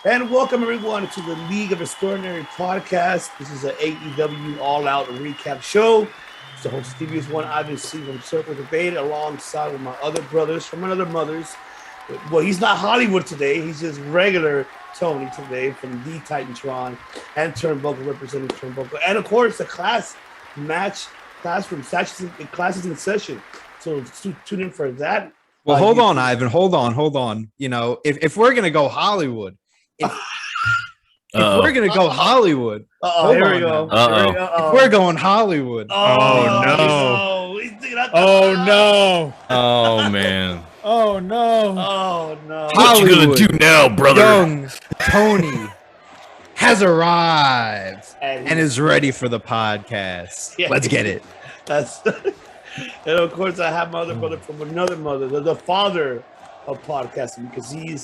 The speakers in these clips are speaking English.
And welcome everyone to the League of Extraordinary podcast. This is an AEW all-out recap show. It's the host Stevie's one, obviously from Circle Debate, alongside with my other brothers from another mothers. Well, he's not Hollywood today. He's just regular Tony today from the TITANTRON and Turnbuckle, representing Turnbuckle. And of course, the classes in session. So tune in for that. Well, hold on, Ivan. Hold on. You know, if we're gonna go Hollywood, if we're gonna go Hollywood, here we go. If we're going Hollywood, Oh man. Oh no. What you gonna do now, brother? Young Tony has arrived and is ready for the podcast. Yeah. Let's get it. That's and of course I have my other brother from another mother, the father of podcasting, because we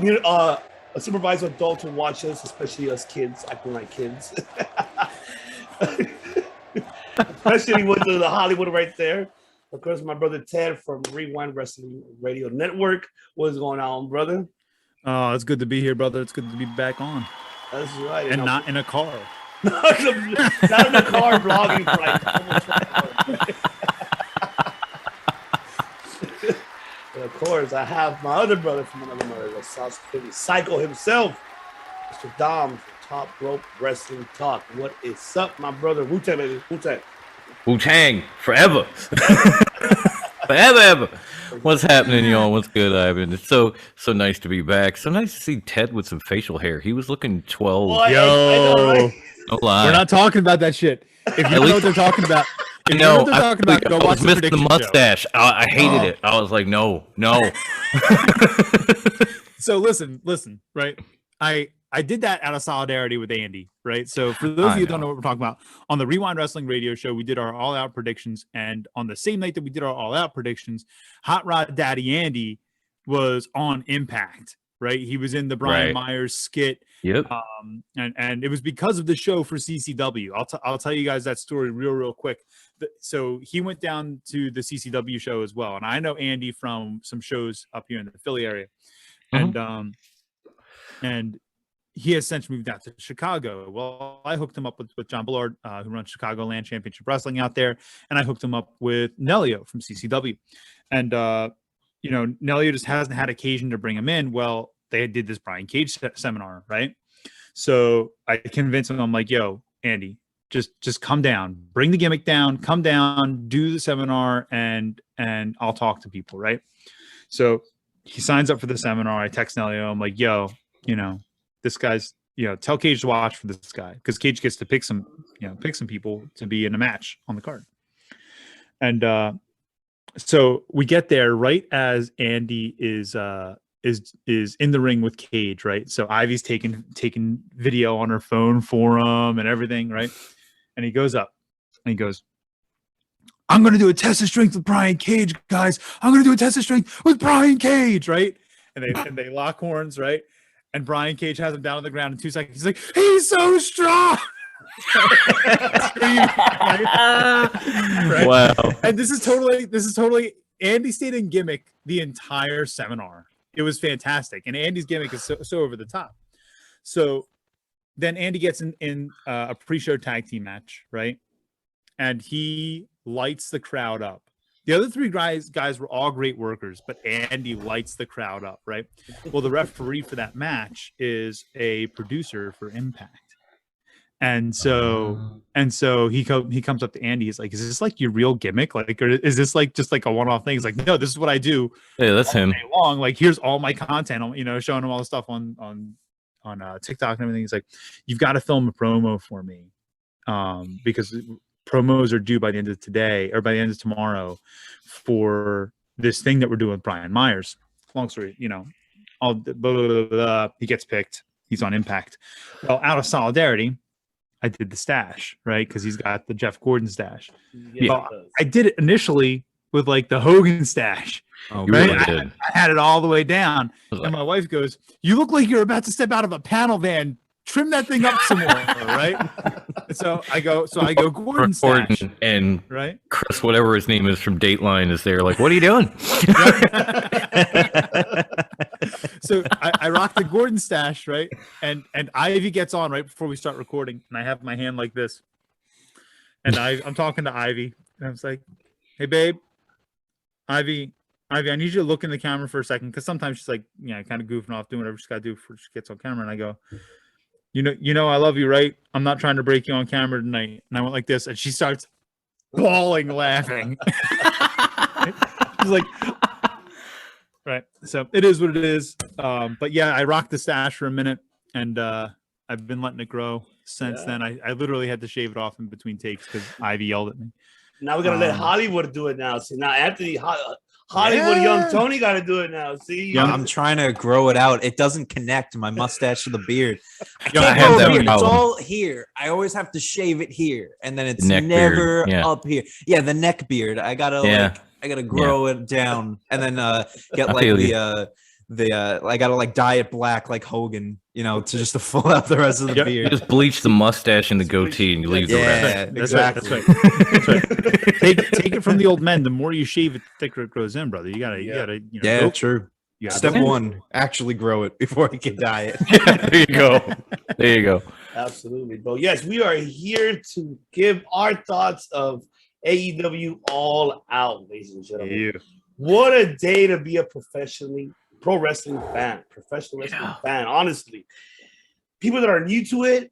need a supervised adult to watch us, especially us kids acting like kids. Especially with the Hollywood right there. Of course, my brother Ted from WREWIND Wrestling Radio Network. What's going on, brother? Oh, it's good to be here, brother. It's good to be back on. That's right. And not in a car. Not in a car vlogging for like almost 20 hours. And of course, I have my other brother from another mother, the South City Psycho himself, Mr. Dom from Top Rope Wrestling Talk. What is up, my brother? Wu-Tang, baby. Wu-Tang. Wu-Tang forever. Forever. What's happening, y'all? What's good, Ivan? It's so nice to be back. So nice to see Ted with some facial hair. He was looking 12. Boy, I know, right? No lie. We're not talking about that shit. If you know what they're talking about, if you know what they're talking about, go watch the prediction the mustache. I hated it. I was like, no. So listen, right? I did that out of solidarity with Andy, right? So for those of you who don't know what we're talking about, on the Rewind Wrestling Radio Show, we did our all-out predictions, and on the same night that we did our all-out predictions, Hot Rod Daddy Andy was on Impact, right? He was in the Brian Myers skit. Yep. And it was because of the show for CCW. I'll tell you guys that story real quick. So he went down to the CCW show as well, and I know Andy from some shows up here in the Philly area, and he has since moved out to Chicago. Well, I hooked him up with John Bullard, who runs Chicagoland Championship Wrestling out there, and I hooked him up with Nelio from CCW. And Nelio just hasn't had occasion to bring him in. Well, they did this Brian Cage seminar, right? So I convinced him. I'm like, yo, Andy, just come down, bring the gimmick down, come down, do the seminar, and I'll talk to people, right? So he signs up for the seminar. I text Nelio. I'm like, yo, this guy's, tell Cage to watch for this guy, because Cage gets to pick some people to be in a match on the card. And so we get there right as Andy is in the ring with Cage, right? So Ivy's taking video on her phone for him and everything, right? And he goes up and he goes, I'm going to do a test of strength with Brian Cage, guys. I'm going to do a test of strength with Brian Cage, right? And they lock horns, right? And Brian Cage has him down on the ground in 2 seconds. He's like, he's so strong. Right? Wow. And this is totally Andy stayed in gimmick the entire seminar. It was fantastic. And Andy's gimmick is so over the top. So then Andy gets in a pre-show tag team match, right? And he lights the crowd up. The other three guys were all great workers, but Andy lights the crowd up, right? Well, the referee for that match is a producer for Impact. And so he comes up to Andy. He's like, is this like your real gimmick? Like, or is this like just like a one-off thing? He's like, no, this is what I do. Yeah, that's him. Day long. Like, here's all my content, showing him all the stuff on TikTok and everything. He's like, you've got to film a promo for me. Because promos are due by the end of today or by the end of tomorrow for this thing that we're doing with Brian Myers. Long story, he gets picked. He's on Impact. Well, out of solidarity, I did the stash, right? Because he's got the Jeff Gordon stash. Yeah. Well, I did it initially with like the Hogan stash. Oh, right? Really I had it all the way down. And my wife goes, you look like you're about to step out of a panel van. Trim that thing up some more, right? So I go Gordon stash. And right? Chris, whatever his name is from Dateline, is there like, what are you doing? So I rock the Gordon stash, right? And Ivy gets on right before we start recording, and I have my hand like this, and I'm talking to Ivy, and I was like, "Hey, babe, Ivy, I need you to look in the camera for a second, because sometimes she's like, kind of goofing off, doing whatever she's got to do before she gets on camera." And I go, you know, I love you, right? I'm not trying to break you on camera tonight. And I went like this, and she starts bawling, laughing. She's like, right. So it is what it is. But yeah, I rocked the stash for a minute, and I've been letting it grow since then. I literally had to shave it off in between takes because Ivy yelled at me. Now we're gonna let Hollywood do it now. See, now Anthony Hollywood, young Tony got to do it now. See, Yeah, I'm trying to grow it out. It doesn't connect my mustache to the beard. I I can't have grow that a beard. It's problem. all here. I always have to shave it here, and then it's Neck never beard, yeah. up here. Yeah, the neck beard. I gotta I gotta grow it down, and then get I like feel you. I gotta like dye it black like Hogan, to just to fill out the rest of the You beard. just bleach the mustache and the goatee, and you leave the rest. Yeah, That's exactly. right. That's right. Take it from the old men. The more you shave it, the thicker it grows in, brother. You gotta. Yeah, true. You gotta Step go. one: actually grow it before I can dye it. There you go. There you go. Absolutely, bro. Yes, we are here to give our thoughts of AEW All Out, ladies and gentlemen. Yeah. What a day to be a pro wrestling fan, professional wrestling fan. Honestly, people that are new to it,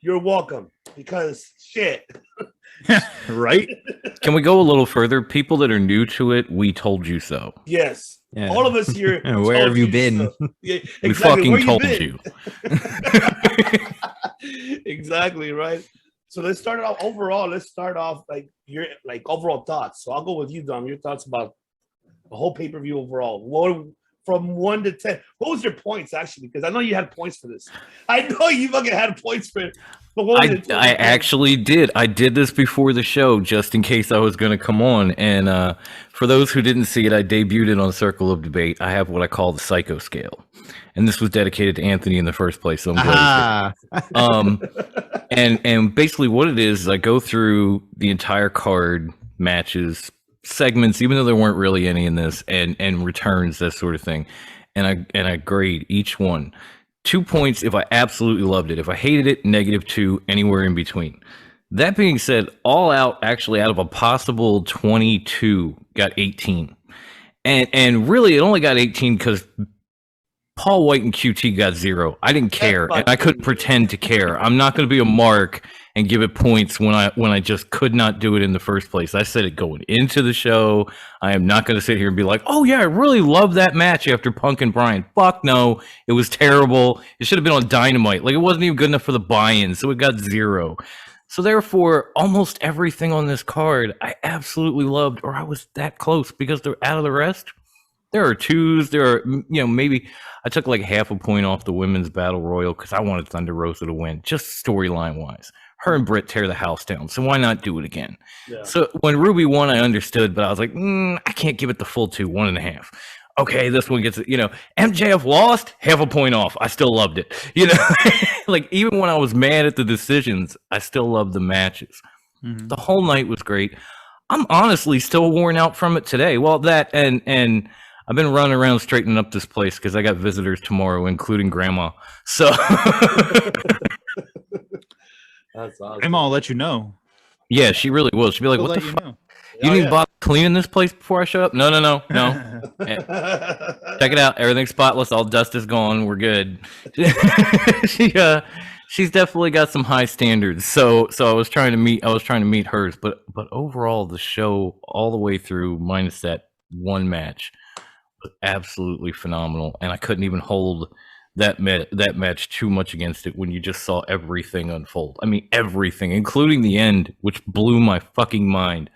you're welcome, because shit. Right? Can we go a little further? People that are new to it, we told you so. Yes. Yeah. All of us here. Where told have you been? so. Yeah, We exactly. Where fucking told been? you. Exactly, right. So let's start it off overall. Let's start off like your overall thoughts. So I'll go with you, Dom. Your thoughts about the whole pay-per-view overall. What from 1 to 10? What was your points actually? Because I know you had points for this. I know you fucking had points for it. But what was it? I actually did. I did this before the show just in case I was going to come on. And for those who didn't see it, I debuted it on Circle of Debate. I have what I call the Psycho Scale. And this was dedicated to Anthony in the first place. So I'm glad and basically what it is I go through the entire card, matches, segments, even though there weren't really any in this, and returns, that sort of thing. And I grade each one. 2 points if I absolutely loved it. If I hated it, -2, anywhere in between. That being said, All Out actually out of a possible 22 got 18. And really it only got 18 because Paul White and QT got 0. I didn't care, and I couldn't pretend to care. I'm not going to be a mark and give it points when I just could not do it in the first place. I said it going into the show. I am not going to sit here and be like, oh yeah, I really love that match after Punk and Bryan. Fuck no, it was terrible. It should have been on Dynamite. Like, it wasn't even good enough for the buy-in, so it got 0. So therefore, almost everything on this card I absolutely loved, or I was that close, because they're out of the rest. There are twos. There are, maybe I took like half a point off the women's battle royal because I wanted Thunder Rosa to win, just storyline wise. Her and Britt tear the house down, so why not do it again? Yeah. So when Ruby won, I understood, but I was like, I can't give it the full 2, 1.5. Okay, this one gets, MJF lost, half a point off. I still loved it. Like, even when I was mad at the decisions, I still loved the matches. Mm-hmm. The whole night was great. I'm honestly still worn out from it today. Well, that and I've been running around straightening up this place because I got visitors tomorrow, including Grandma. So that's awesome. Grandma will let you know. Yeah, she really will. She'll be like, "What the fuck? You didn't bother cleaning this place before I show up?" No. Check it out. Everything's spotless. All dust is gone. We're good. She's definitely got some high standards. So I was trying to meet hers. But overall, the show all the way through, minus that one match, was absolutely phenomenal. And I couldn't even hold that match too much against it when you just saw everything unfold. I mean, everything, including the end, which blew my fucking mind.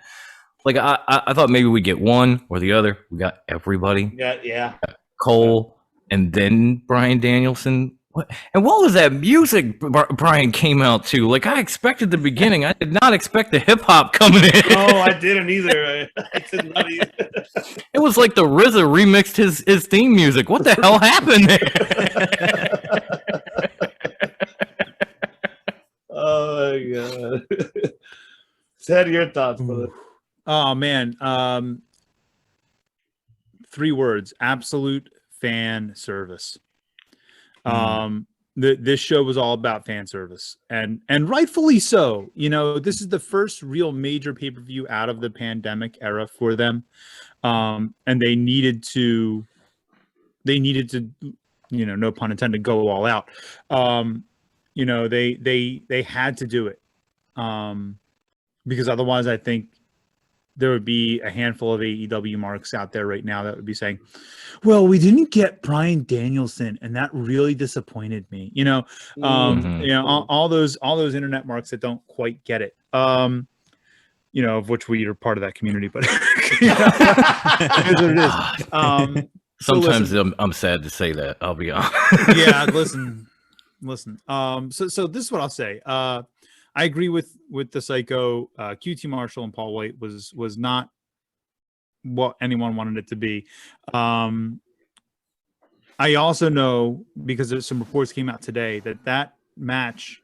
Like, I thought maybe we'd get one or the other. We got everybody. Yeah. Cole, and then Bryan Danielson. What was that music Bryan came out to? Like, I expected the beginning. I did not expect the hip hop coming in. No, I didn't either. I did not either. It was like the RZA remixed his theme music. What the hell happened there? Oh my god. Ted, your thoughts, brother? Oh man, 3 words: absolute fan service. This show was all about fan service, and rightfully so. You know, this is the first real major pay-per-view out of the pandemic era for them, and they needed to, you know, no pun intended, go all out. You know, they had to do it, because otherwise, I think there would be a handful of AEW marks out there right now that would be saying, well, we didn't get Bryan Danielson, and that really disappointed me. You know, you know, all those internet marks that don't quite get it. You know, of which we are part of that community, but you know, it is what it is. Sometimes I'm sad to say that. I'll be honest. Yeah, listen. So this is what I'll say. I agree with the Psycho. QT Marshall and Paul White was not what anyone wanted it to be. I also know, because there's some reports came out today, that match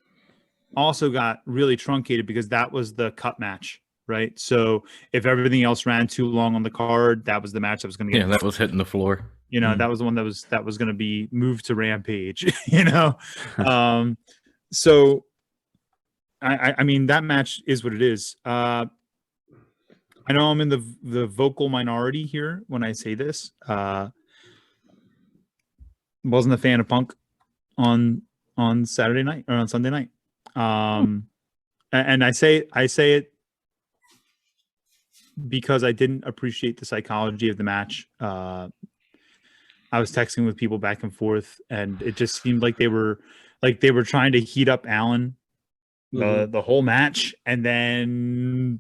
also got really truncated because that was the cut match, right? So if everything else ran too long on the card, that was the match that was going to get. Yeah, that was hitting the floor. You know, that was the one that was going to be moved to Rampage. You know, so. I mean, that match is what it is. I know I'm in the vocal minority here when I say this. Wasn't a fan of Punk on Saturday night or on Sunday night. And I say it because I didn't appreciate the psychology of the match. I was texting with people back and forth, and it just seemed like they were trying to heat up Allen the whole match, and then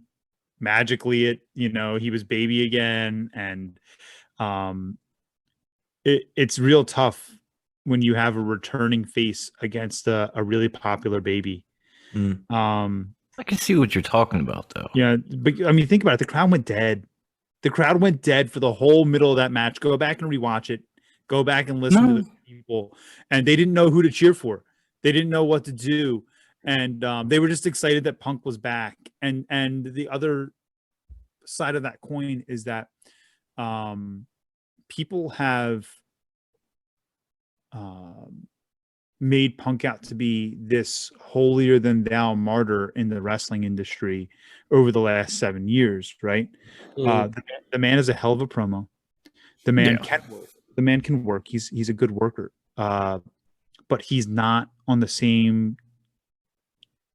magically he was baby again, and it's real tough when you have a returning face against a really popular baby. I can see what you're talking about, though. Yeah, but I mean, think about it. The crowd went dead. The crowd went dead for the whole middle of that match. Go back and rewatch it. Go back and listen to the people, and they didn't know who to cheer for. They didn't know what to do. And they were just excited that Punk was back. And the other side of that coin is that people have made Punk out to be this holier than thou martyr in the wrestling industry over the last 7 years, right? The man is a hell of a promo. The man can work. The man can work. He's a good worker. But he's not on the same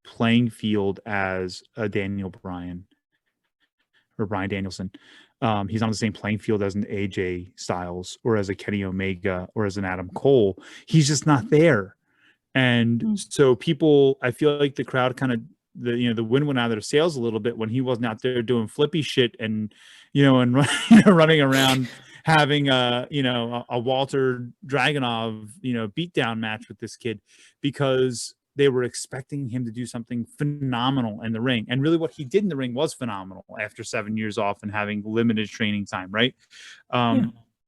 playing field as a Daniel Bryan or Bryan Danielson. He's on the same playing field as an AJ Styles or as a Kenny Omega or as an Adam Cole. He's just not there. And so people, I feel like the crowd kind of, the wind went out of their sails a little bit when he wasn't out there doing flippy shit and running around having a Walter Dragunov beatdown match with this kid, because they were expecting him to do something phenomenal in the ring. And really what he did in the ring was phenomenal after 7 years off and having limited training time, right?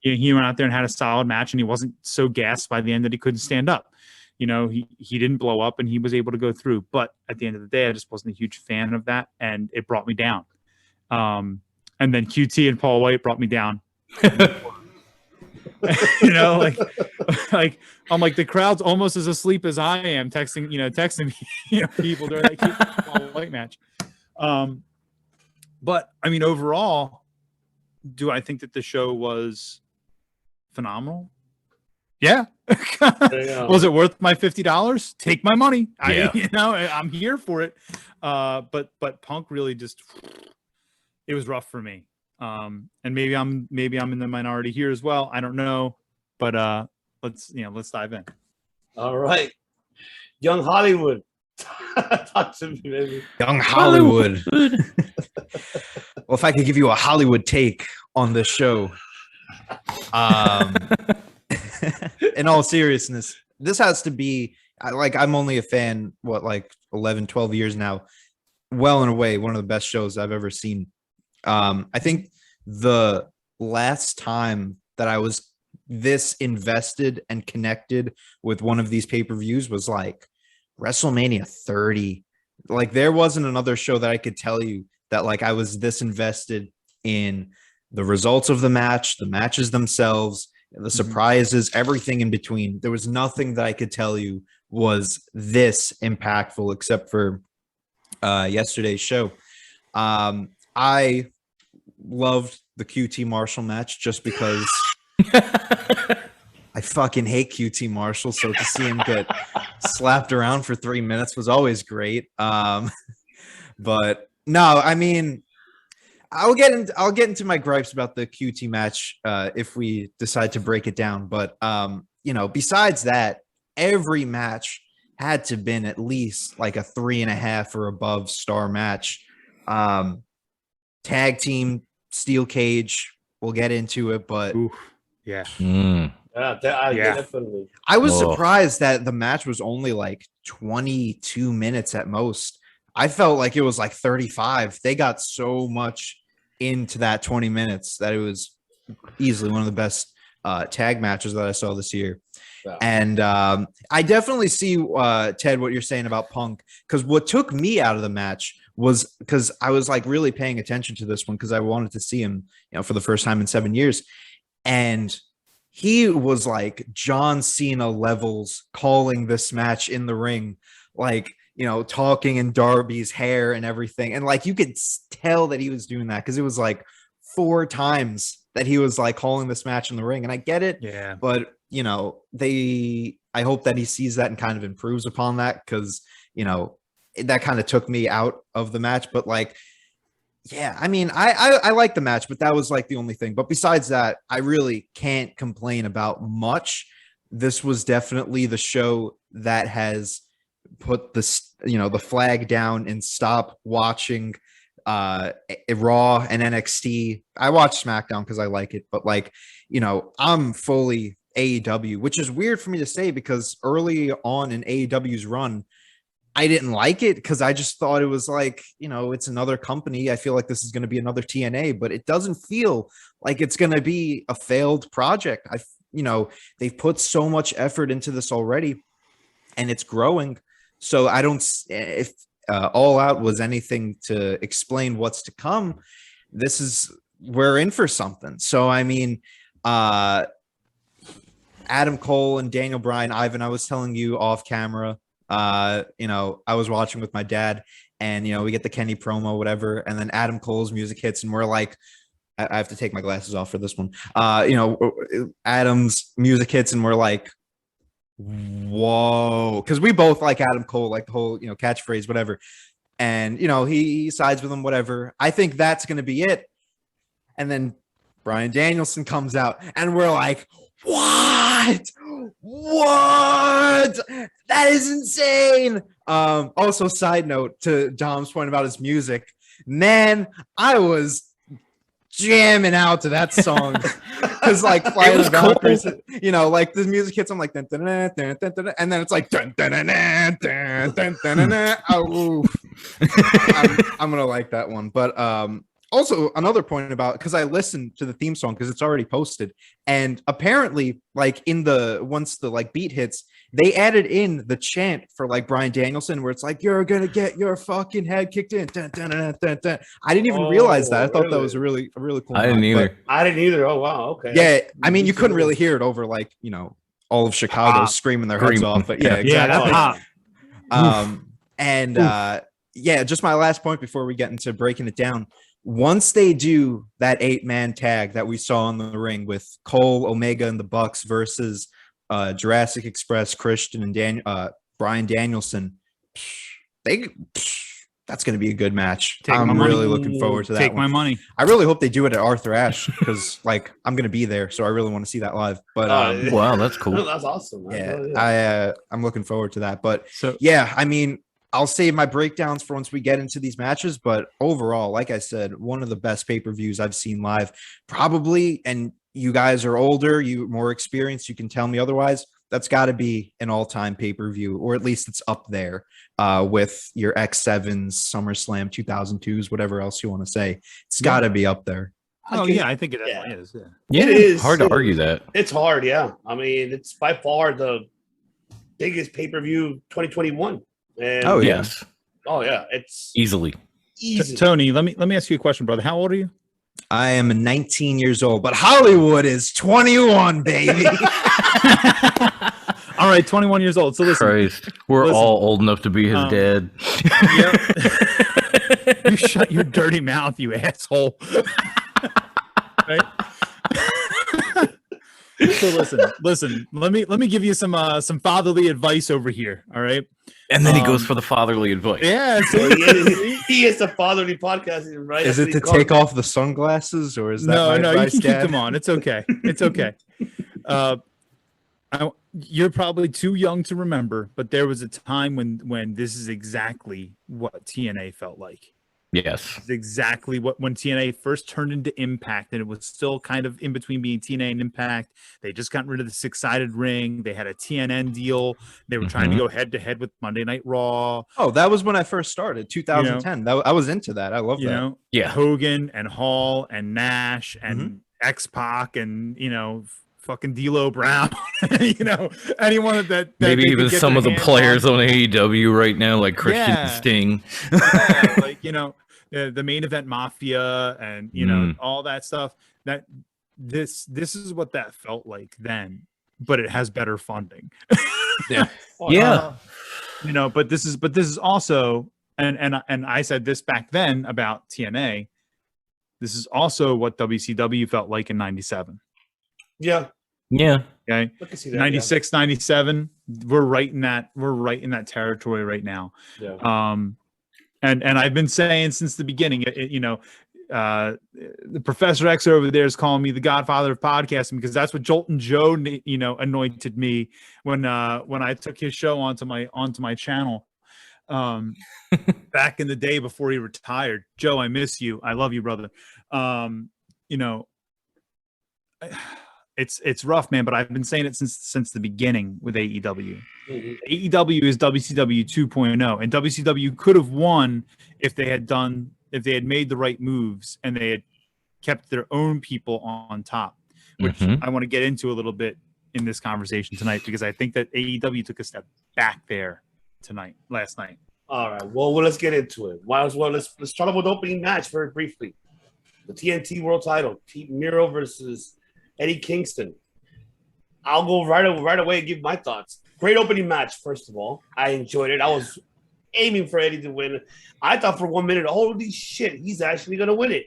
He went out there and had a solid match, and he wasn't so gassed by the end that he couldn't stand up. He didn't blow up, and he was able to go through. But at the end of the day, I just wasn't a huge fan of that, and it brought me down. And then QT and Paul White brought me down. Like I'm like, the crowd's almost as asleep as I am, texting me, people during that QT Paul White match. But I mean, overall, do I think that the show was phenomenal? Yeah. Was it worth my $50? Take my money. Yeah. I'm here for it. But Punk really just, it was rough for me. And maybe I'm in the minority here as well. I don't know, but let's dive in. All right, Young Hollywood, talk to me, baby. Young Hollywood. Well, if I could give you a Hollywood take on this show, in all seriousness, this has to be I'm only a fan, 11, 12 years now, well and away one of the best shows I've ever seen. I think the last time that I was this invested and connected with one of these pay-per-views was WrestleMania 30. There wasn't another show that I could tell you that I was this invested in the results of the match, the matches themselves, the surprises, everything in between. There was nothing that I could tell you was this impactful except for yesterday's show. I loved the QT Marshall match just because I fucking hate QT Marshall. So to see him get slapped around for 3 minutes was always great. But no, I mean, I'll get into my gripes about the QT match if we decide to break it down. But you know, besides that, every match had to been at least like a 3.5 or above star match. Tag team steel cage, we'll get into it, but Oof. Yeah. Definitely. I was surprised that the match was only like 22 minutes at most. I felt like it was like 35. They got so much into that 20 minutes that it was easily one of the best tag matches that I saw this year. Yeah. And I definitely see, Ted, what you're saying about Punk, because what took me out of the match was because I was like really paying attention to this one because I wanted to see him, you know, for the first time in 7 years. And he was like John Cena levels calling this match in the ring, like, you know, talking in Darby's hair and everything. And like, you could tell that he was doing that because it was like 4 times that he was like calling this match in the ring. And I get it. Yeah. But, you know, I hope that he sees that and kind of improves upon that because, you know, that kind of took me out of the match. But like, yeah, I mean, I like the match, but that was like the only thing. But besides that, I really can't complain about much. This was definitely the show that has put this, you know, the flag down and stop watching Raw and NXT. I watch SmackDown because I like it, but like, you know, I'm fully AEW, which is weird for me to say because early on in AEW's run, I didn't like it because I just thought it was like, you know, it's another company. I feel like this is going to be another TNA, but it doesn't feel like it's going to be a failed project. You know, they've put so much effort into this already and it's growing. So I don't, if All Out was anything to explain what's to come, we're in for something. So, I mean, Adam Cole and Daniel Bryan, Ivan, I was telling you off camera, you know, I was watching with my dad and, you know, we get the Kenny promo, whatever. And then Adam Cole's music hits and we're like, I have to take my glasses off for this one. You know, Adam's music hits and we're like, whoa. Cause we both like Adam Cole, like the whole, you know, catchphrase, whatever. And, you know, he sides with him, whatever. I think that's going to be it. And then Bryan Danielson comes out and we're like, what? That is insane. Also, side note to Dom's point about his music, man, I was jamming out to that song because like Flight of the Valkyries, you know, like the music hits, I'm like dun, dun, dun, dun, dun, dun, and then it's like dun, dun, dun, dun, dun, dun, dun, dun, dun. Oh, I'm gonna like that one. But also another point about, because I listened to the theme song because it's already posted, and apparently like once the like beat hits, they added in the chant for like Bryan Danielson where it's like, you're gonna get your fucking head kicked in. Dun, dun, dun, dun, dun. I didn't even realize that. I thought that was a really cool. I didn't either. I didn't either. Oh wow, okay. Yeah, I mean, you couldn't really hear it over like, you know, all of Chicago screaming their heads off, but yeah, exactly. Yeah, just my last point before we get into breaking it down. Once they do that 8-man tag that we saw in the ring with Cole, Omega, and the Bucks versus Jurassic Express, Christian, and Bryan Danielson, that's going to be a good match. I'm really looking forward to that. Take my money. I really hope they do it at Arthur Ashe because, like, I'm going to be there, so I really want to see that live. But wow, that's cool. That's awesome. Yeah, I'm looking forward to that. But yeah, I mean, I'll save my breakdowns for once we get into these matches, but overall, like I said, one of the best pay-per-views I've seen live, probably. And you guys are older, you more experienced, you can tell me otherwise. That's got to be an all-time pay-per-view, or at least it's up there with your X7s, SummerSlam 2002s, whatever else you want to say. It's got to be up there. Yeah, I think it definitely is. Yeah, it is hard to argue that. It's hard, yeah. I mean, it's by far the biggest pay-per-view 2021. And yes. Oh yeah, it's easily. easy. Tony, let me ask you a question, brother. How old are you? I am 19 years old, but Hollywood is 21, baby. All right, 21 years old. So listen, Christ, we're all old enough to be his dad. Yep. You shut your dirty mouth, you asshole. Right? So listen. Let me give you some fatherly advice over here. All right. And then he goes for the fatherly advice. Yeah. So he is a fatherly podcast, right? Is it to take off the sunglasses, or is that no? You advice, can Dad? keep them on. It's okay. It's okay. You're probably too young to remember, but there was a time when this is exactly what TNA felt like. Yes. It's exactly when TNA first turned into Impact, and it was still kind of in between being TNA and Impact. They just got rid of the 6-sided ring. They had a TNN deal. They were trying to go head to head with Monday Night Raw. Oh, that was when I first started, 2010. I was into that. I love that. You know, Yeah. Hogan and Hall and Nash and X-Pac and, fucking D'Lo Brown, anyone that maybe even some of the players on AEW right now, like Christian and Sting. Yeah, like, the main event mafia and, all that stuff. That this is what that felt like then, but it has better funding. Yeah. Yeah. But this is also, and I said this back then about TNA. This is also what WCW felt like in 97. Yeah. Yeah. Okay. 96, 97. We're right in that territory right now. Yeah. And I've been saying since the beginning, the Professor X over there is calling me the godfather of podcasting, because that's what Jolton Joe, anointed me when I took his show onto my channel. Back in the day before he retired. Joe, I miss you. I love you, brother. It's rough, man, but I've been saying it since the beginning with AEW. AEW is WCW 2.0, and WCW could have won if they had made the right moves and they had kept their own people on top, which I want to get into a little bit in this conversation tonight, because I think that AEW took a step back there last night. All right. Well, let's get into it. Might as well. Let's start off with the opening match very briefly. The TNT World Title, Miro versus Eddie Kingston. I'll go right away and give my thoughts. Great opening match, first of all. I enjoyed it. I was aiming for Eddie to win. I thought for 1 minute, holy shit, he's actually going to win it.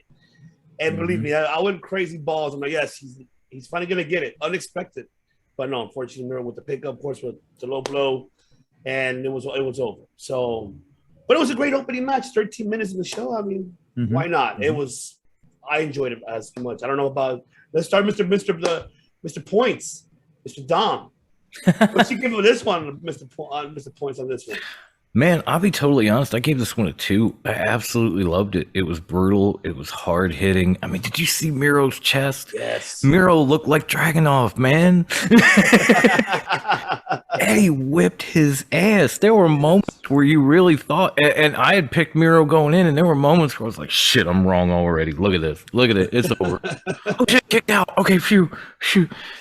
And believe me, I went crazy balls. I'm like, yes, he's finally going to get it. Unexpected. But no, unfortunately, Miro with the pickup, of course, with the low blow, and it was over. So, but it was a great opening match. 13 minutes in the show. I mean, why not? I enjoyed it as much. I don't know about. Let's start, Mr. Points, Mr. Dom. What's you give for this one, Mr. Points, on this one? Man, I'll be totally honest. I gave this one a 2. I absolutely loved it. It was brutal. It was hard hitting. I mean, did you see Miro's chest? Yes. Miro looked like Dragunov, man. Eddie whipped his ass. There were moments where you really thought, and I had picked Miro going in, and there were moments where I was like, shit, I'm wrong already. Look at this. Look at it. It's over. Oh, shit, kicked out. Okay, phew.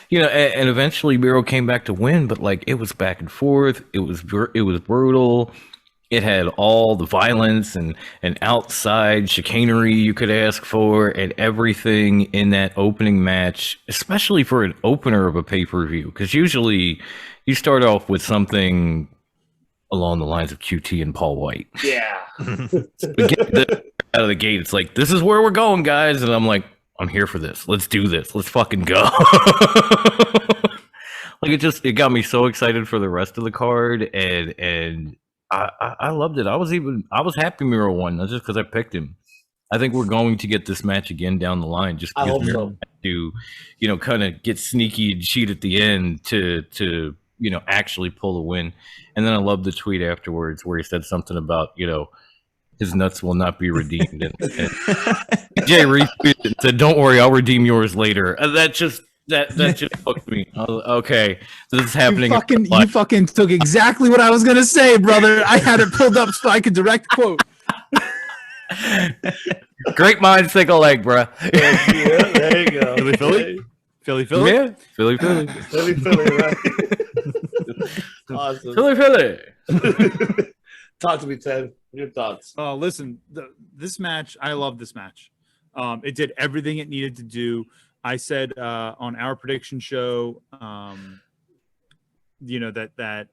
And eventually Miro came back to win, but like it was back and forth. It was brutal. It had all the violence and outside chicanery you could ask for, and everything in that opening match, especially for an opener of a pay-per-view, because usually you start off with something along the lines of QT and Paul White. Yeah. We get out of the gate, it's like, this is where we're going, guys. And I'm like, I'm here for this. Let's do this. Let's fucking go. Like it got me so excited for the rest of the card, and I loved it. I was happy Miro won, not just because I picked him. I think we're going to get this match again down the line, just because Miro had to, kind of get sneaky and cheat at the end to actually pull a win. And then I loved the tweet afterwards where he said something about, his nuts will not be redeemed. and Jay retweeted and said, "Don't worry, I'll redeem yours later." That just hooked me. Okay, this is happening. You fucking took exactly what I was gonna say, brother. I had it pulled up so I could direct quote. Great minds think alike, bro. Yeah, there you go. Philly. Yeah, Philly. Right? Awesome. Philly. Talk to me, Ted. Your thoughts? Oh, listen, this match, I love this match. It did everything it needed to do. I said on our prediction show, that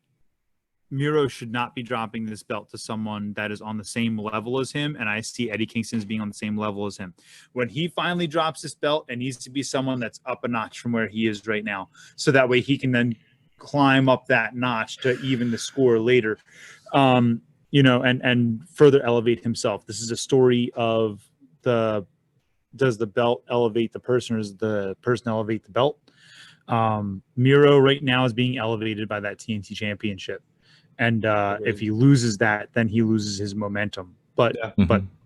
Miro should not be dropping this belt to someone that is on the same level as him, and I see Eddie Kingston as being on the same level as him. When he finally drops this belt, it needs to be someone that's up a notch from where he is right now, so that way he can then climb up that notch to even the score later, and further elevate himself. This is a story of does the belt elevate the person, or does the person elevate the belt? Miro right now is being elevated by that TNT championship. And if he loses that, then he loses his momentum. But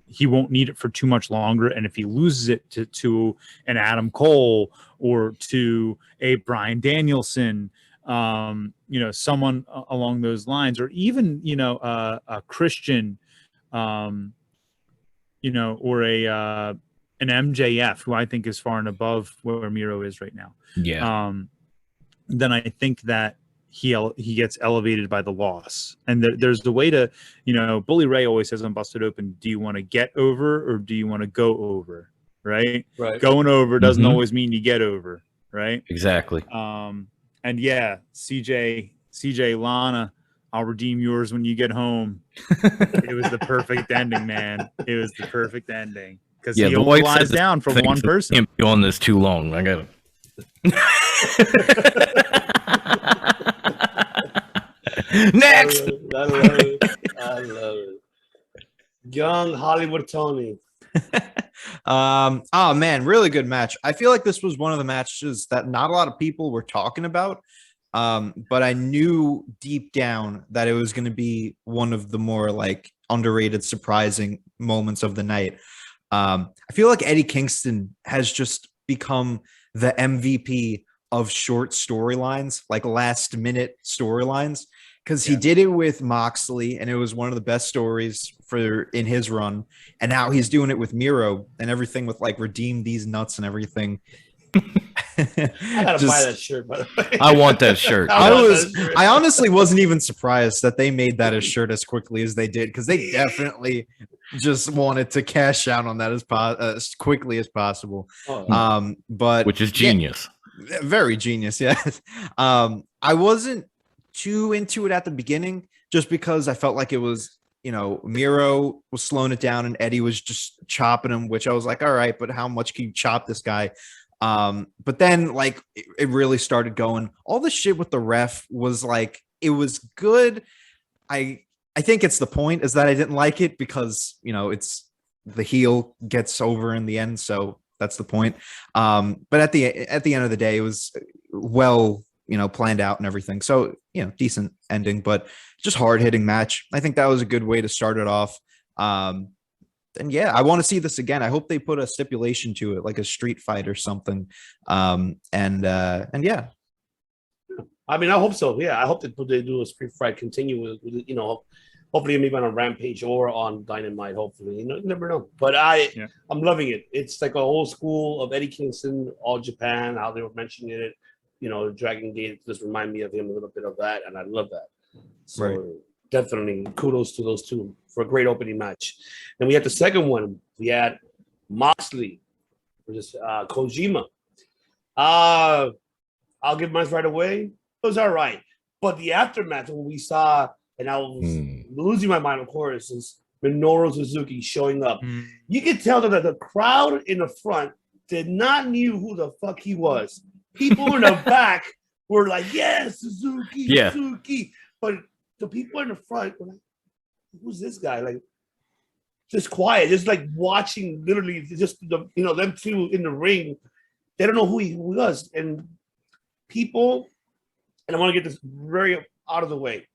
he won't need it for too much longer. And if he loses it to an Adam Cole or to a Bryan Danielson, someone along those lines, or even a Christian, or an MJF, who I think is far and above where Miro is right now. Yeah. Then I think that he gets elevated by the loss. And there's the way to, Bully Ray always says on Busted Open, do you want to get over or do you want to go over? Right. Going over doesn't always mean you get over. Right. Exactly. And yeah, CJ Lana, I'll redeem yours when you get home. It was the perfect ending, man. It was the perfect ending. Because he only lies down from one person. Can't be on this too long. I got Next. I love it. Young Hollywood Tony. Oh man, really good match. I feel like this was one of the matches that not a lot of people were talking about. But I knew deep down that it was going to be one of the more like underrated, surprising moments of the night. I feel like Eddie Kingston has just become the MVP of short storylines, like last minute storylines, because he did it with Moxley and it was one of the best stories in his run. And now he's doing it with Miro and everything with like redeem these nuts and everything. I gotta buy that shirt, by the way. I want that shirt. I honestly wasn't even surprised that they made that a shirt as quickly as they did, because they definitely just wanted to cash out on that as quickly as possible. But which is genius. Yeah, very genius. Yes. I wasn't too into it at the beginning just because I felt like it was, Miro was slowing it down and Eddie was just chopping him, which I was like, all right, but how much can you chop this guy? But then like it really started going. All the shit with the ref was like, it was good. I think it's the point is that I didn't like it because, it's the heel gets over in the end. So that's the point. But at the end of the day, it was well, planned out and everything. So, decent ending, but just hard hitting match. I think that was a good way to start it off. And yeah, I want to see this again. I hope they put a stipulation to it, like a street fight or something. And yeah. I mean, I hope so. Yeah, I hope that they do a street fight, continue with hopefully maybe on a Rampage or on Dynamite. Hopefully, you never know. But I'm loving it. It's like a whole school of Eddie Kingston, All Japan, how they were mentioning it. Dragon Gate just remind me of him a little bit of that, and I love that. So definitely kudos to those two for a great opening match. Then we had the second one. We had Moxley versus Kojima. I'll give mine right away. It was all right. But the aftermath, when we saw, and I was losing my mind, of course, is Minoru Suzuki showing up. You could tell that the crowd in the front did not knew who the fuck he was. People in the back were like, yes, Suzuki. But the people in the front were like, who's this guy? Like, just quiet, just like watching literally just them two in the ring. They don't know who he was. And people, and I want to get this very out of the way.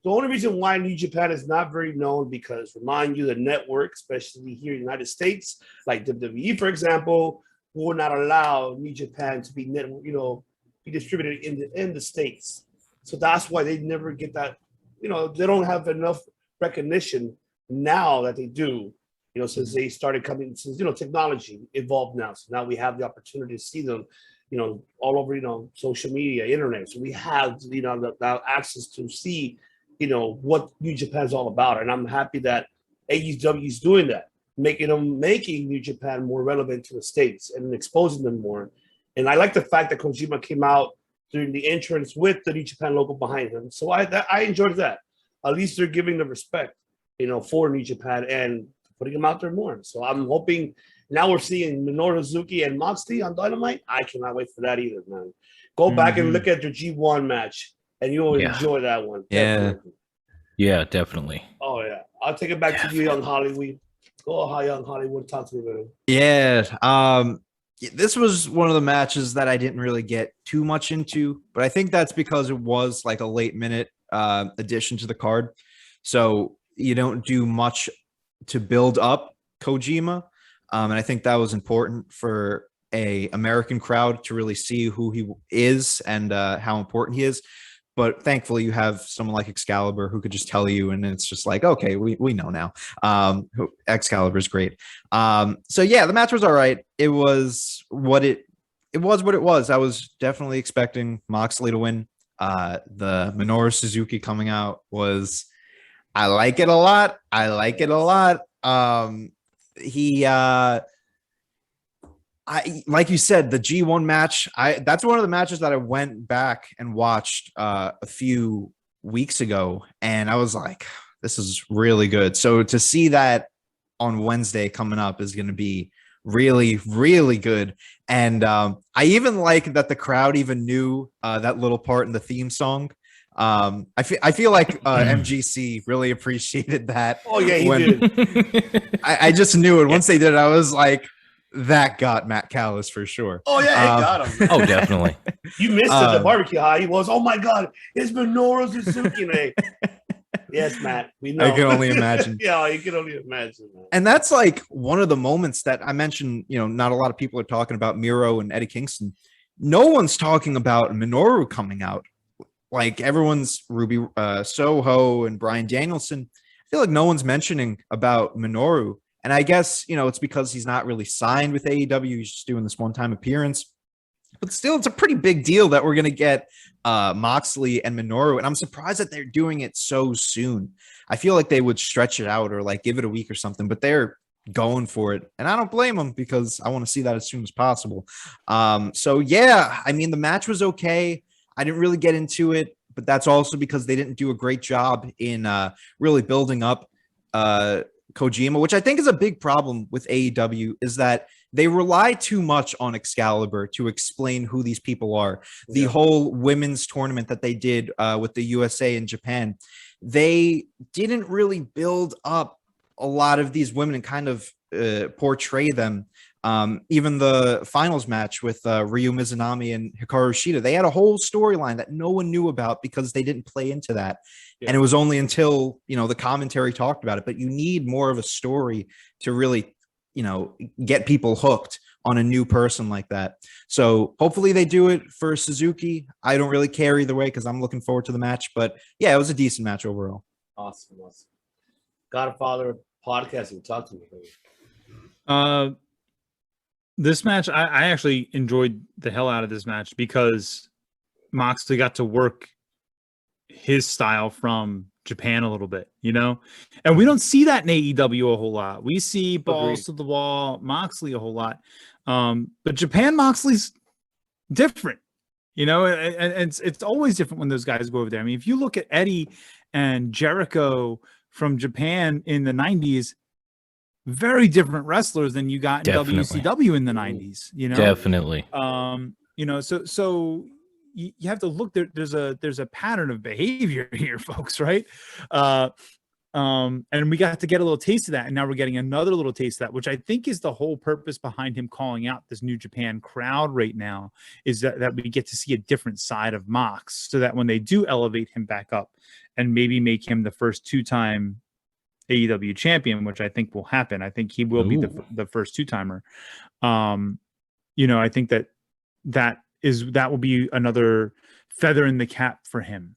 The only reason why New Japan is not very known because, remind you, the network, especially here in the United States, like WWE, for example, will not allow New Japan to be be distributed in the States. So that's why they never get that. They don't have enough recognition now that they do. Since they started coming, since technology evolved now. So now we have the opportunity to see them, all over social media, internet. So we have the access to see what New Japan is all about, and I'm happy that AEW is doing that. making New Japan more relevant to the States and exposing them more. And I like the fact that Kojima came out during the entrance with the New Japan logo behind him. So I enjoyed that. At least they're giving the respect, for New Japan and putting them out there more. So I'm hoping now we're seeing Minoru Suzuki and Moxley on Dynamite. I cannot wait for that either, man. Go back and look at your G1 match, and you'll enjoy that one. Definitely. Yeah, definitely. Oh, yeah. I'll take it back to you, Young Hollywood. Go, Young Hollywood. Talk to me, man. Yeah. This was one of the matches that I didn't really get too much into, but I think that's because it was like a late minute addition to the card. So you don't do much to build up Kojima. And I think that was important for a American crowd to really see who he is and how important he is. But thankfully, you have someone like Excalibur who could just tell you, and it's just like, okay, we know now. Excalibur is great. So yeah, the match was all right. It was what it was. I was definitely expecting Moxley to win. The Minoru Suzuki coming out was, I like it a lot. Like you said, the G1 match, that's one of the matches that I went back and watched a few weeks ago, and I was like, this is really good. So to see that on Wednesday coming up is going to be really, really good. And I even like that the crowd even knew that little part in the theme song. I feel like MGC really appreciated that. Oh yeah, he did. I just knew it. Once they did it, I was like, that got Matt Callis for sure. Oh yeah, it got him. Oh, definitely. You missed it. The barbecue high. He was, oh my God, it's Minoru Suzuki, man. Yes, Matt. We know. I can only imagine. Yeah, you can only imagine, man. And that's like one of the moments that I mentioned, not a lot of people are talking about Miro and Eddie Kingston. No one's talking about Minoru coming out. Like everyone's Ruby Soho and Bryan Danielson. I feel like no one's mentioning about Minoru. And I guess, it's because he's not really signed with AEW. He's just doing this one-time appearance. But still, it's a pretty big deal that we're going to get Moxley and Minoru. And I'm surprised that they're doing it so soon. I feel like they would stretch it out or like give it a week or something. But they're going for it. And I don't blame them because I want to see that as soon as possible. So, yeah, I mean, the match was okay. I didn't really get into it. But that's also because they didn't do a great job in really building up Kojima, which I think is a big problem with AEW, is that they rely too much on Excalibur to explain who these people are. The whole women's tournament that they did with the USA and Japan, they didn't really build up a lot of these women and kind of portray them. Even the finals match with Ryu Mizunami and Hikaru Shida, they had a whole storyline that no one knew about because they didn't play into that. Yeah. And it was only until, the commentary talked about it. But you need more of a story to really, get people hooked on a new person like that. So hopefully they do it for Suzuki. I don't really care either way because I'm looking forward to the match. But yeah, it was a decent match overall. Awesome. Godfather podcasting. Talk to me. This match, I actually enjoyed the hell out of this match because Moxley got to work his style from Japan a little bit, and we don't see that in AEW a whole lot. We see balls to the wall Moxley a whole lot. But Japan Moxley's different, and it's always different when those guys go over there. I mean, if you look at Eddie and Jericho from Japan in the 90s, very different wrestlers than you got in WCW in the 90s, Definitely. So you have to look there. There's a pattern of behavior here, folks, right? And we got to get a little taste of that, and now we're getting another little taste of that, which I think is the whole purpose behind him calling out this New Japan crowd right now, is that we get to see a different side of Mox, so that when they do elevate him back up and maybe make him the first two-time AEW champion, which I think will happen. I think he will be the first two-timer. I think that will be another feather in the cap for him.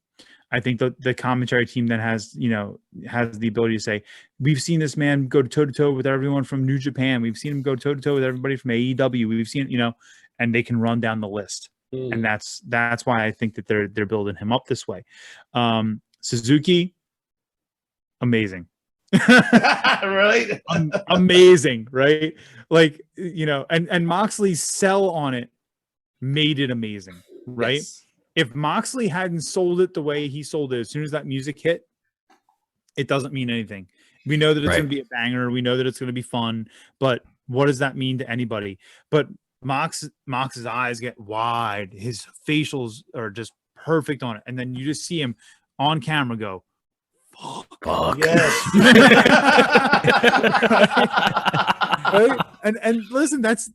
I think the commentary team that has the ability to say, we've seen this man go toe to toe with everyone from New Japan. We've seen him go toe to toe with everybody from AEW. We've seen, and they can run down the list. And that's why I think that they're building him up this way. Suzuki, amazing. Right? Amazing, right? Like, you know, and Moxley's sell on it made it amazing, right? Yes. If Moxley hadn't sold it the way he sold it, as soon as that music hit, it doesn't mean anything. We know that it's Right. going to be a banger. We know that it's going to be fun, but what does that mean to anybody? But Mox's eyes get wide. His facials are just perfect on it. And then you just see him on camera go, Fuck. Yes. right? And listen, that's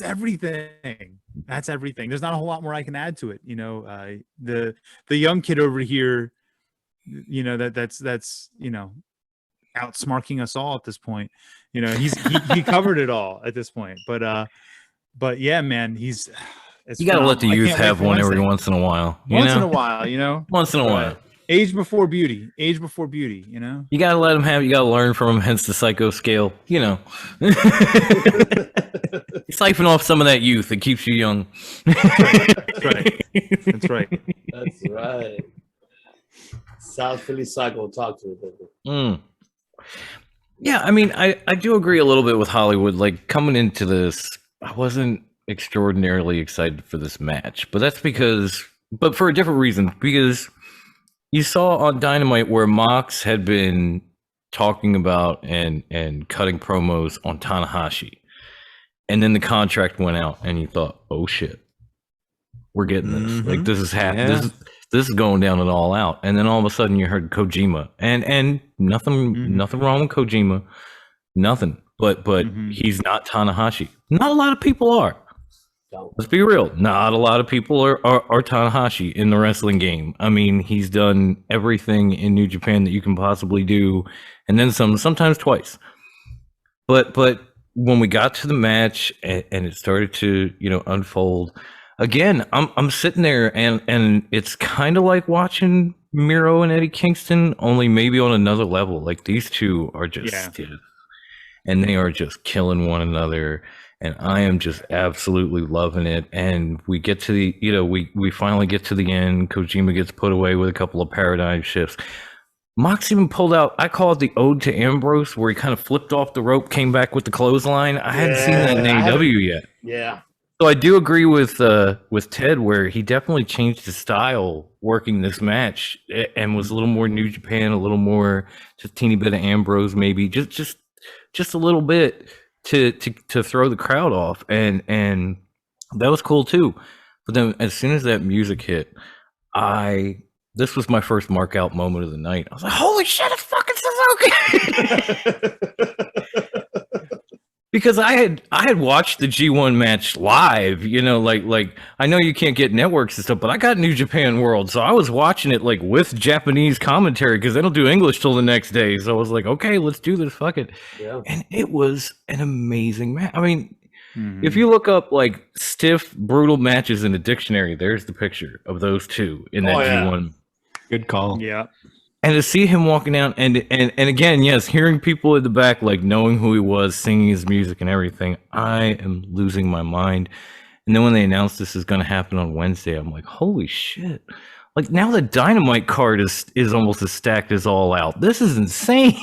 everything. That's everything. There's not a whole lot more I can add to it. You know, the young kid over here, you know, that's you know, outsmarking us all at this point. You know, he covered it all at this point. But yeah, man, it's You got to let the phenomenal. I youth can't wait have for one every Wednesday. once in a while. Once in a while, you know. Once in a while. Age before beauty. Age before beauty, you know. You got to let them have, you got to learn from them, hence the psycho scale, you know. Siphon off some of that youth. It keeps you young. That's right. That's right. That's right. South Philly Psycho, talk to me, baby. Yeah, I mean, I do agree a little bit with Hollywood. Like, coming into this, I wasn't extraordinarily excited for this match, but that's but for a different reason, because you saw on Dynamite where Mox had been talking about and cutting promos on Tanahashi, and then the contract went out, and you thought, oh shit, we're getting this. Like, this is happening. Yeah. This is going down and all out. And then all of a sudden you heard Kojima, and nothing wrong with Kojima, nothing. But he's not Tanahashi. Not a lot of people are. Let's be real. Not a lot of people are Tanahashi in the wrestling game. I mean, he's done everything in New Japan that you can possibly do, and then some, sometimes twice. But when we got to the match and it started to, you know, unfold, again, I'm sitting there and it's kind of like watching Miro and Eddie Kingston, only maybe on another level. Like, these two are just stiff, and they are just killing one another. And I am just absolutely loving it. And we get to the, you know, we finally get to the end. Kojima gets put away with a couple of paradigm shifts. Mox even pulled out, I call it the Ode to Ambrose, where he kind of flipped off the rope, came back with the clothesline. I hadn't seen that in AEW yet. Yeah. So I do agree with Ted, where he definitely changed his style working this match and was a little more New Japan, a little more, just a teeny bit of Ambrose, maybe just a little bit to throw the crowd off, and that was cool too. But then as soon as that music hit, this was my first mark out moment of the night. I was like, holy shit, it's fucking Suzuki. Because I had watched the G1 match live, you know, like I know you can't get networks and stuff, but I got New Japan World, so I was watching it like with Japanese commentary because they don't do English till the next day. So I was like, okay, let's do this, fuck it. Yeah. And it was an amazing match. I mean, if you look up like stiff, brutal matches in the dictionary, there's the picture of those two in that G1. Good call. Yeah. And to see him walking down, and again, yes, hearing people in the back, like knowing who he was, singing his music and everything, I am losing my mind. And then when they announced this is going to happen on Wednesday, I'm like, holy shit. Like, now the Dynamite card is almost as stacked as All Out. This is insane.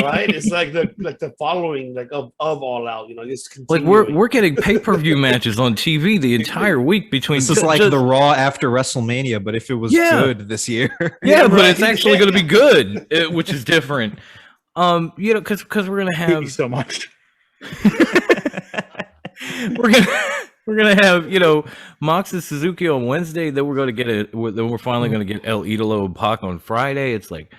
Right? It's like the following of All Out, you know, just like we're getting pay-per-view matches on TV the entire week between. This is like the Raw after WrestleMania, but if it was good this year. Yeah, but it's actually going to be good, which is different. You know, because we're going to have Thank you so much. We're gonna have, you know, Mox and Suzuki on Wednesday. Then we're gonna get then we're finally gonna get El Idolo and Pac on Friday. It's like,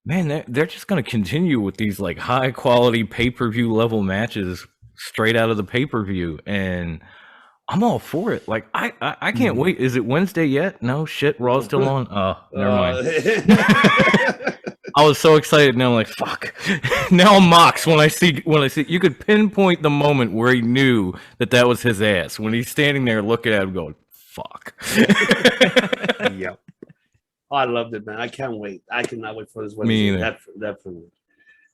man, they're just gonna continue with these like high quality pay-per-view level matches straight out of the pay-per-view, and I'm all for it. Like, I can't wait. Is it Wednesday yet? No shit, Raw's still on. Oh, never mind. I was so excited. Now I'm like, fuck. Now I'm Mox when I see. You could pinpoint the moment where he knew that was his ass when he's standing there looking at him, going, "Fuck." Yep. Oh, I loved it, man. I can't wait. I cannot wait for this Wednesday. Me either. Definitely.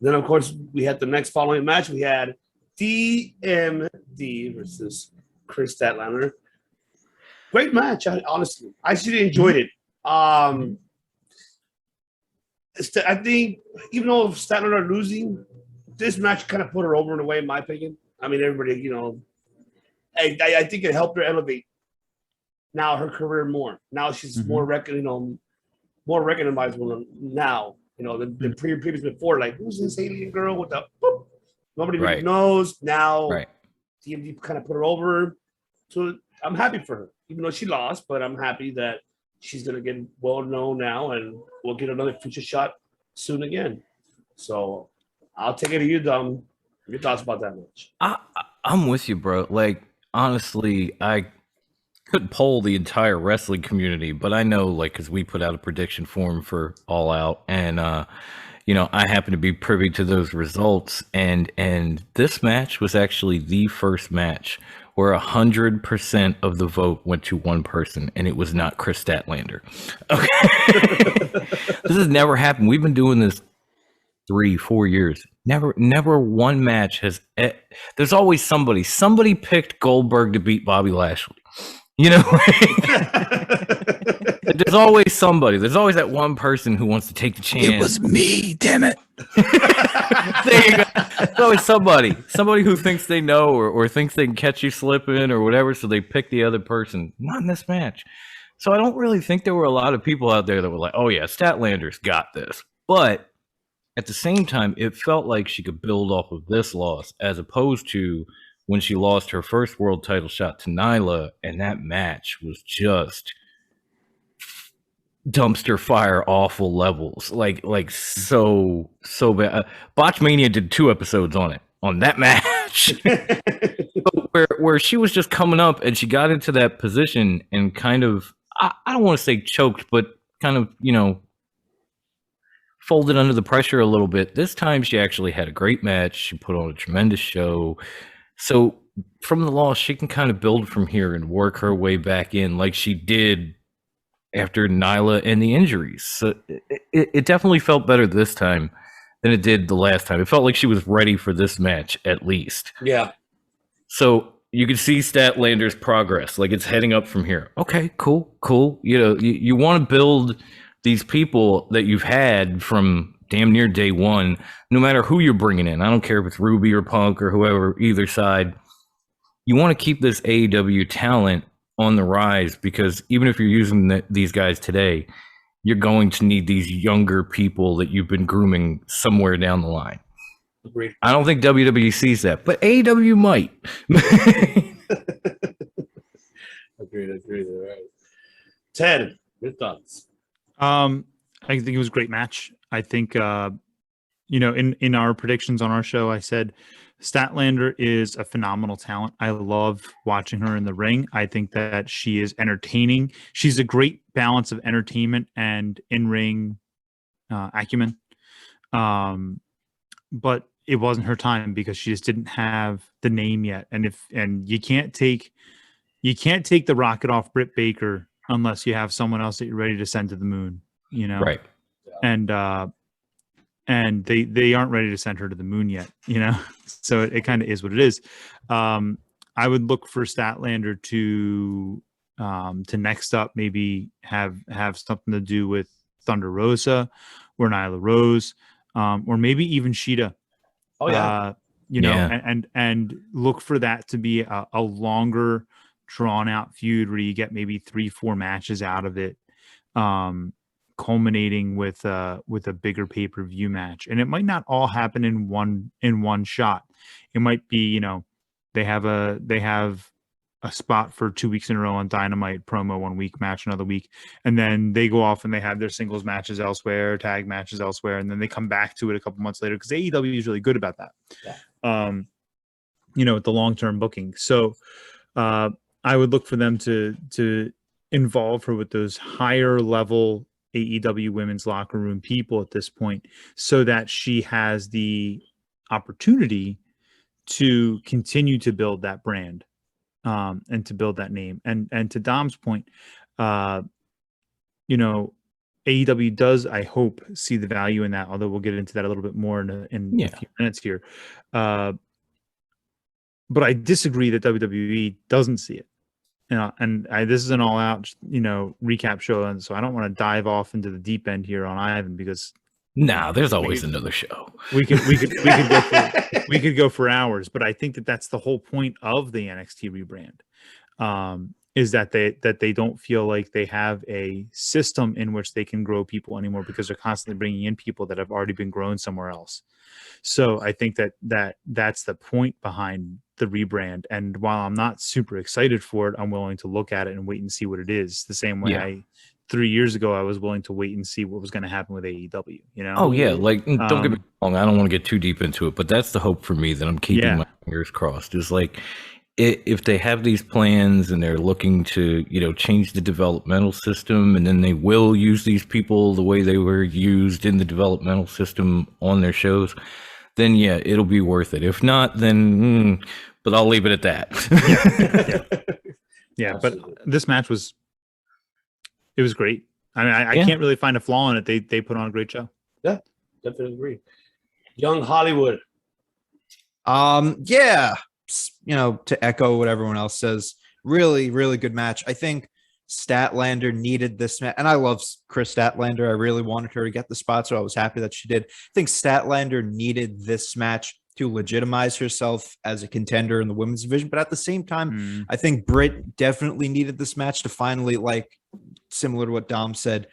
Then, of course, we had the next following match. We had DMD versus Chris Statlander. Great match. Honestly, I actually enjoyed it. I think even though Statler are losing, this match kind of put her over in a way, in my opinion. I mean, everybody, I think it helped her elevate now her career more. Now she's more more recognizable now. The previous before, like, who's this alien girl with the boop? Nobody really knows. Now TMD kind of put her over. So I'm happy for her, even though she lost, but I'm happy that she's gonna get well known now and we'll get another future shot soon again. So I'll take it to you, Dom. Your thoughts about that match? I'm with you, bro. Like, honestly, I couldn't poll the entire wrestling community, but I know, like, because we put out a prediction form for All Out, and I happen to be privy to those results, and this match was actually the first match where 100% of the vote went to one person, and it was not Chris Statlander. Okay, this has never happened. We've been doing this 3-4 years. Never one match has. There's always somebody. Somebody picked Goldberg to beat Bobby Lashley. There's always somebody. There's always that one person who wants to take the chance. It was me, damn it. There you go. There's always somebody who thinks they know or thinks they can catch you slipping or whatever, so they pick the other person. Not in this match. So I don't really think there were a lot of people out there that were like, oh yeah, Statlander's got this. But at the same time, it felt like she could build off of this loss as opposed to when she lost her first world title shot to Nyla, and that match was just dumpster fire, awful levels. Like so bad. Botchmania did 2 episodes on that match. where she was just coming up and she got into that position and kind of, I don't want to say choked, but kind of, folded under the pressure a little bit. This time she actually had a great match. She put on a tremendous show. So from the loss, she can kind of build from here and work her way back in like she did after Nyla and the injuries. So it definitely felt better this time than it did the last time. It felt like she was ready for this match at least. Yeah. So you can see Statlander's progress. Like, it's heading up from here. Okay, cool. You want to build these people that you've had from damn near day one, no matter who you're bringing in. I don't care if it's Ruby or Punk or whoever, either side. You want to keep this AEW talent on the rise, because even if you're using these guys today, you're going to need these younger people that you've been grooming somewhere down the line. Agreed. I don't think WWE sees that, but AEW might. Agreed. All right. Ted, your thoughts? I think it was a great match. I think, in our predictions on our show, I said Statlander is a phenomenal talent. I love watching her in the ring. I think that she is entertaining. She's a great balance of entertainment and in-ring acumen. But it wasn't her time because she just didn't have the name yet. And you can't take the rocket off Britt Baker unless you have someone else that you're ready to send to the moon, Right. And they aren't ready to send her to the moon yet, so it kind of is what it is. I would look for Statlander to next up maybe have something to do with Thunder Rosa or Nyla Rose, or maybe even Sheeta. Oh yeah. And look for that to be a longer drawn out feud where you get maybe 3-4 matches out of it, culminating with a bigger pay-per-view match. And it might not all happen in one shot. It might be, they have a spot for 2 weeks in a row on Dynamite, promo 1 week, match another week, and then they go off and they have their singles matches elsewhere, tag matches elsewhere, and then they come back to it a couple months later, because AEW is really good about that. Yeah. With the long-term booking. So I would look for them to involve her with those higher level AEW women's locker room people at this point, so that she has the opportunity to continue to build that brand, and to build that name. And to Dom's point, AEW does, I hope, see the value in that, although we'll get into that a little bit more in a few minutes here. But I disagree that WWE doesn't see it. This is an all-out, recap show, and so I don't want to dive off into the deep end here on Ivan, because Nah, there's always another show. We could go for hours, but I think that's the whole point of the NXT rebrand. Is that they don't feel like they have a system in which they can grow people anymore because they're constantly bringing in people that have already been grown somewhere else. So I think that's the point behind the rebrand. And while I'm not super excited for it, I'm willing to look at it and wait and see what it is. The same way 3 years ago, I was willing to wait and see what was going to happen with AEW. You know? Oh yeah, like don't get me wrong, I don't want to get too deep into it, but that's the hope for me that I'm keeping my fingers crossed. Is like, if they have these plans and they're looking to, change the developmental system, and then they will use these people the way they were used in the developmental system on their shows, then yeah, it'll be worth it. If not, then but I'll leave it at that. Yeah, but this match was great. I mean, I can't really find a flaw in it. They put on a great show. Yeah, definitely agree. Young Hollywood. To echo what everyone else says, really, really good match. I think Statlander needed this match, and I love Chris Statlander. I really wanted her to get the spot, so I was happy that she did. I think Statlander needed this match to legitimize herself as a contender in the women's division, but at the same time, I think Britt definitely needed this match to finally, like, similar to what Dom said,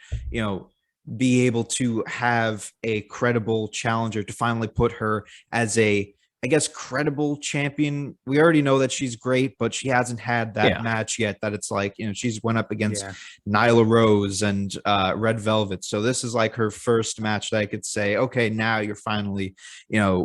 be able to have a credible challenger, to finally put her as a, I guess, credible champion. We already know that she's great, but she hasn't had that match yet that it's like, she's went up against Nyla Rose and Red Velvet. So this is like her first match that I could say, okay, now you're finally,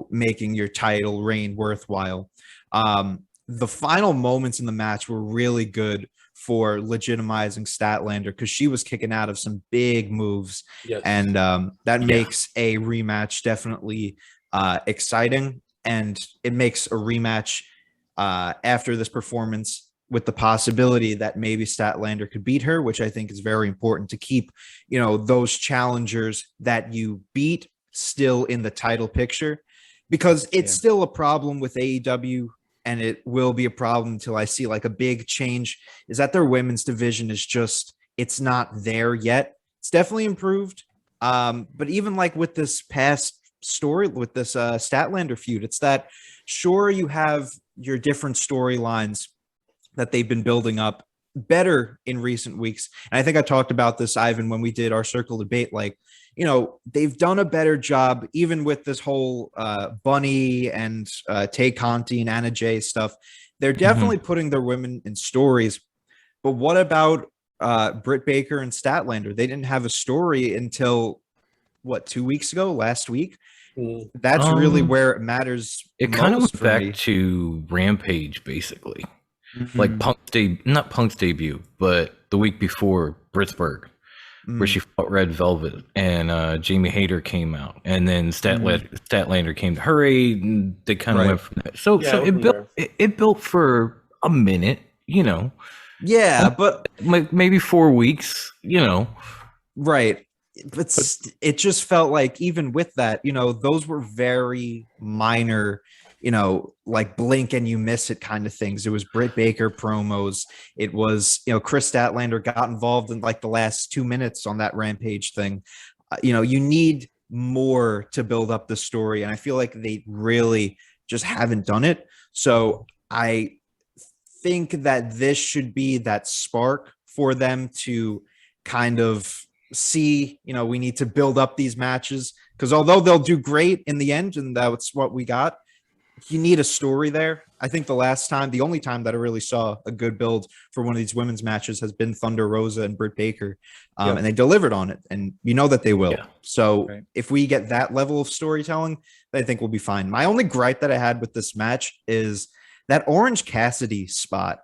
making your title reign worthwhile. The final moments in the match were really good for legitimizing Statlander because she was kicking out of some big moves. Yes. And that makes a rematch definitely exciting. And it makes a rematch after this performance with the possibility that maybe Statlander could beat her, which I think is very important to keep, those challengers that you beat still in the title picture, because it's still a problem with AEW, and it will be a problem until I see like a big change, is that their women's division is just, it's not there yet. It's definitely improved. But even like with this past story, with this Statlander feud, it's that, sure, you have your different storylines that they've been building up better in recent weeks. And I think I talked about this, Ivan, when we did our circle debate, like, they've done a better job, even with this whole Bunny and Tay Conti and Anna Jay stuff. They're definitely putting their women in stories. But what about Britt Baker and Statlander? They didn't have a story until, 2 weeks ago, last week? That's really where it matters. It kind of went back to Rampage, basically. Like not Punk's debut, but the week before, Britsburg, where she fought Red Velvet, and Jamie Hayter came out, and then Statlander came to her aid, and they kind of went from that. So it built for a minute, but maybe 4 weeks, right. But it just felt like, even with that, those were very minor, like blink and you miss it kind of things. It was Britt Baker promos. It was, Chris Statlander got involved in like the last 2 minutes on that Rampage thing. You need more to build up the story. And I feel like they really just haven't done it. So I think that this should be that spark for them to kind of see, we need to build up these matches, because although they'll do great in the end, and that's what we got, you need a story there. I think the only time that I really saw a good build for one of these women's matches has been Thunder Rosa and Britt Baker, and they delivered on it, and that they will. So if we get that level of storytelling, I think we'll be fine. My only gripe that I had with this match is that Orange Cassidy spot,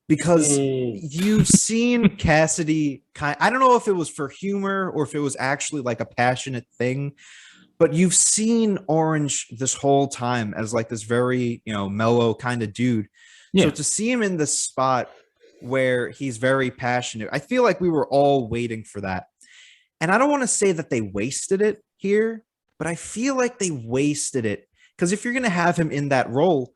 because you've seen Cassidy I don't know if it was for humor or if it was actually like a passionate thing, but you've seen Orange this whole time as like this very, mellow kind of dude. So to see him in this spot where he's very passionate, I feel like we were all waiting for that. And I don't want to say that they wasted it here, but I feel like they wasted it, because if you're going to have him in that role,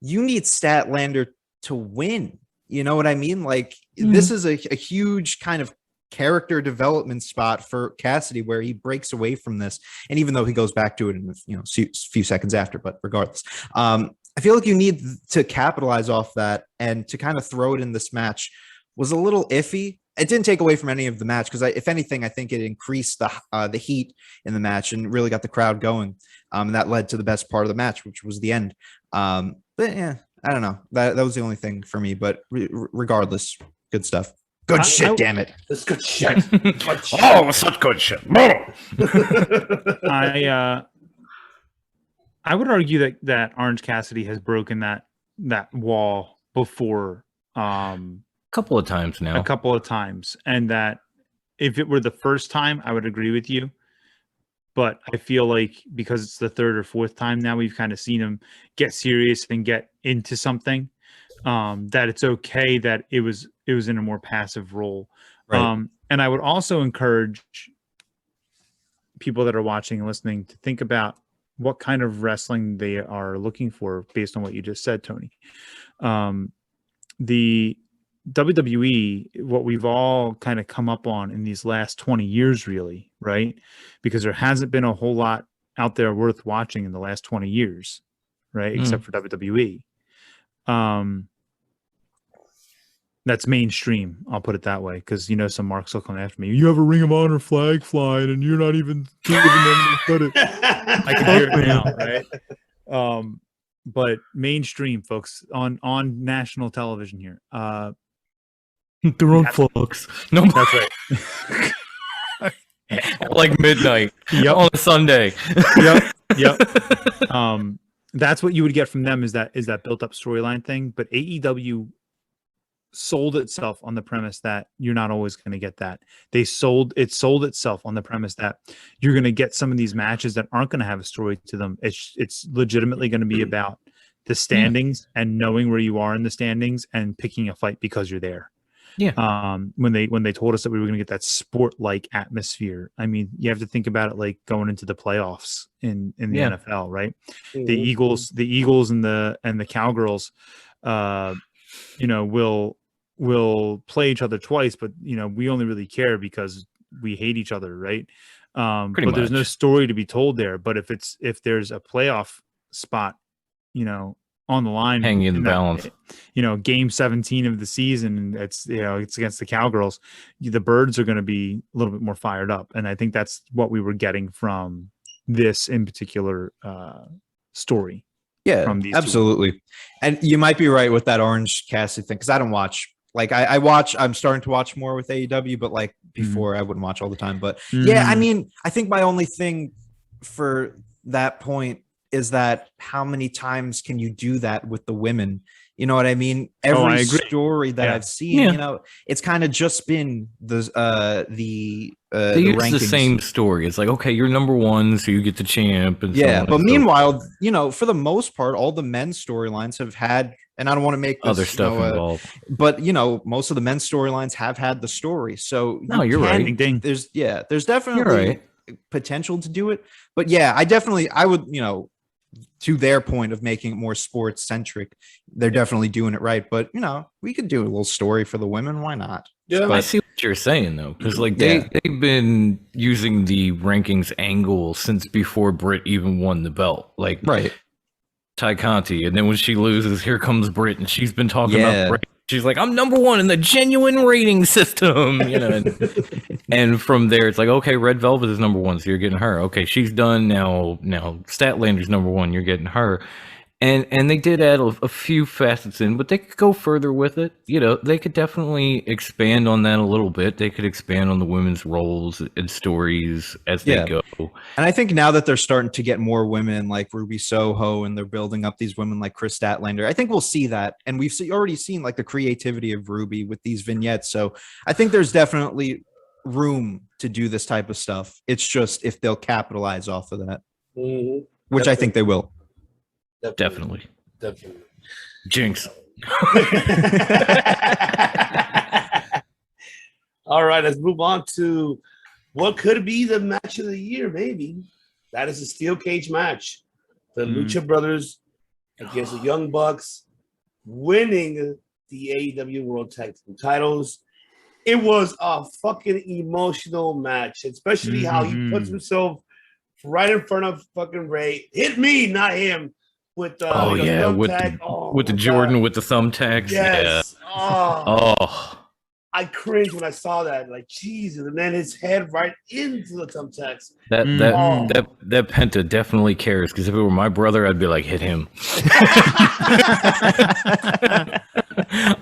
you need Statlander to win. You know what I mean? Like, this is a huge kind of character development spot for Cassidy where he breaks away from this. And even though he goes back to it in a few seconds after, but regardless, I feel like you need to capitalize off that, and to kind of throw it in this match was a little iffy. It didn't take away from any of the match because, if anything, I think it increased the heat in the match and really got the crowd going. And that led to the best part of the match, which was the end. But yeah, I don't know. That was the only thing for me. But regardless, good stuff. Good shit, damn it. That's good shit. Oh, such good shit. I would argue that Orange Cassidy has broken that wall before. Couple of times now. A couple of times. And that if it were the first time, I would agree with you. But I feel like because it's the third or fourth time now, we've kind of seen him get serious and get into something, that it's okay that it was in a more passive role. Right. And I would also encourage people that are watching and listening to think about what kind of wrestling they are looking for based on what you just said, Tony. The WWE, what we've all kind of come up on in these last 20 years, really, right? Because there hasn't been a whole lot out there worth watching in the last 20 years, right? Except for WWE. That's mainstream, I'll put it that way, because some marks will come after me. You have a Ring of Honor flag flying and you're not even giving them credit. I can hear it now, right? But mainstream, folks, on national television here. Their own folks. No, that's right. Like midnight on a Sunday. Yep. That's what you would get from them is that built up storyline thing. But AEW sold itself on the premise that you're not always going to get that. It sold itself on the premise that you're going to get some of these matches that aren't going to have a story to them. It's legitimately going to be about the standings and knowing where you are in the standings and picking a fight because you're there. Yeah. When they told us that we were going to get that sport-like atmosphere, I mean, you have to think about it like going into the playoffs in the NFL, right? Mm-hmm. The Eagles and the Cowgirls, will play each other twice, but we only really care because we hate each other, right? But there's no story to be told there. But if there's a playoff spot, on the line, hanging in the balance, game 17 of the season, and it's against the Cowgirls, the birds are going to be a little bit more fired up, and I think that's what we were getting from this in particular story. Yeah, absolutely. And you might be right with that Orange Cassidy thing, because I don't watch. Like I watch, I'm starting to watch more with AEW, but like before I wouldn't watch all the time. But yeah, I mean, I think my only thing for that point is that how many times can you do that with the women? You know what I mean? Every story that I've seen, it's kind of just been they use the same story. It's like, okay, you're number one, so you get the champ. And but meanwhile, for the most part, all the men's storylines have had, and I don't want to make this, other stuff involved, but most of the men's storylines have had the story. So you're right. There's definitely potential to do it, but I would, to their point of making it more sports centric, they're definitely doing it right. But we could do a little story for the women. Why not? Yeah, but I see what you're saying though, because they've been using the rankings angle since before Britt even won the belt. Ty Conti, and then when she loses, here comes Britt, and she's been talking about Britt. She's like, I'm number one in the genuine rating system, and from there it's like, okay, Red Velvet is number one, so you're getting her. Okay, she's done now. Statlander's number one, you're getting her. And they did add a few facets in, but they could go further with it. They could definitely expand on that a little bit. They could expand on the women's roles and stories as they go. And I think now that they're starting to get more women like Ruby Soho, and they're building up these women like Chris Statlander, I think we'll see that. And we've already seen like the creativity of Ruby with these vignettes. So I think there's definitely room to do this type of stuff. It's just if they'll capitalize off of that, which I think they will. Definitely. Jinx. All right, let's move on to what could be the match of the year, maybe. That is a steel cage match. The Lucha Brothers against the Young Bucks, winning the AEW World Tag Team titles. It was a fucking emotional match, especially how he puts himself right in front of fucking Ray. Hit me, not him. With the thumbtack. With the Jordan with the thumbtacks. Yes. Yeah. Oh. I cringed when I saw that. Like Jesus, and then his head right into the thumbtacks. That Penta definitely cares, because if it were my brother, I'd be like, hit him.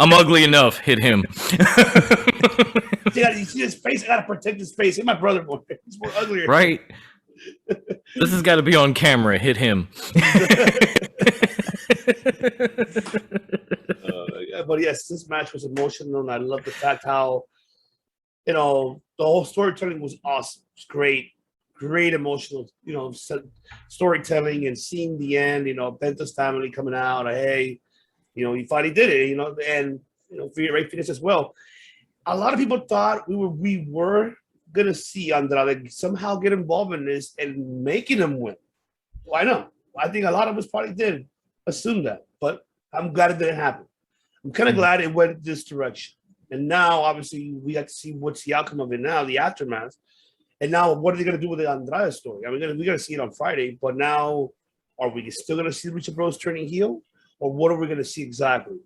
I'm ugly enough. Hit him. You see his face. I gotta protect his face. Hit my brother more. He's more uglier. Right. This has got to be on camera. Hit him. But yes, this match was emotional, and I love the fact how, the whole storytelling was awesome. It's great emotional, storytelling, and seeing the end. Penta's family coming out. Hey, he finally did it. And Ray Phoenix as well. A lot of people thought we were gonna see Andrade somehow get involved in this and making him win. Why not? I think a lot of us probably did assume that, but I'm glad it didn't happen. I'm kind of glad it went this direction. And now, obviously, we have to see what's the outcome of it now, the aftermath. And now, what are they going to do with the Andrade story? I mean, we're going to see it on Friday, but now, are we still going to see Lucha Bros turning heel? Or what are we going to see exactly?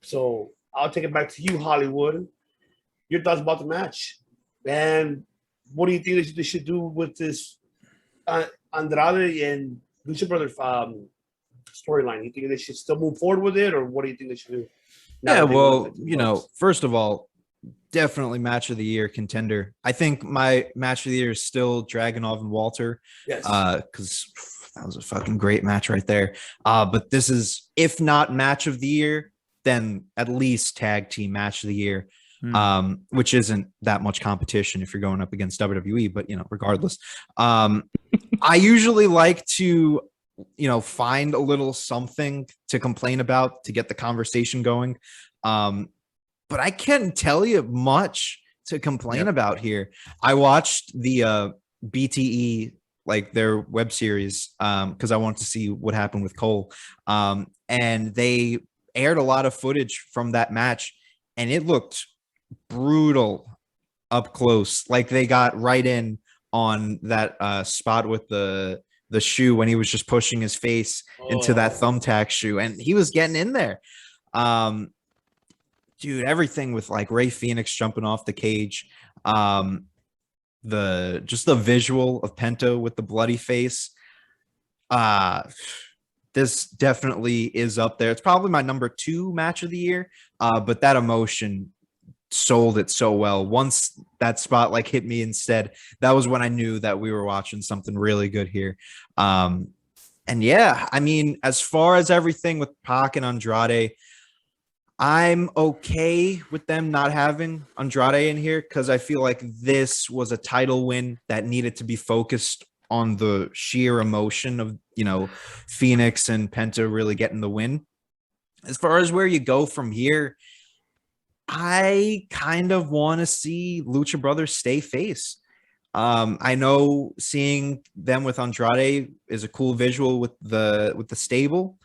So, I'll take it back to you, Hollywood. Your thoughts about the match. And what do you think they should do with this Andrade and Lucha Brothers storyline? You think they should still move forward with it, or what do you think they should do? Yeah, well, first of all, definitely match of the year contender. I think my match of the year is still Dragunov and Walter. Yes. Because that was a fucking great match right there. But this is, if not match of the year, then at least tag team match of the year. Which isn't that much competition if you're going up against WWE, but regardless. I usually like to find a little something to complain about to get the conversation going. But I can't tell you much to complain about here. I watched the BTE, like their web series, because I wanted to see what happened with Cole. And they aired a lot of footage from that match, and it looked brutal up close. Like they got right in on that spot with the shoe when he was just pushing his face into that thumbtack shoe, and he was getting in there. Dude, everything with like Ray Phoenix jumping off the cage, the visual of Penta with the bloody face. This definitely is up there. It's probably my number 2 match of the year. But that emotion sold it so well. Once that spot hit me instead, that was when I knew that we were watching something really good here. And yeah, I mean, as far as everything with Pac and Andrade, I'm okay with them not having Andrade in here, because I feel like this was a title win that needed to be focused on the sheer emotion of, Phoenix and Penta really getting the win. As far as where you go from here, I kind of want to see Lucha Brothers stay face. I know seeing them with Andrade is a cool visual with the stable,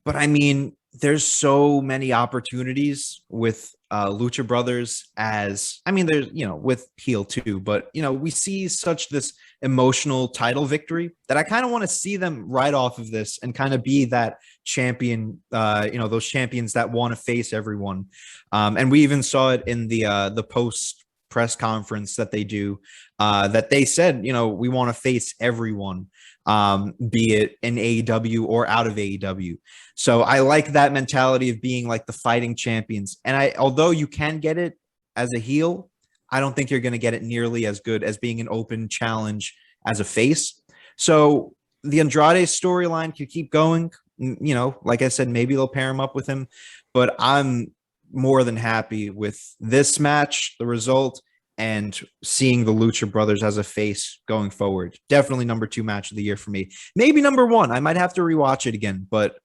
but I mean, there's so many opportunities with Lucha Brothers there's, with heel too, but we see such this emotional title victory that I kind of want to see them right off of this and kind of be that champion, those champions that want to face everyone. And we even saw it in the post press conference that they do, that they said, we want to face everyone, be it in AEW or out of AEW. So I like that mentality of being like the fighting champions. And although you can get it as a heel, I don't think you're going to get it nearly as good as being an open challenge as a face. So the Andrade storyline could keep going. Like I said, maybe they'll pair him up with him, but I'm more than happy with this match, the result, and seeing the Lucha Brothers as a face going forward. Definitely number 2 match of the year for me. Maybe number 1. I might have to rewatch it again, but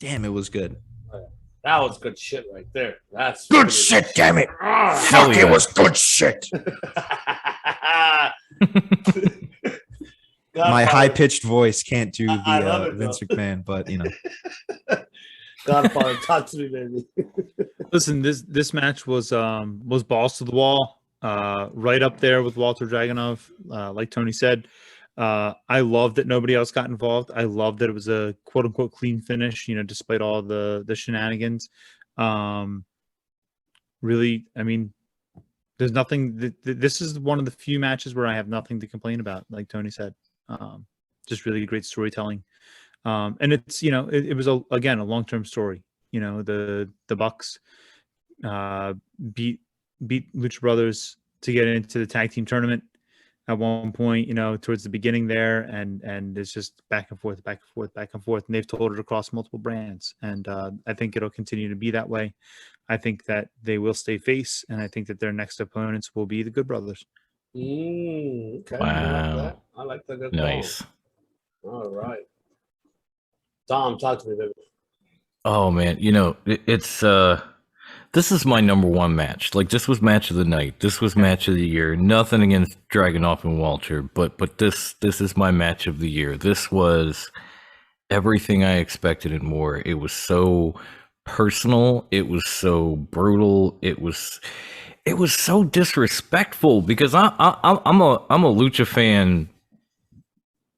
damn, it was good. That was good shit right there. That's good shit, damn it. Fuck, it was good shit. My high-pitched voice can't do the Vince McMahon, but Godfather, talk to me, baby. Listen, this match was balls to the wall. right up there with Walter Dragunov. Like Tony said, I love that nobody else got involved. I love that it was a quote unquote clean finish, despite all the shenanigans. Really, I mean, there's nothing. This is one of the few matches where I have nothing to complain about. Like Tony said, just really great storytelling. And it's it was again a long-term story. The Bucks beat Lucha Brothers to get into the tag team tournament at one point, towards the beginning there, and it's just back and forth, and they've told it across multiple brands, and I think it'll continue to be that way. I think that they will stay face, and I think that their next opponents will be the Good Brothers. Okay. Wow. I like that. Nice. All right. Tom, talk to me, baby. Oh man, it's this is my number one match. Like, this was match of the night. This was match of the year. Nothing against Dragunov and Walter, but this is my match of the year. This was everything I expected and more. It was so personal. It was so brutal. It was so disrespectful, because I'm a Lucha fan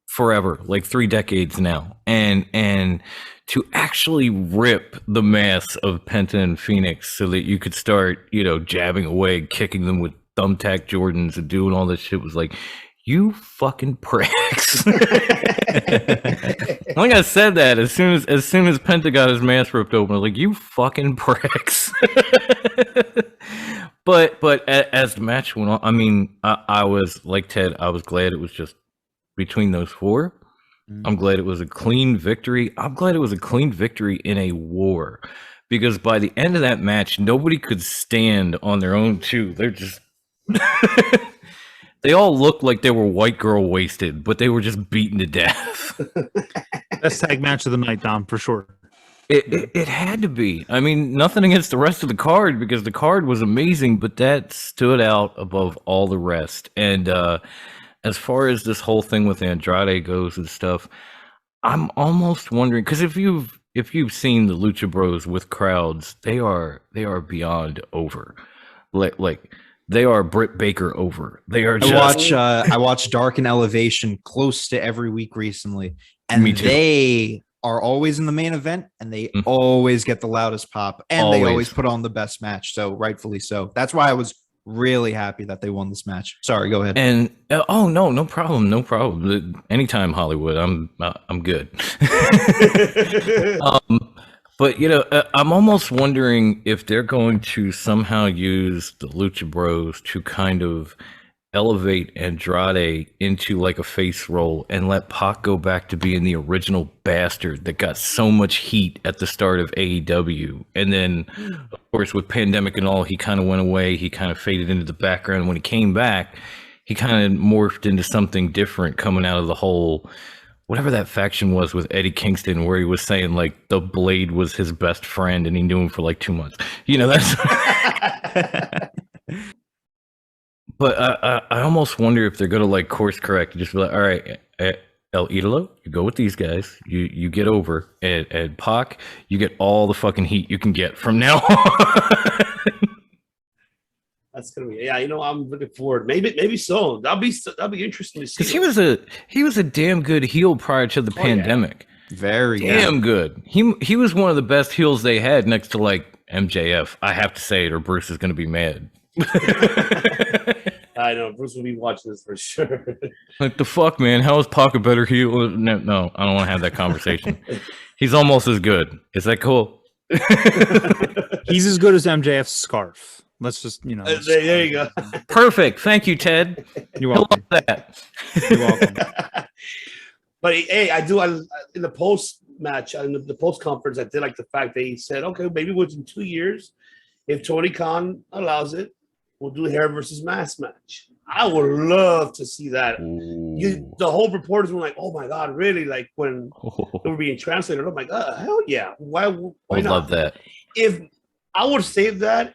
forever, like 3 decades now, and to actually rip the mask of Penta and Phoenix so that you could start, jabbing away, kicking them with thumbtack Jordans and doing all this shit was like, you fucking pricks. Like I said that as soon as Penta got his mask ripped open, I was like, you fucking pricks. But as the match went on, I mean, I was like Ted, I was glad it was just between those 4. I'm glad it was a clean victory. I'm glad it was a clean victory in a war, because by the end of that match, nobody could stand on their own 2. They're just they all looked like they were white girl wasted, but they were just beaten to death. Best tag match of the night, Dom, for sure. It had to be. I mean, nothing against the rest of the card, because the card was amazing, but that stood out above all the rest. And as far as this whole thing with Andrade goes and stuff, I'm almost wondering, because if you've seen the Lucha Bros with crowds, they are beyond over. Like they are Britt Baker over. They are just... I watch Dark and Elevation close to every week recently, and Me too. they are always in the main event, and they always get the loudest pop, and they always put on the best match. So rightfully so. That's why I was really happy that they won this match. Sorry, go ahead. And no problem. Anytime, Hollywood, I'm good. But I'm almost wondering if they're going to somehow use the Lucha Bros to kind of elevate Andrade into like a face role and let Pac go back to being the original bastard that got so much heat at the start of AEW. And then, of course, with pandemic and all, he kind of went away. He kind of faded into the background. When he came back, he kind of morphed into something different coming out of the whole, whatever that faction was with Eddie Kingston, where he was saying like the Blade was his best friend and he knew him for like 2 months. That's... But I almost wonder if they're going to like course correct and just be like, all right, El Idolo, you go with these guys, you get over, and Pac, you get all the fucking heat you can get from now on. That's gonna be, I'm looking forward. Maybe so. That'll be interesting to see. Because he was a damn good heel prior to the pandemic. Yeah. Very damn good. He was one of the best heels they had next to like MJF. I have to say it, or Bruce is going to be mad. I know Bruce will be watching this for sure. Like, the fuck, man? How is Pac a better heel? No, I don't want to have that conversation. He's almost as good. Is that cool? He's as good as MJF's scarf. Let's just, there you go. Perfect. Thank you, Ted. You're welcome. That. You're welcome. But hey, I in the post match, in the post conference, I did like the fact that he said, okay, maybe within 2 years, if Tony Khan allows it, we'll do a hair versus mask match. I would love to see that. The whole reporters were like, "Oh my god, really?" Like when they were being translated, I'm like, "Hell yeah! Why not?" Love that. If I would save that,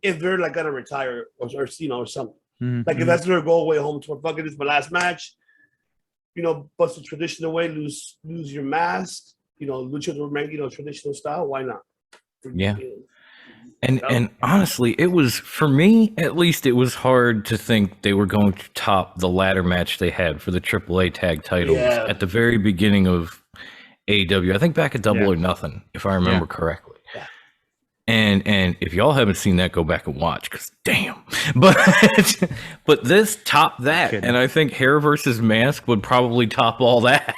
if they're like gonna retire or something, Mm-hmm. like if that's their goal, way home to fuck it, this is my last match. Bust the tradition away, lose your mask. Lucha, traditional style. Why not? Yeah. And honestly, it was, for me at least, it was hard to think they were going to top the ladder match they had for the AAA tag titles at the very beginning of AEW. I think back at Double or Nothing, if I remember correctly. Yeah. And if y'all haven't seen that, go back and watch, because damn. But this topped that, and I think Hair versus Mask would probably top all that.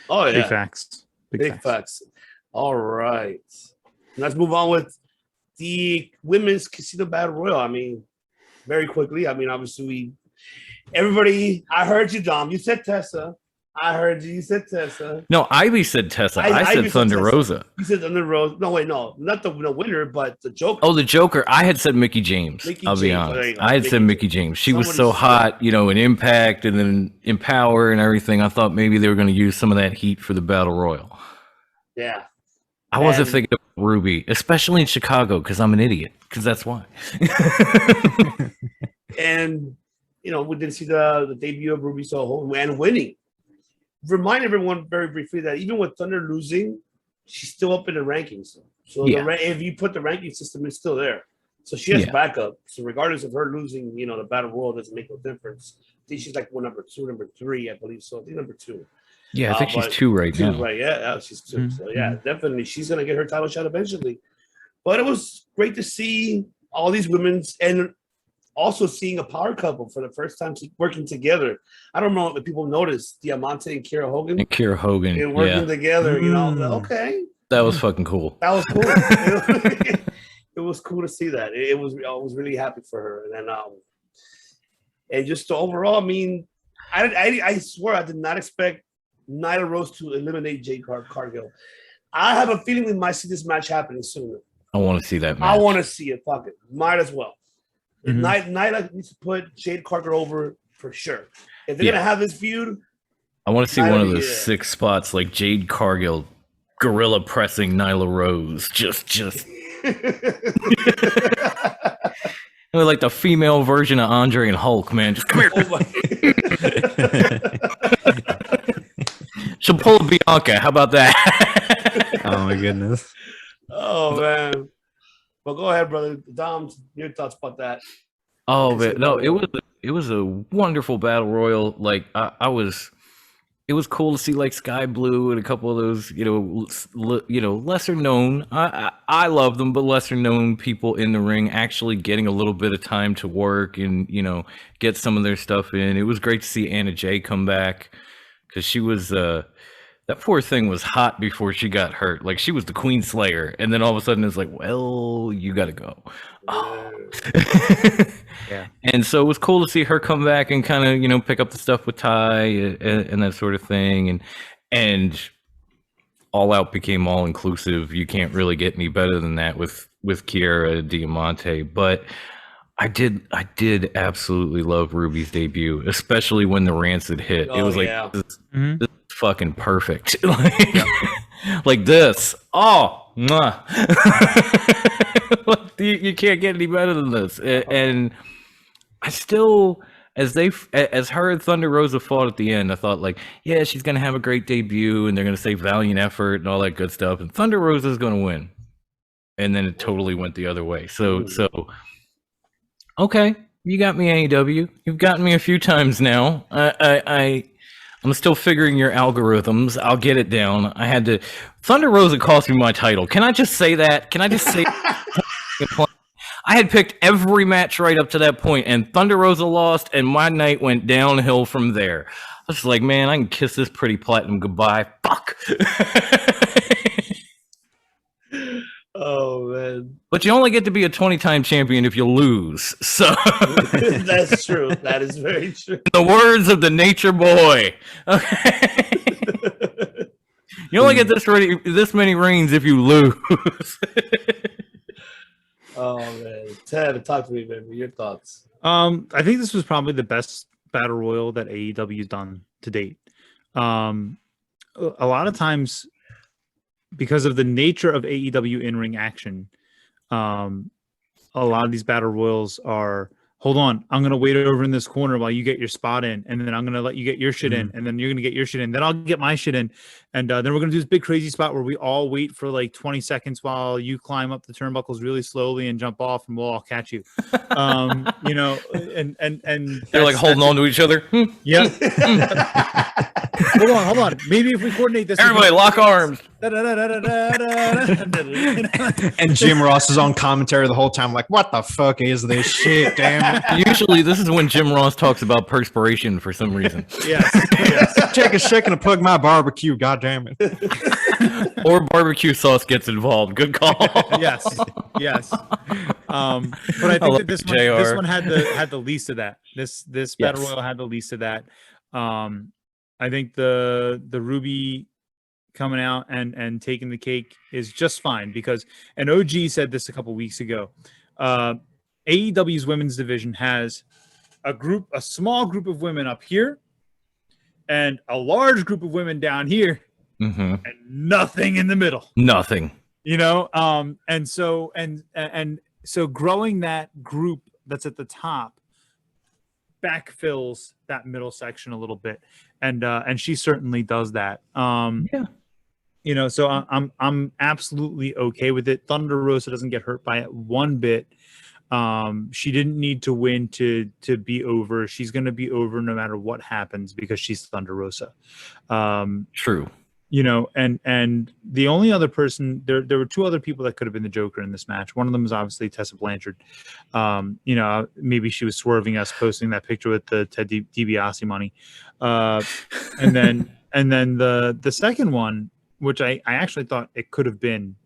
Oh yeah, Big facts. Big facts. All right. Let's move on with the women's casino battle royal. I mean, very quickly. I mean, obviously, everybody. I heard you, Dom. You said Tessa. I heard you. You said Tessa. No, Ivy said Tessa. I said Thunder Rosa. You said Thunder Rosa. No, wait, no, not the winner, but the Joker. Oh, the Joker. I had said Mickey James. I'll be honest. I had said Mickey James. She was so hot, you know, in Impact and then in Power and everything. I thought maybe they were going to use some of that heat for the battle royal. Yeah. I wasn't thinking of Ruby, especially in Chicago, because I'm an idiot. Because that's why. And you know, we did see the debut of Ruby Soho and winning. Remind everyone very briefly that even with Thunder losing, she's still up in the rankings. So if you put the ranking system, it's still there. So she has backup. So regardless of her losing, you know, the battle royal doesn't make no difference. I think she's like number 2, number 3, I believe. So I think number 2. Yeah, I think she's 2 right now. Right, yeah, she's 2. Mm-hmm. So yeah, definitely she's gonna get her title shot eventually. But it was great to see all these women's and also seeing a power couple for the first time working together. I don't know if people noticed Diamante and Kiera Hogan. They're working together, you know. Okay. That was fucking cool. That was cool. It was cool to see that. I was really happy for her. And then and just overall, I mean, I swear I did not expect Nyla Rose to eliminate Jade Cargill. I have a feeling we might see this match happening sooner. I want to see that match. I want to see it. Fuck it. Might as well. Nyla needs to put Jade Cargill over for sure. If they're gonna have this feud, I want to see one of those 6 spots like Jade Cargill gorilla pressing Nyla Rose. Just like the female version of Andre and Hulk, man. Just come here. She'll pull a Bianca. How about that? Oh my goodness. Oh man. Well, go ahead, brother. Dom, your thoughts about that? Oh man, no, it was a wonderful battle royal. Like it was cool to see like Sky Blue and a couple of those, lesser known. I love them, but lesser known people in the ring actually getting a little bit of time to work and get some of their stuff in. It was great to see Anna Jay come back because she was that poor thing was hot before she got hurt. Like she was the Queen Slayer, and then all of a sudden it's like, well, you got to go. Oh. Yeah. And so it was cool to see her come back and kind of pick up the stuff with Ty and that sort of thing, and All Out became all inclusive. You can't really get any better than that with Kiera Diamante. But I did absolutely love Ruby's debut, especially when the Rancid hit. It was like this is fucking perfect. Like this. Oh, mwah. You can't get any better than this. And I still, as her and Thunder Rosa fought at the end, I thought like, yeah, she's gonna have a great debut, and they're gonna say valiant effort and all that good stuff, and Thunder Rosa's gonna win. And then it totally went the other way. So okay, you got me, AEW. You've gotten me a few times now. I'm still figuring your algorithms. I'll get it down. I had to. Thunder Rosa cost me my title. Can I just say that? Can I just say? I had picked every match right up to that point, and Thunder Rosa lost, and my night went downhill from there. I was like, man, I can kiss this pretty platinum goodbye. Fuck. Oh man! But you only get to be a 20-time champion if you lose. So that's true. That is very true. In the words of the Nature Boy. Okay. You only get this many reigns if you lose. Oh man, Ted, talk to me, baby. Your thoughts? I think this was probably the best battle royal that AEW's done to date. A lot of times, because of the nature of AEW in-ring action, a lot of these battle royals are hold on, I'm going to wait over in this corner while you get your spot in. And then I'm going to let you get your shit in. And then you're going to get your shit in. Then I'll get my shit in. And then we're going to do this big crazy spot where we all wait for like 20 seconds while you climb up the turnbuckles really slowly and jump off, and we'll all catch you. You know, and They're like holding on to each other. Yeah. Hold on. Maybe if we coordinate this, Everybody lock arms. And Jim Ross is on commentary the whole time, like, what the fuck is this shit? Damn it. Usually, this is when Jim Ross talks about perspiration for some reason. Yes. Take a second to plug my barbecue, god damn it. Or barbecue sauce gets involved. Good call. Yes. But I think that this one had the least of that. This battle royal had the least of that. I think the Ruby coming out and taking the cake is just fine, because, and OG said this a couple weeks ago, AEW's women's division has a small group of women up here and a large group of women down here, and nothing in the middle. Nothing. You know, and so growing that group that's at the top backfills that middle section a little bit, and she certainly does that. You know, so I'm absolutely okay with it. Thunder Rosa doesn't get hurt by it one bit. She didn't need to win to be over. She's going to be over no matter what happens, because she's Thunder Rosa. True. You know, and the only other person, there were two other people that could have been the Joker in this match. One of them is obviously Tessa Blanchard. You know, maybe she was swerving us posting that picture with the Ted DiBiase money. And then the second one, which I actually thought it could have been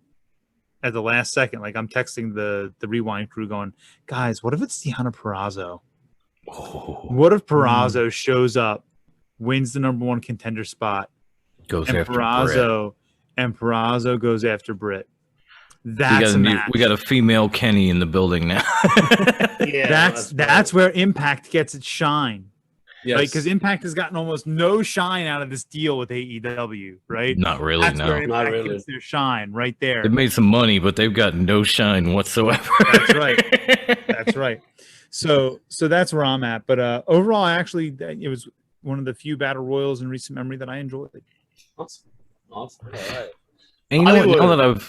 at the last second. Like, I'm texting the Rewind crew going, guys, what if it's Deonna Purrazzo? What if Purrazzo shows up, wins the number one contender spot, Goes and after Purrazzo goes after Britt? That's we got a female Kenny in the building now. That's where Impact gets its shine. Yes. Right, because Impact has gotten almost no shine out of this deal with AEW, right? Not really, That's no. where Impact Not really. gets their shine right there. They've made some money, but they've got no shine whatsoever. That's right. That's right. So that's where I'm at. But overall, it was one of the few battle royals in recent memory that I enjoyed. Awesome. All right. And you know what? Now that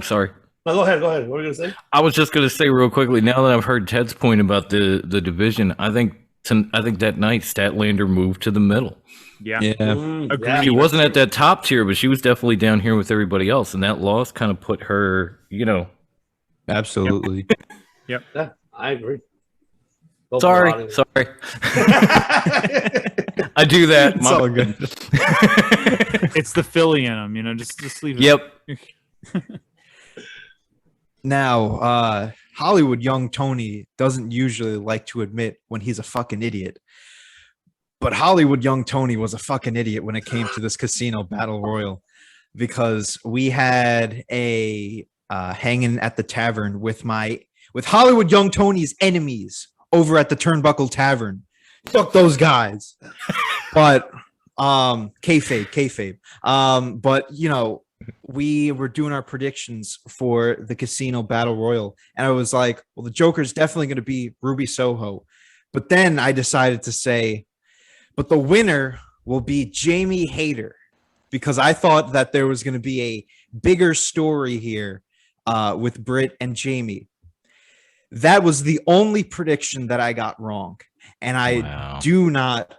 sorry. No, go ahead. What were you gonna say? I was just going to say real quickly, now that I've heard Ted's point about the division, I think that night Statlander moved to the middle. Yeah. She wasn't at that top tier, but she was definitely down here with everybody else, and that loss kind of put her, you know. Absolutely. Yep. Yeah, I agree. Sorry. I do that. It's all good. It's the Philly in them, you know. Just leave it. Yep. Now, Hollywood young Tony doesn't usually like to admit when he's a fucking idiot. But Hollywood young Tony was a fucking idiot when it came to this casino battle royal, because we had a hanging at the tavern with Hollywood young Tony's enemies over at the Turnbuckle Tavern. Fuck those guys. But kayfabe. But you know, we were doing our predictions for the casino battle royal, and I was like, well, the Joker's definitely going to be Ruby Soho. But then I decided to say, but the winner will be Jamie Hayter, because I thought that there was going to be a bigger story here with Britt and Jamie. That was the only prediction that I got wrong, and I do not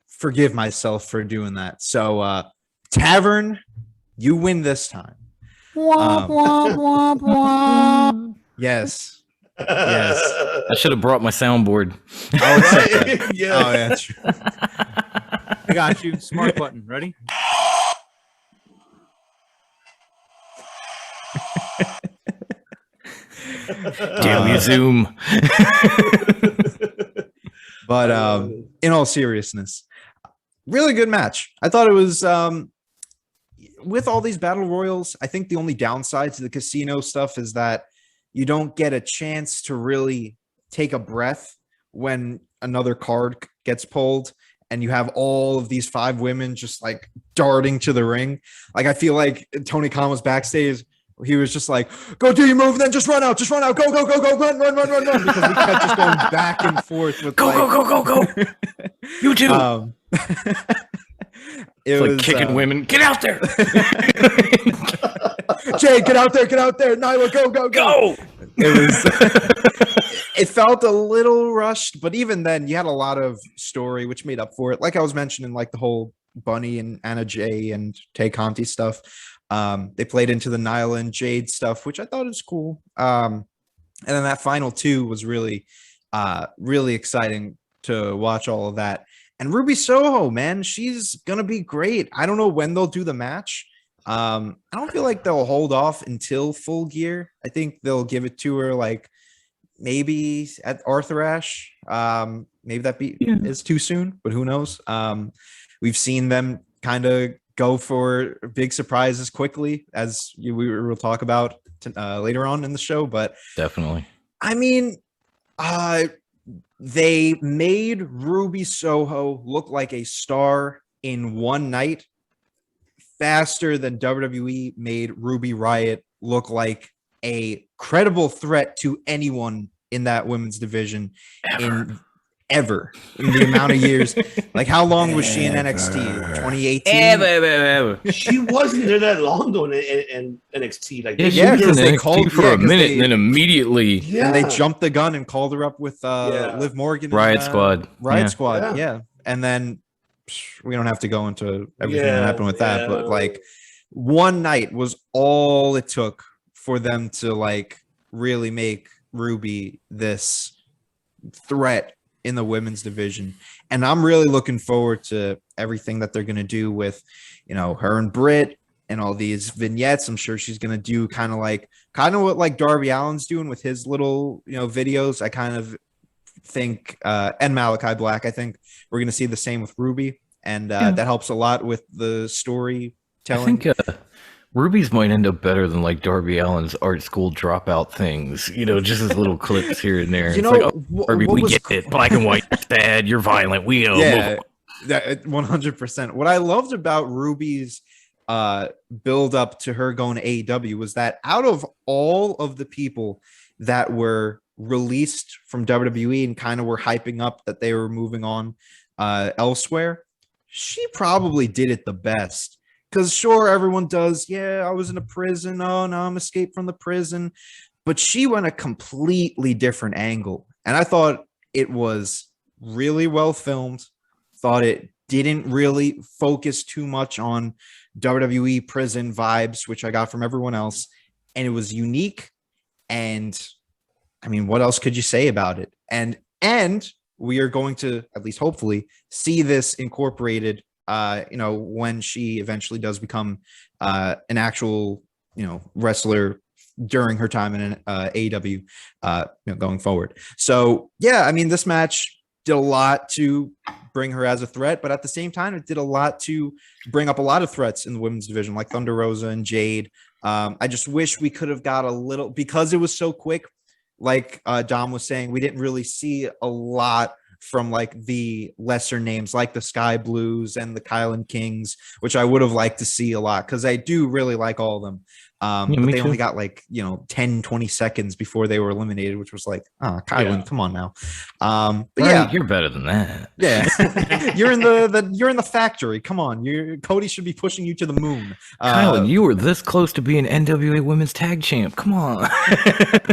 forgive myself for doing that. So, Tavern, you win this time. Yes. I should have brought my soundboard. Yeah. Oh, yeah, true. I got you. Smart button. Ready? Damn you, Zoom. But in all seriousness, really good match. I thought it was with all these battle royals, I think the only downside to the casino stuff is that you don't get a chance to really take a breath when another card gets pulled and you have all of these 5 women just like darting to the ring. Like, I feel like Tony Khan was backstage he was just like, go do your move, then just run out, go, run, because we kept just going back and forth with go. You too. It It's like was kicking women. Get out there. Jade, get out there. Nyla, go. It was it felt a little rushed, but even then you had a lot of story which made up for it. Like I was mentioning, like the whole Bunny and Anna Jay and Tay Conti stuff. They played into the Nyla and Jade stuff, which I thought was cool. And then that final two was really exciting to watch all of that. And Ruby Soho, man, she's gonna be great. I don't know when they'll do the match. I don't feel like they'll hold off until Full Gear. I think they'll give it to her like maybe at Arthur Ashe. Maybe that is too soon, but who knows? We've seen them kind of go for big surprises quickly, as we will talk about later on in the show. But definitely, I mean, they made Ruby Soho look like a star in one night faster than WWE made Ruby Riott look like a credible threat to anyone in that women's division ever in the amount of years. Like, how long was she in NXT? 2018. She wasn't there that long though in NXT. Like, because they called for a minute and then immediately, and they jumped the gun and called her up with Liv Morgan, Riot Squad, yeah. And then we don't have to go into everything that happened with that, but like one night was all it took for them to like really make Ruby this threat in the women's division. And I'm really looking forward to everything that they're going to do with, her and Britt and all these vignettes. I'm sure she's going to do kind of what like Darby Allin's doing with his little, videos. I kind of think, and Malachi Black, I think we're going to see the same with Ruby. And that helps a lot with the storytelling. I think Ruby's might end up better than like Darby Allin's art school dropout things, just as little clips here and there. It's like, Darby, we get it. Black and white, bad. You're violent. We know. Yeah, 100%. What I loved about Ruby's build up to her going to AEW was that out of all of the people that were released from WWE and kind of were hyping up that they were moving on elsewhere, she probably did it the best. Because sure, everyone does. Yeah, I was in a prison. Oh, no, I'm escaped from the prison. But she went a completely different angle. And I thought it was really well filmed. Thought it didn't really focus too much on WWE prison vibes, which I got from everyone else. And it was unique. And I mean, what else could you say about it? And we are going to, at least hopefully, see this incorporated when she eventually does become an actual, wrestler during her time in AEW, going forward. So, yeah, I mean, this match did a lot to bring her as a threat, but at the same time, it did a lot to bring up a lot of threats in the women's division, like Thunder Rosa and Jade. I just wish we could have got a little, because it was so quick, like Dom was saying, we didn't really see a lot from like the lesser names like the Sky Blues and the Kylan Kings, which I would have liked to see a lot because I do really like all of them. But they only got 10, 20 seconds before they were eliminated, which was like, Kylan, come on now. But right, you're better than that. Yeah. you're in the factory. Come on. Cody should be pushing you to the moon. Kylan, you were this close to being NWA Women's Tag Champ. Come on.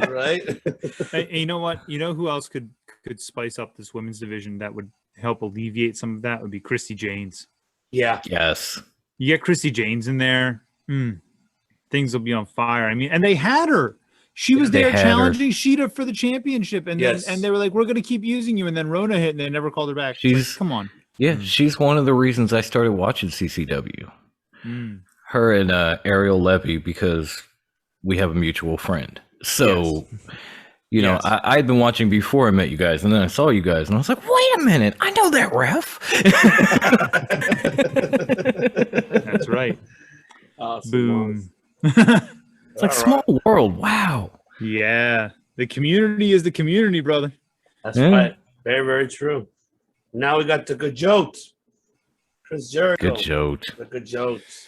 Right. Hey, you know what? You know who else could spice up this women's division that would help alleviate some of that? Would be Christy Janes. Yeah. Yes. You get Christy Janes in there, things will be on fire. I mean, and they had her. She was there challenging Sheeta for the championship, and then they were like, "We're going to keep using you." And then Rona hit, and they never called her back. She's come on. Yeah, she's one of the reasons I started watching CCW. Her and Ariel Levy, because we have a mutual friend. So. Yes. I'd been watching before I met you guys, and then I saw you guys, and I was like, wait a minute, I know that ref. That's right. Awesome. Boom. It's like small world. Wow. Yeah. The community is the community, brother. That's right. Very, very true. Now we got the good jokes. Chris Jericho. Good joke. The good jokes.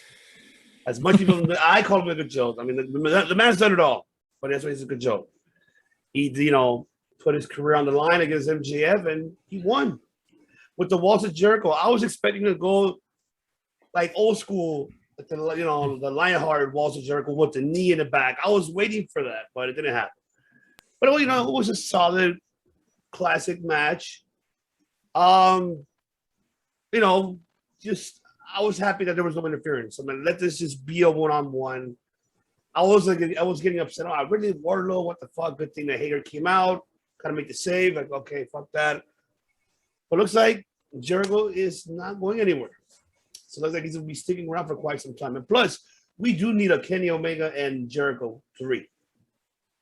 As much people, I call him a good joke. I mean, the man's done it all, but that's why he's a good joke. He, put his career on the line against MJF, and he won with the Walls of Jericho. I was expecting to go like old school, like the Lionheart Walls of Jericho with the knee in the back. I was waiting for that, but it didn't happen. But it was a solid, classic match. Just I was happy that there was no interference. I mean, let this just be a one-on-one. I was getting upset. Oh, I really Wardlow. What the fuck? Good thing that Hager came out. Kind of make the save. Like, okay, fuck that. But looks like Jericho is not going anywhere. So it looks like he's going to be sticking around for quite some time. And plus, we do need a Kenny Omega and Jericho 3.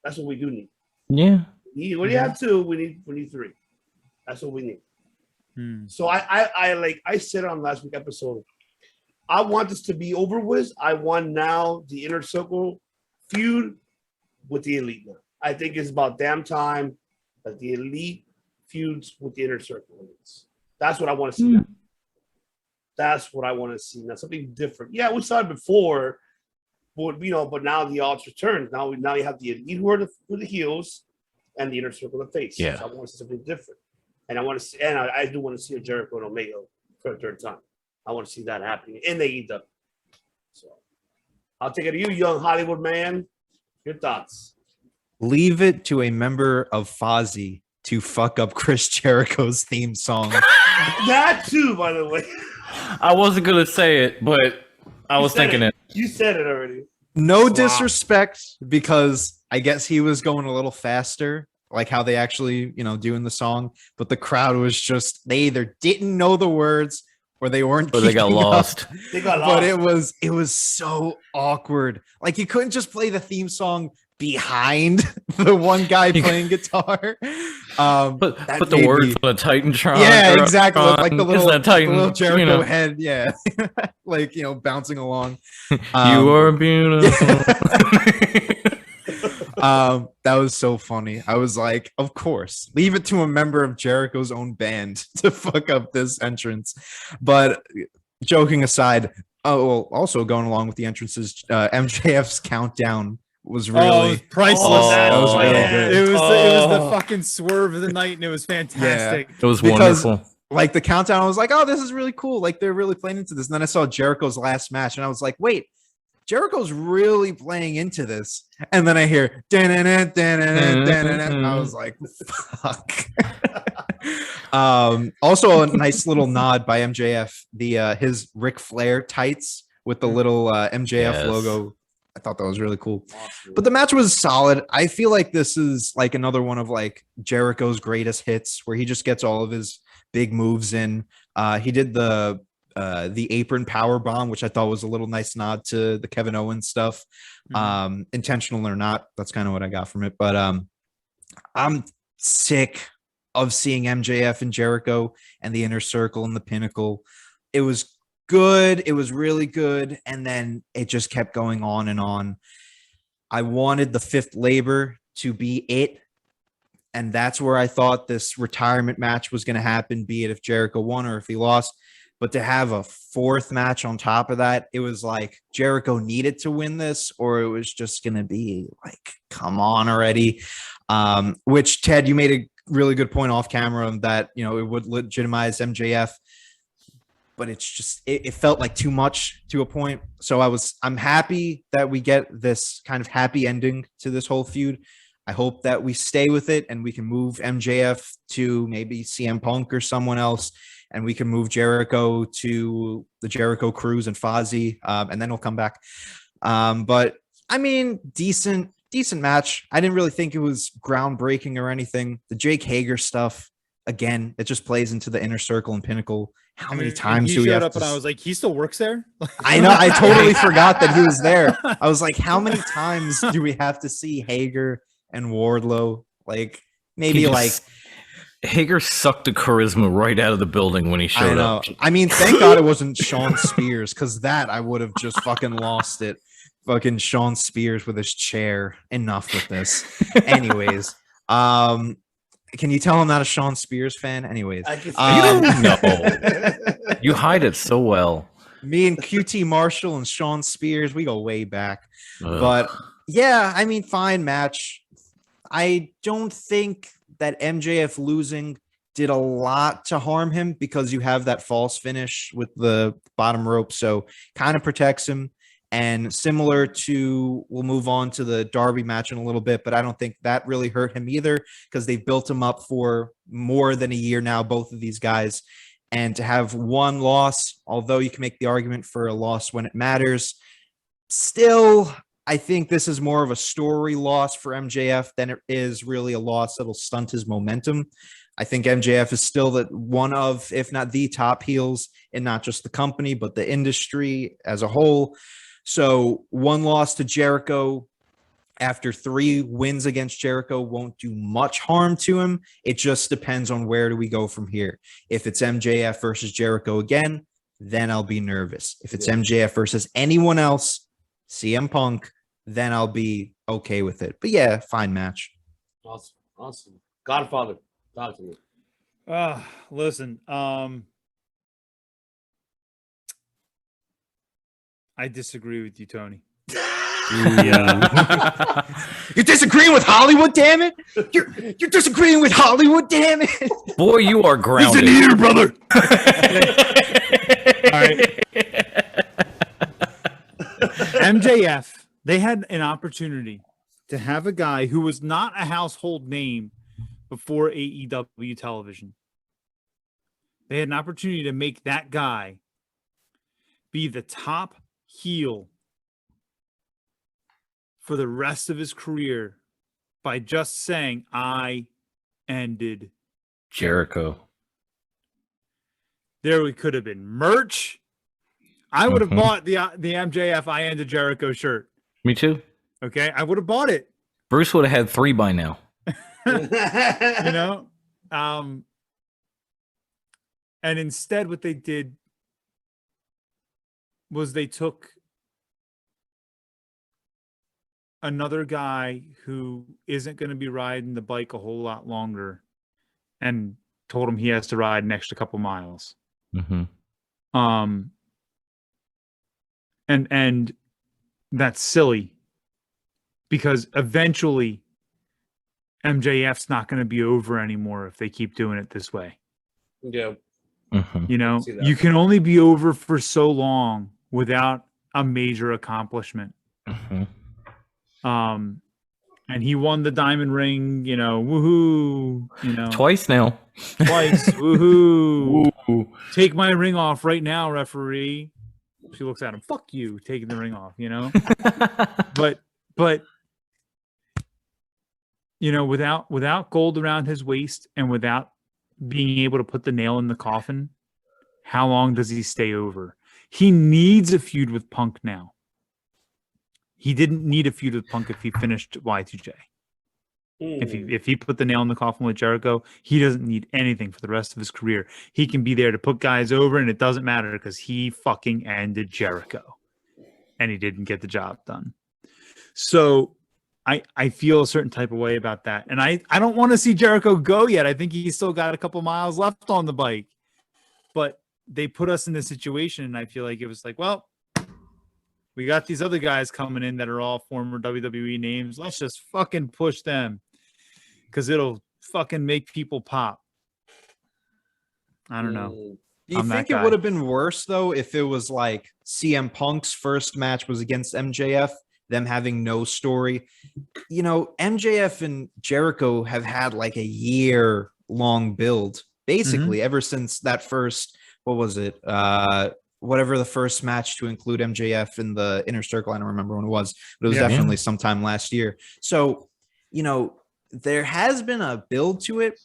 That's what we do need. Yeah. When you have 2, we need 3. That's what we need. So I said on last week's episode, I want this to be over with. I want now the Inner Circle feud with the Elite now. I think it's about damn time that the Elite feuds with the Inner Circle. That's what I want to see now. That's what I want to see now. Something different. Yeah, we saw it before, but now the odds return. Now you have the Elite who are the heels and the Inner Circle the face. Yeah. So I want to see something different. And I want to see, and I do want to see a Jericho and Omega for a third time. I want to see that happening in the AEW. So I'll take it to you, young Hollywood man. Your thoughts? Leave it to a member of Fozzy to fuck up Chris Jericho's theme song. That too, by the way. I wasn't gonna say it, but I was thinking it. You said it already. No disrespect, because I guess he was going a little faster, like how they actually, do in the song. But the crowd was just, they either didn't know the words or they weren't. Or they got lost. They got lost. But it was so awkward. Like you couldn't just play the theme song behind the one guy playing guitar. But the words on the Titantron. Yeah, exactly. Like the little Jericho head. Yeah. Like, bouncing along. You are beautiful. That was so funny. I was like, of course, leave it to a member of Jericho's own band to fuck up this entrance. But joking aside, also going along with the entrances, MJF's countdown was really priceless. That was really good. It was the fucking swerve of the night, and it was fantastic. Yeah, it was wonderful. Like the countdown, I was like, oh, this is really cool. Like they're really playing into this. And then I saw Jericho's last match, and I was like, wait, Jericho's really playing into this. And then I hear and I was like, fuck. Also a nice little nod by MJF, his Ric Flair tights with the little MJF logo. I thought that was really cool. Awesome. But the match was solid. I feel like this is like another one of like Jericho's greatest hits where he just gets all of his big moves in. He did the apron power bomb, which I thought was a little nice nod to the Kevin Owens stuff. Intentional or not, that's kind of what I got from it. But I'm sick of seeing MJF and Jericho and the Inner Circle and the Pinnacle. It was good. It was really good. And then it just kept going on and on. I wanted the Fifth Labor to be it. And that's where I thought this retirement match was going to happen, be it if Jericho won or if he lost. But to have a fourth match on top of that, it was like Jericho needed to win this, or it was just going to be like, come on already. Which, Ted, you made a really good point off camera that, it would legitimize MJF. But it's just, it felt like too much to a point. So I'm happy that we get this kind of happy ending to this whole feud. I hope that we stay with it and we can move MJF to maybe CM Punk or someone else. And we can move Jericho to the Jericho Cruise and Fozzy, and then he'll come back. But I mean, decent match. I didn't really think it was groundbreaking or anything. The Jake Hager stuff, again, it just plays into the Inner Circle and Pinnacle. How many times do we have to... And I was like, he still works there? I know. I totally forgot that he was there. I was like, how many times do we have to see Hager and Wardlow? Like, maybe Hager sucked the charisma right out of the building when he showed up. I mean, thank God it wasn't Sean Spears, because that I would have just fucking lost it. Fucking Sean Spears with his chair. Enough with this. Anyways, can you tell I'm not a Sean Spears fan? Anyways, you don't know. You hide it so well. Me and QT Marshall and Sean Spears, we go way back. Ugh. But yeah, I mean, fine match. I don't think that MJF losing did a lot to harm him because you have that false finish with the bottom rope. So kind of protects him. And similar to, we'll move on to the Darby match in a little bit, but I don't think that really hurt him either because they've built him up for more than a year now, both of these guys. And to have one loss, although you can make the argument for a loss when it matters, still, I think this is more of a story loss for MJF than it is really a loss that'll stunt his momentum. I think MJF is still one of, if not the top heels in not just the company, but the industry as a whole. So one loss to Jericho after 3 wins against Jericho won't do much harm to him. It just depends on where do we go from here. If it's MJF versus Jericho again, then I'll be nervous. If it's MJF versus anyone else, CM Punk, then I'll be okay with it. But yeah, fine match. Awesome. Godfather, talk to me. Listen, I disagree with you, Tony. Yeah. You're disagreeing with Hollywood, damn it! You're disagreeing with Hollywood, damn it! Boy, you are grounded. He's in here, brother. All right. MJF, they had an opportunity to have a guy who was not a household name before AEW television. They had an opportunity to make that guy be the top heel for the rest of his career by just saying, I ended Jericho. There we could have been merch. I would have bought the MJF I ended Jericho shirt. Me too. Okay, I would have bought it. Bruce would have had 3 by now. You know? And instead what they did was they took another guy who isn't going to be riding the bike a whole lot longer and told him he has to ride an extra couple miles. Mm-hmm. And that's silly because eventually MJF's not going to be over anymore if they keep doing it this way. Yeah. Mm-hmm. You know, you can only be over for so long without a major accomplishment. Mm-hmm. And he won the diamond ring, you know, woohoo, you know. Twice now. Twice, woohoo. Woo. Take my ring off right now, referee. She looks at him, fuck you, taking the ring off, you know. but you know, without gold around his waist and without being able to put the nail in the coffin, how long does he stay over? He needs a feud with Punk now. He didn't need a feud with Punk if he finished Y2J. If he put the nail in the coffin with Jericho, he doesn't need anything for the rest of his career. He can be there to put guys over, and it doesn't matter because he fucking ended Jericho, and he didn't get the job done. So I feel a certain type of way about that, and I don't want to see Jericho go yet. I think he's still got a couple miles left on the bike, but they put us in this situation, and I feel like it was like, well, we got these other guys coming in that are all former WWE names. Let's just fucking push them because it'll fucking make people pop. I don't know. Do you think it would have been worse, though, if it was like CM Punk's first match was against MJF, them having no story? You know, MJF and Jericho have had like a year-long build, basically, ever since that first, what was it? Whatever the first match to include MJF in the Inner Circle. I don't remember when it was, but it was definitely sometime last year. So, you know, there has been a build to it.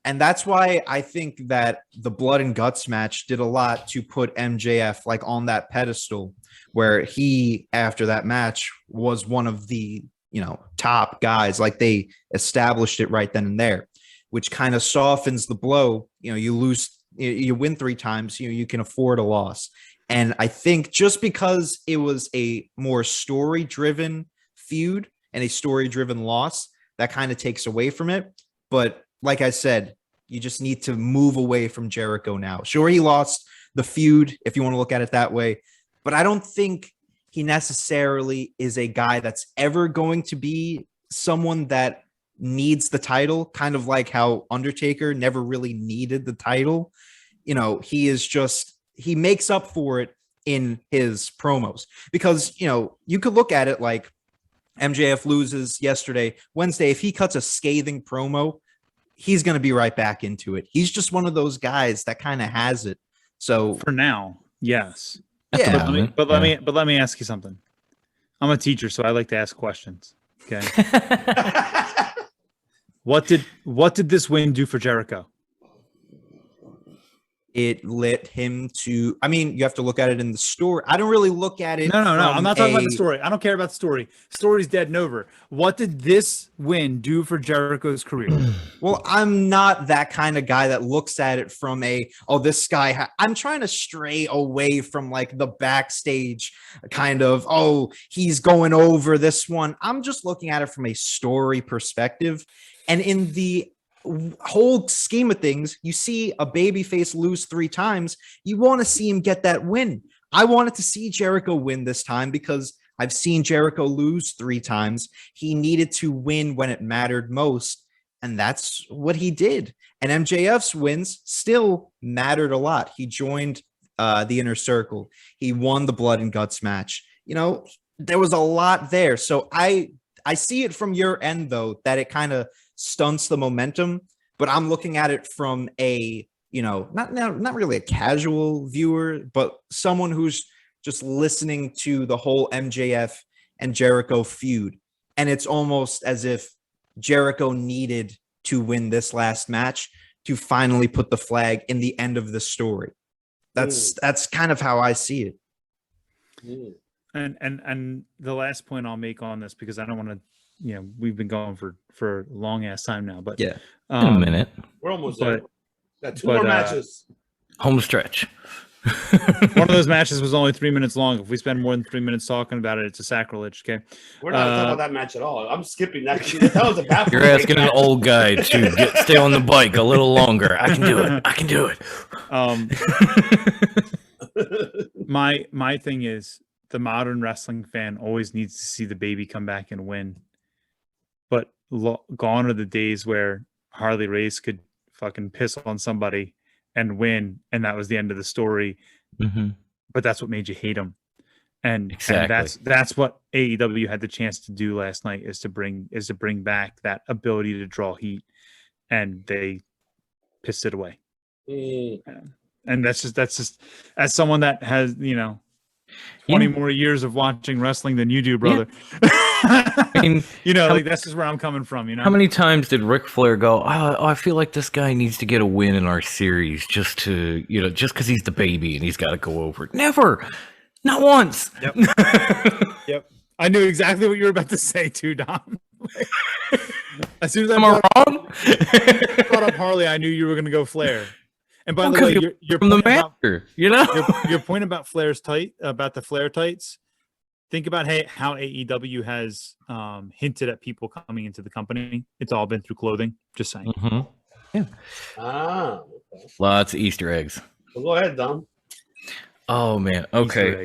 And that's why I think that the Blood and Guts match did a lot to put MJF like on that pedestal where he, after that match, was one of the, you know, top guys. Like they established it right then and there, which kind of softens the blow. You know, you win 3 times, you know, you can afford a loss. And I think just because it was a more story-driven feud and a story-driven loss, that kind of takes away from it. But like I said, you just need to move away from Jericho now. Sure, he lost the feud, if you want to look at it that way. But I don't think he necessarily is a guy that's ever going to be someone that needs the title, kind of like how Undertaker never really needed the title. He makes up for it in his promos, because, you could look at it like MJF loses yesterday. Wednesday, if he cuts a scathing promo, he's going to be right back into it. He's just one of those guys that kind of has it. So for now, yes. Yeah. But let me ask you something. I'm a teacher, so I like to ask questions. Okay. What did this win do for Jericho? It lit him to, you have to look at it in the story. I don't really look at it. No. I'm not talking about the story. I don't care about the story. Story's dead and over. What did this win do for Jericho's career? Well, I'm not that kind of guy that looks at it from this guy. I'm trying to stray away from like the backstage kind of, he's going over this one. I'm just looking at it from a story perspective. And in the whole scheme of things, you see a babyface lose 3 times, you want to see him get that win. I wanted to see Jericho win this time because I've seen Jericho lose 3 times. He needed to win when it mattered most, and that's what he did. And MJF's wins still mattered a lot. He joined the Inner Circle. He won the Blood and Guts match. There was a lot there. So I see it from your end, though, that it kind of stunts the momentum, but I'm looking at it from a, not really a casual viewer, but someone who's just listening to the whole MJF and Jericho feud. And it's almost as if Jericho needed to win this last match to finally put the flag in the end of the story. That's kind of how I see it. And the last point I'll make on this, because I don't want to, we've been going for a long ass time now, but in a minute, we're almost there. Got 2 more matches. Home stretch. One of those matches was only 3 minutes long. If we spend more than 3 minutes talking about it, it's a sacrilege. Okay, we're not talking about that match at all. I'm skipping that. That was a bad. You're asking an old guy to stay on the bike a little longer. I can do it. My thing is, the modern wrestling fan always needs to see the baby come back and win. But gone are the days where Harley Race could fucking piss on somebody and win, and that was the end of the story. Mm-hmm. But that's what made you hate him, and that's what AEW had the chance to do last night, is to bring back that ability to draw heat, and they pissed it away. And that's just as someone that has 20 more years of watching wrestling than you do, brother. Yeah. That's just where I'm coming from. How many times did Ric Flair go, I feel like this guy needs to get a win in our series just to, just because he's the baby and he's got to go over? Never. Not once. Yep. Yep. I knew exactly what you were about to say too, Dom. As soon as I brought up Harley, I knew you were going to go Flair. And by the way, you're from the master, your point about about the Flair tights. Think about how AEW has hinted at people coming into the company. It's all been through clothing. Just saying. Mm-hmm. Yeah. Okay. Lots of Easter eggs. Well, go ahead, Dom. Oh man. Okay.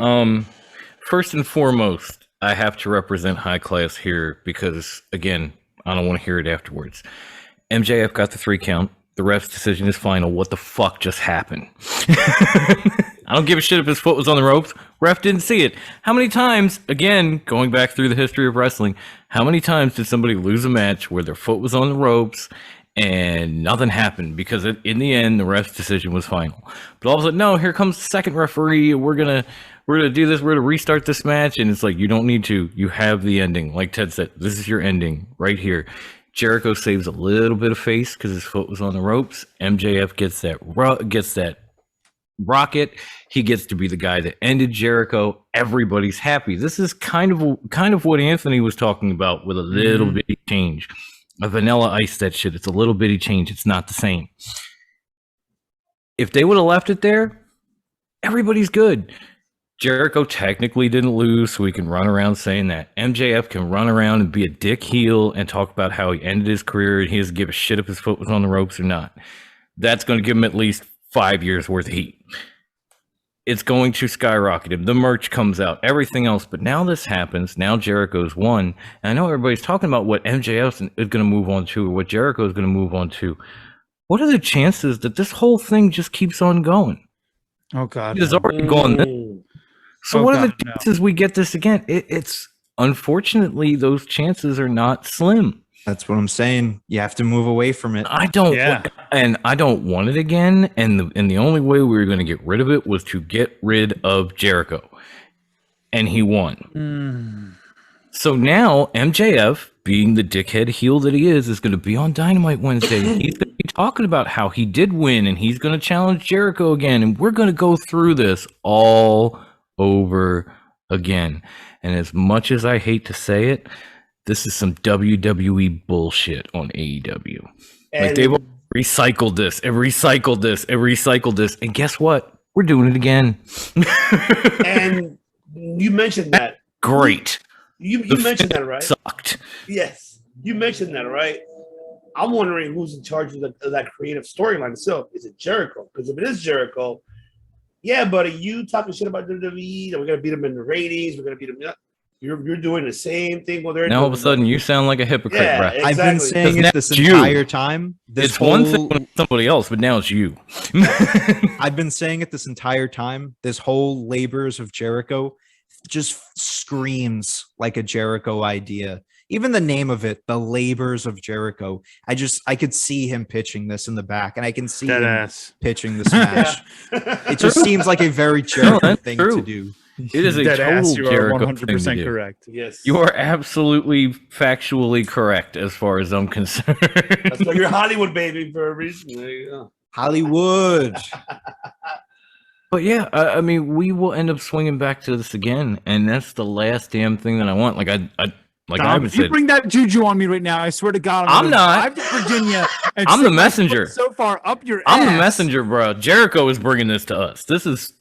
First and foremost, I have to represent high class here because, again, I don't want to hear it afterwards. MJF got the 3 count. The ref's decision is final. What the fuck just happened? I don't give a shit if his foot was on the ropes. Ref didn't see it. How many times, again, going back through the history of wrestling, how many times did somebody lose a match where their foot was on the ropes and nothing happened because in the end, the ref's decision was final? But all of a sudden, no, here comes the second referee. We're gonna do this. We're gonna restart this match. And it's like, you don't need to. You have the ending. Like Ted said, this is your ending right here. Jericho saves a little bit of face because his foot was on the ropes. MJF gets that rocket. He gets to be the guy that ended Jericho. Everybody's happy. This is kind of what Anthony was talking about with a little bitty change. A Vanilla Ice that shit. It's a little bitty change. It's not the same. If they would have left it there, everybody's good. Jericho technically didn't lose, so he can run around saying that. MJF can run around and be a dick heel and talk about how he ended his career and he doesn't give a shit if his foot was on the ropes or not. That's going to give him at least 5 years worth of heat. it's going to skyrocket. The merch comes out, everything else. But now this happens. Now Jericho's won. And I know everybody's talking about what MJF is going to move on to, or what Jericho is going to move on to. What are the chances that this whole thing just keeps on going? Oh God, It has already gone. So what are the chances we get this again? It's unfortunately those chances are not slim. That's what I'm saying. You have to move away from it. I don't want it again. And the only way we were going to get rid of it was to get rid of Jericho, and he won. So now MJF, being the dickhead heel that he is going to be on Dynamite Wednesday. He's going to be talking about how he did win, and he's going to challenge Jericho again, and we're going to go through this all over again. And as much as I hate to say it, this is some WWE bullshit on AEW. Like they've recycled this and recycled this and recycled this. And guess what? We're doing it again. And you mentioned that. Great. You mentioned that, right? Sucked. Yes. You mentioned that, right? I'm wondering who's in charge of that creative storyline itself. Is it Jericho? Because if it is Jericho, yeah, buddy, you talking shit about WWE, that we're going to beat them in the ratings, we're going to beat them. You're doing the same thing while they're now all of a sudden you sound like a hypocrite, yeah, bro. exactly. I've been saying it this entire time. It's one thing when it's somebody else, but now it's you. I've been saying it this entire time. This whole Labors of Jericho just screams like a Jericho idea. Even the name of it, the Labors of Jericho. I could see him pitching this in the back, and I can see him pitching the smash. It just seems like a very Jericho thing to do. It is a total Jericho 100% correct. Yes, you are absolutely factually correct as far as I'm concerned. That's why you're Hollywood, baby, for a reason. There you go. Hollywood. But yeah, I mean, we will end up swinging back to this again, and that's the last damn thing that I want. Like If you bring that juju on me right now, I swear to God, I'm not. drive to Virginia. And I'm the messenger. So far up your ass. I'm the messenger, bro. Jericho is bringing this to us. This is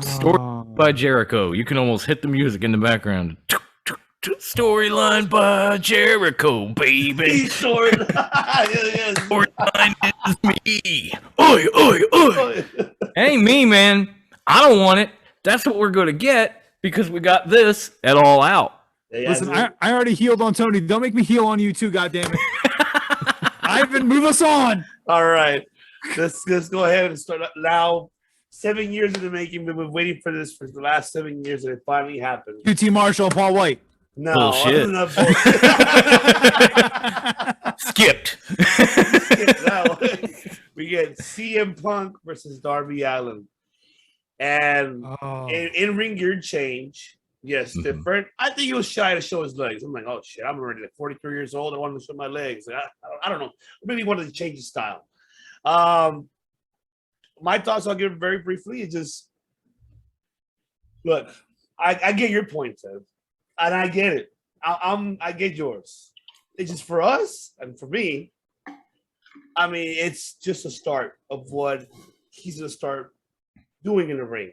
story by Jericho. You can almost hit the music in the background. Storyline by Jericho, baby. Storyline is me. Oi, oi, oi. Ain't me, man. I don't want it. That's what we're going to get because we got this at All Out. Yeah, listen, I already healed on Tony. Don't make me heal on you too, goddammit. Ivan, move us on. All right. Let's go ahead and start now. 7 years in the making. We've been waiting for this for the last 7 years, and it finally happened. QT Marshall, Paul White. No, bullshit. Skipped. We get CM Punk versus Darby Allin, and in ring gear change. Yes, different. I think he was shy to show his legs. I'm like, oh shit, I'm already like 43 years old. I wanted to show my legs. Like, I don't know. I really wanted to change his style. My thoughts, I'll give very briefly. It's just, look, I get your point, Ted, and I get it. I get yours. It's just for us and for me. I mean, it's just a start of what he's gonna start doing in the ring.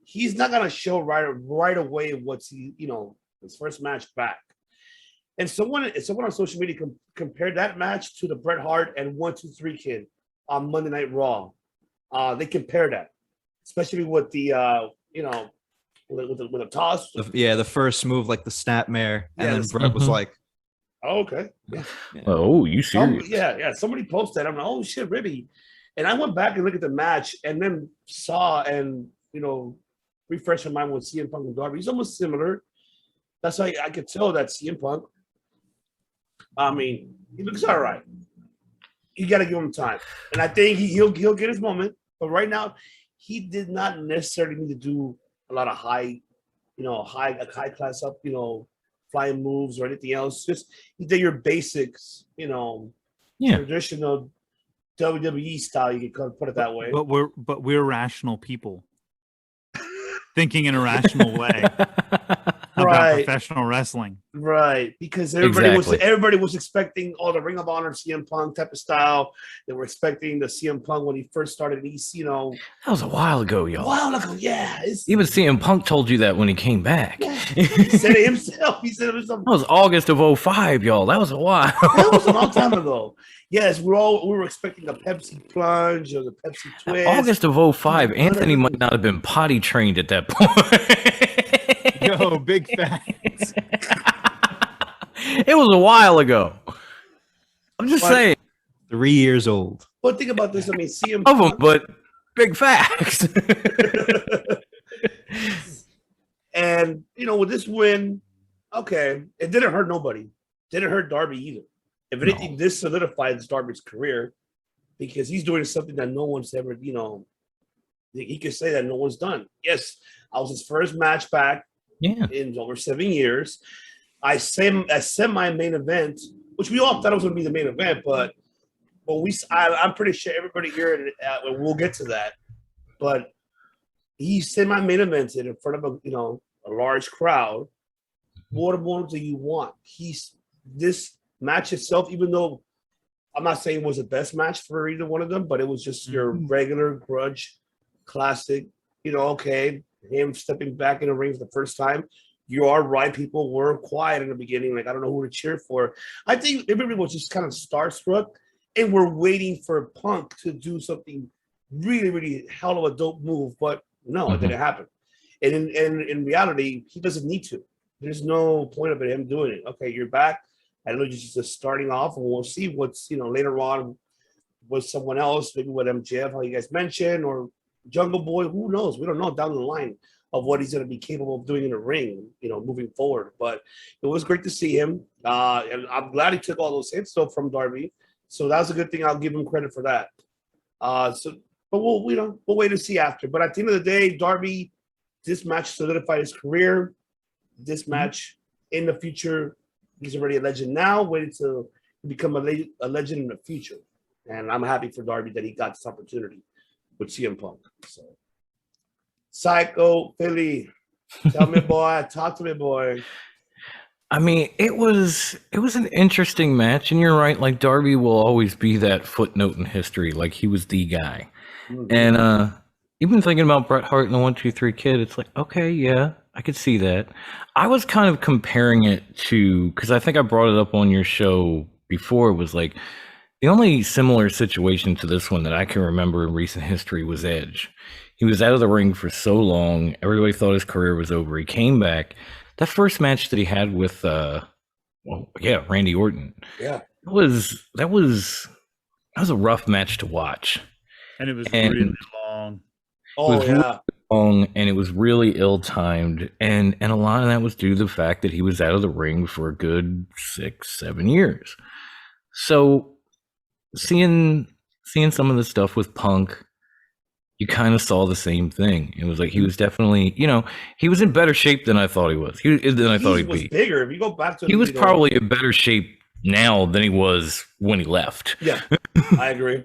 He's not gonna show right away what's his first match back. And someone on social media compared that match to the Bret Hart and 1-2-3 Kid on Monday Night Raw. They compare that, especially with the with a toss. The first move, like the snapmare, and then Bret was like, "Oh, okay, yeah. Oh, you serious?" Yeah. Somebody posted that. I'm like, "Oh shit, Ribby," and I went back and looked at the match, and then saw and refresh my mind with CM Punk and Darby. He's almost similar. That's why I could tell that CM Punk. I mean, he looks all right. You got to give him time, and I think he'll get his moment. But right now, he did not necessarily need to do a lot of high class up, flying moves or anything else. Just he did your basics, traditional WWE style. You could put it that way. But we're rational people. Thinking in a rational way. All about professional wrestling. Right, because everybody was expecting the Ring of Honor CM Punk type of style. They were expecting the CM Punk when he first started. That was a while ago, y'all. A while ago, yeah. Even CM Punk told you that when he came back. Yeah. He said it himself. That was August of 2005, y'all. That was a while. That was a long time ago. Yes, we were expecting a Pepsi plunge or the Pepsi twist. August of 2005. Anthony might not have been potty trained at that point. Yo, big facts. It was a while ago. I'm just saying. 3 years old. But think about this. I mean, CM Of them, but big facts. And, with this win, okay, it didn't hurt nobody. Didn't hurt Darby either. If anything, this solidifies Darby's career because he's doing something that no one's ever, he could say that no one's done. Yes, I was his first match back in over 7 years. I said my main event, which we all thought it was going to be the main event, but I'm pretty sure everybody here, and we'll get to that, but he said my main event in front of a large crowd. What more do you want? This match itself, even though I'm not saying it was the best match for either one of them, but it was just your regular grudge classic, okay, him stepping back in the ring for the first time. You are right. People were quiet in the beginning. Like, I don't know who to cheer for. I think everybody was just kind of starstruck and we're waiting for Punk to do something really, really hell of a dope move. But no, it didn't happen. And in reality, he doesn't need to. There's no point of him doing it. Okay, you're back. I know you're just starting off, and we'll see what's later on with someone else, maybe with MJF, how you guys mentioned, or Jungle Boy. Who knows? We don't know down the line of what he's going to be capable of doing in the ring, moving forward. But it was great to see him, and I'm glad he took all those hits though from Darby. So that's a good thing. I'll give him credit for that. But we'll wait and see after. But at the end of the day, Darby, this match solidified his career. This match in the future, he's already a legend now, waiting to become a legend in the future. And I'm happy for Darby that he got this opportunity with CM Punk. So, Psycho Philly, tell me, boy, talk to me, boy. I mean, it was an interesting match, and you're right. Like, Darby will always be that footnote in history. Like, he was the guy. And even thinking about Bret Hart and the 1-2-3 Kid, it's like, okay, yeah, I could see that. I was kind of comparing it to, because I think I brought it up on your show before, was like, the only similar situation to this one that I can remember in recent history was Edge. He was out of the ring for so long. Everybody thought his career was over. He came back. That first match that he had with, Randy Orton. Yeah, that was a rough match to watch, and it was really long. Really long, and it was really ill-timed, and a lot of that was due to the fact that he was out of the ring for a good 6-7 years. So, seeing some of the stuff with Punk, you kind of saw the same thing. It was like he was definitely, he was in better shape than I thought he was. He was bigger. If you go back to he was probably in better shape now than he was when he left. Yeah, I agree.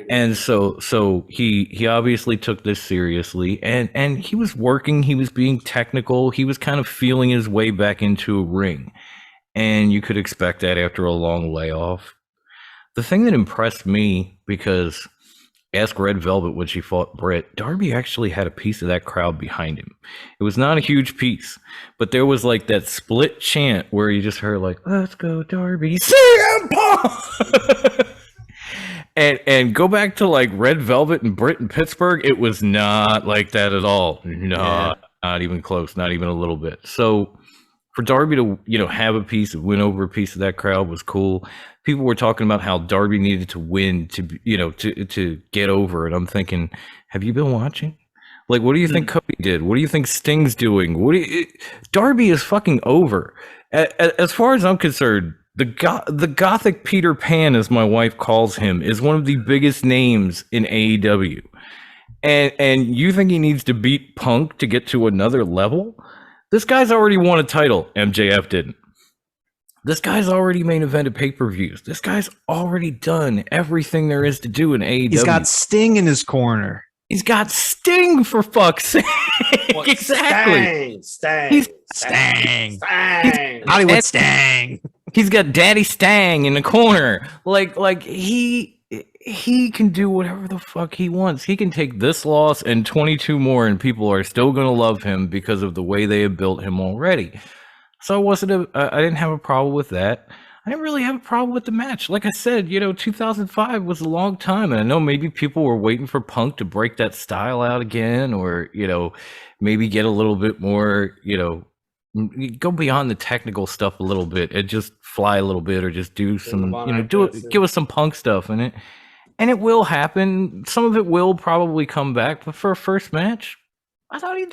And so he obviously took this seriously, and he was working. He was being technical. He was kind of feeling his way back into a ring, and you could expect that after a long layoff. The thing that impressed me, because ask Red Velvet when she fought Britt, Darby actually had a piece of that crowd behind him. It was not a huge piece, but there was like that split chant where you just heard like, "Let's go Darby, CM Punk." And go back to like Red Velvet and Britt in Pittsburgh, it was not like that at all. Not even close, not even a little bit. So for Darby to, have a piece, win over a piece of that crowd was cool. People were talking about how Darby needed to win to get over. And I'm thinking, have you been watching? Like, what do you think Cody did? What do you think Sting's doing? Darby is fucking over. As far as I'm concerned, the Gothic Peter Pan, as my wife calls him, is one of the biggest names in AEW. And you think he needs to beat Punk to get to another level? This guy's already won a title. MJF didn't. This guy's already main evented pay-per-views. This guy's already done everything there is to do in AEW. He's got Sting in his corner. He's got Sting, for fuck's sake. Exactly. Stang. Stang. Stang. Hollywood Stang. He's got Daddy Stang in the corner. Like he can do whatever the fuck he wants. He can take this loss and 22 more, and people are still gonna love him because of the way they have built him already. So I didn't have a problem with that. I didn't really have a problem with the match. Like I said, 2005 was a long time, and I know maybe people were waiting for Punk to break that style out again, or maybe get a little bit more, go beyond the technical stuff a little bit and just fly a little bit, or just do some, give us some Punk stuff in it, and it will happen. Some of it will probably come back, but for a first match, I thought he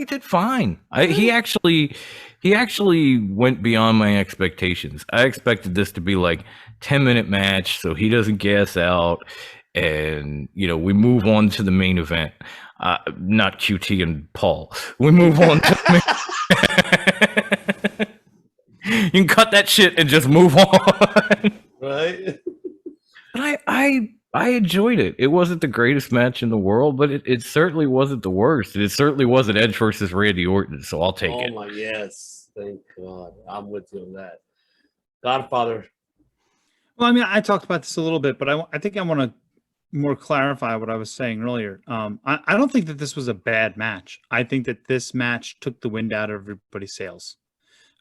did fine. He actually went beyond my expectations. I expected this to be like 10-minute match, so he doesn't gas out, and we move on to the main event. Not QT and Paul. We move on to the you can cut that shit and just move on. Right. But I enjoyed it. It wasn't the greatest match in the world, but it certainly wasn't the worst. It certainly wasn't Edge versus Randy Orton, so I'll take it. Oh my, yes. Thank God. I'm with you on that. Godfather. Well, I mean, I talked about this a little bit, but I think I want to more clarify what I was saying earlier. I don't think that this was a bad match. I think that this match took the wind out of everybody's sails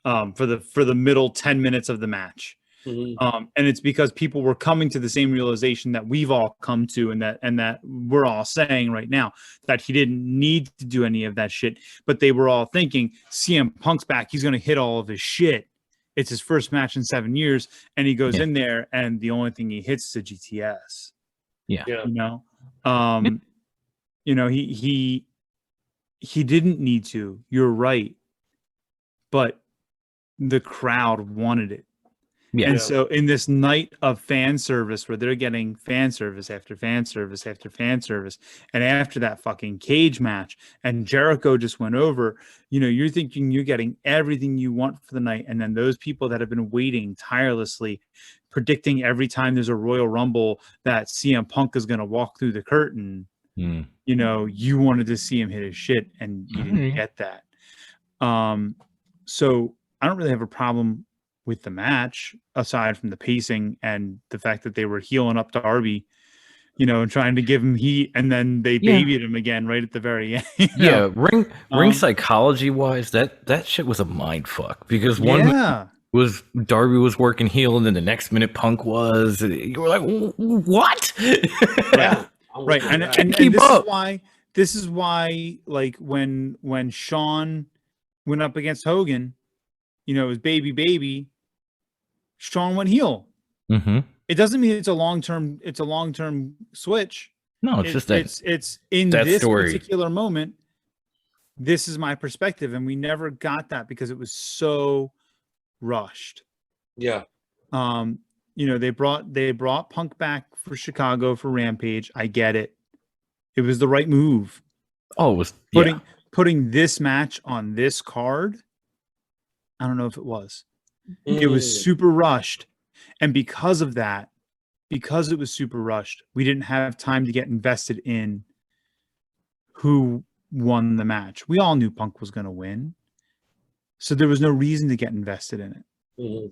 for the middle 10 minutes of the match. Mm-hmm. And it's because people were coming to the same realization that we've all come to, and that we're all saying right now, that he didn't need to do any of that shit. But they were all thinking, CM Punk's back. He's going to hit all of his shit. It's his first match in 7 years. And he goes in there, and the only thing he hits is a GTS. Yeah. He didn't need to. You're right. But the crowd wanted it. Yeah. And so in this night of fan service, where they're getting fan service after fan service after fan service, and after that fucking cage match, and Jericho just went over, you're thinking you're getting everything you want for the night. And then those people that have been waiting tirelessly, predicting every time there's a Royal Rumble that CM Punk is going to walk through the curtain, you wanted to see him hit his shit, and you didn't get that. So I don't really have a problem with the match, aside from the pacing and the fact that they were healing up Darby, and trying to give him heat, and then they babied him again right at the very end. Ring psychology wise, that shit was a mind fuck, because was Darby was working heel, and then the next minute Punk was. You were like, what? Yeah, right. And this is why, like when Shawn went up against Hogan, it was baby. Shawn went heel. Mm-hmm. It doesn't mean it's a long-term switch. No, it's in this story. Particular moment. This is my perspective, and we never got that because it was so rushed. Yeah. They brought Punk back for Chicago for Rampage. I get it. It was the right move. Oh, it was putting this match on this card. I don't know if it was. It was super rushed. And because of that, because it was super rushed, we didn't have time to get invested in who won the match. We all knew Punk was going to win. So there was no reason to get invested in it. Mm-hmm.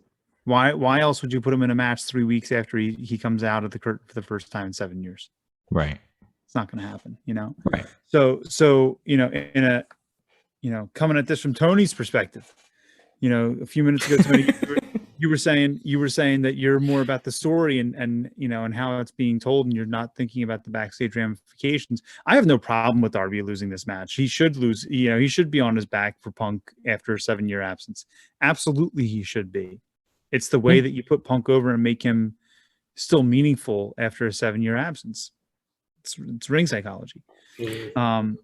Why else would you put him in a match 3 weeks after he comes out of the curtain for the first time in 7 years? Right. It's not going to happen, Right. So coming at this from Tony's perspective, a few minutes ago, Tony, you were saying that you're more about the story and how it's being told, and you're not thinking about the backstage ramifications. I have no problem with Darby losing this match. He should lose. He should be on his back for Punk after a 7-year absence. Absolutely, he should be. It's the way that you put Punk over and make him still meaningful after a 7-year absence. It's ring psychology. But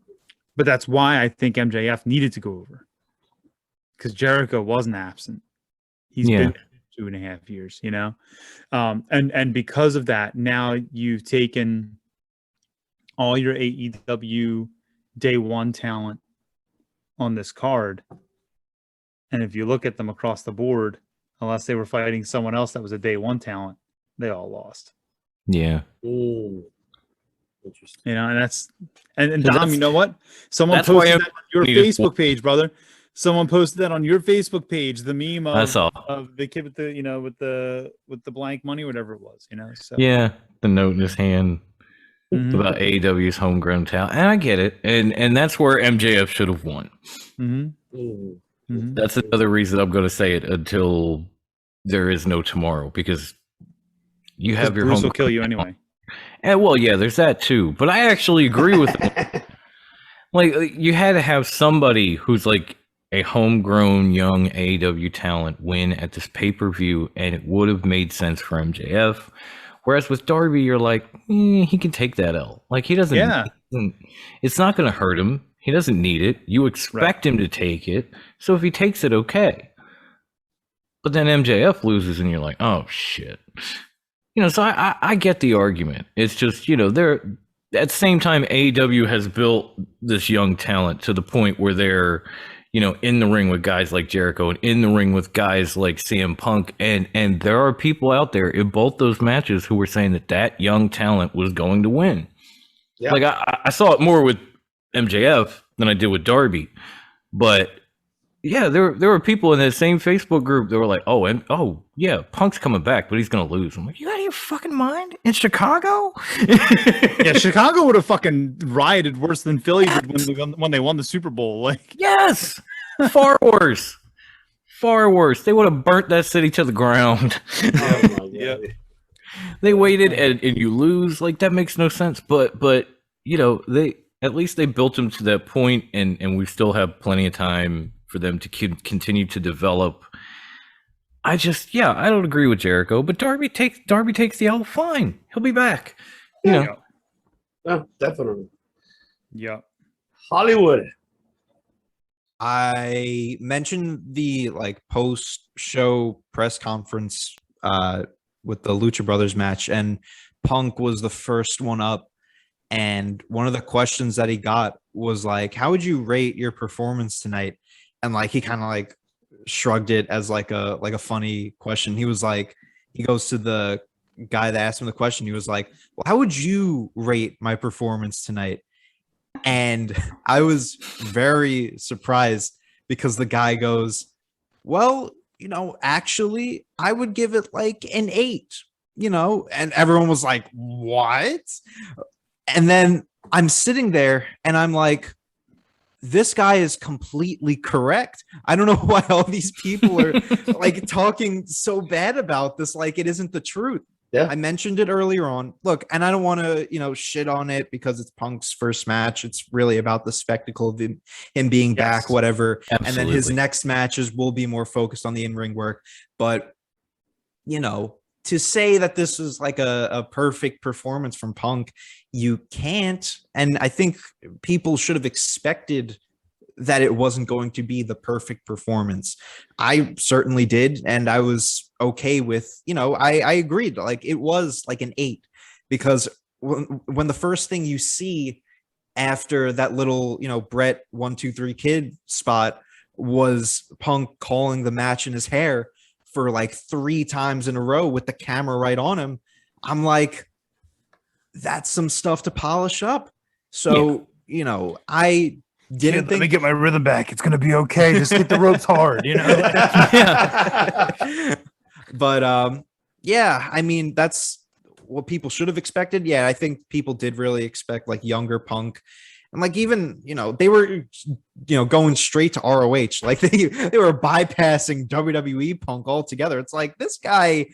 that's why I think MJF needed to go over, because Jericho wasn't absent. He's been 2.5 years, and because of that, now you've taken all your AEW day one talent on this card, and if you look at them across the board, unless they were fighting someone else that was a day one talent, they all lost. Yeah. Ooh. Interesting. You know, and So Dom, that's- you know what? Someone that's why posted that on your needed- Facebook page, brother. Someone posted that on your Facebook page, the meme I saw. of the kid with the, you know, with the blank money, whatever it was, you know. So Yeah, the note in his hand Mhm. about AEW's homegrown talent, and I get it, and that's where MJF should have won. Mhm. Mhm. Mhm. That's another reason I'm going to say it until there is no tomorrow, because you have your Bruce will home. kill you anyway. And well, yeah, there's that too. But I actually agree with it. Like, you had to have somebody who's like a homegrown young AEW talent win at this pay-per-view, and it would have made sense for MJF. Whereas with Darby, you're like, he can take that L. Like, he doesn't. Yeah. It's not going to hurt him. He doesn't need it. You expect him to take it. So if he takes it, okay. But then MJF loses, and you're like, oh shit. You know, so I get the argument. It's just, you know, they're at the same time, AEW has built this young talent to the point where they're, you know, in the ring with guys like Jericho and in the ring with guys like CM Punk. And there are people out there in both those matches who were saying that young talent was going to win. Yeah. Like, I saw it more with MJF than I did with Darby. But yeah, there were people in that same Facebook group that were like, oh yeah, Punk's coming back, but he's gonna lose. I'm like, you out of your fucking mind? In Chicago? Yeah, Chicago would have fucking rioted worse than Philly did when they won the Super Bowl. Like, Yes, far worse. Far worse. They would have burnt that city to the ground. Oh my God. Yeah. They waited and you lose. Like, that makes no sense. But you know, they at least they built them to that point, and we still have plenty of time for them to continue to develop. I don't agree with Jericho, but Darby takes the L. Fine, he'll be back. You know, Yeah, definitely. yeah. Hollywood. I mentioned the like post-show press conference with the Lucha Brothers match, and Punk was the first one up. And one of the questions that he got was like, "How would you rate your performance tonight?" And like he kind of like shrugged it as like a funny question. He was like, he goes to the guy that asked him the question. He was like, "Well, how would you rate my performance tonight?" And I was very surprised because the guy goes, "Well, you know, actually, I would give it like an 8, you know," and everyone was like, "What?" And then I'm sitting there and I'm like, this guy is completely correct. I don't know why all these people are like talking so bad about this, like it isn't the truth. Yeah. I mentioned it earlier on. Look, and I don't want to, you know, shit on it because it's Punk's first match. It's really about the spectacle of him being back, whatever. Absolutely. And then his next matches will be more focused on the in-ring work. But, you know, to say that this was like a perfect performance from Punk, you can't. And I think people should have expected that it wasn't going to be the perfect performance. I certainly did. And I was okay with, you know, I agreed. Like it was like an 8 because when the first thing you see after that little, you know, Brett 1, 2, 3 kid spot was Punk calling the match in his hair for like 3 times in a row with the camera right on him, I'm like, that's some stuff to polish up. So, you know, I didn't think. Let me get my rhythm back. It's gonna be okay. Just hit the ropes hard, you know. Yeah. But yeah, I mean, that's what people should have expected. Yeah, I think people did really expect like younger Punk. And like even, you know, they were, you know, going straight to ROH. Like they were bypassing WWE Punk altogether. It's like, this guy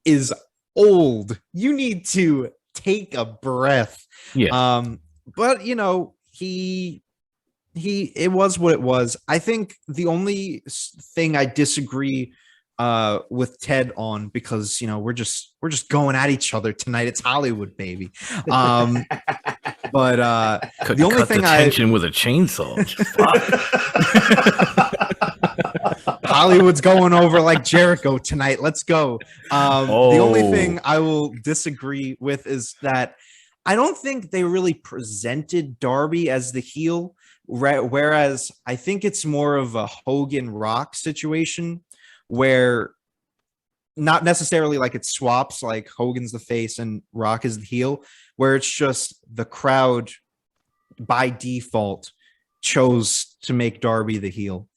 is old. You need to take a breath. Yeah. But you know, it was what it was. I think the only thing I disagree with Ted on, because you know we're just going at each other tonight. It's Hollywood, baby. But the only thing the tension with a chainsaw. Hollywood's going over like Jericho tonight. Let's go. The only thing I will disagree with is that I don't think they really presented Darby as the heel, whereas I think it's more of a Hogan Rock situation where not necessarily like it swaps, like Hogan's the face and Rock is the heel, where it's just the crowd by default chose to make Darby the heel.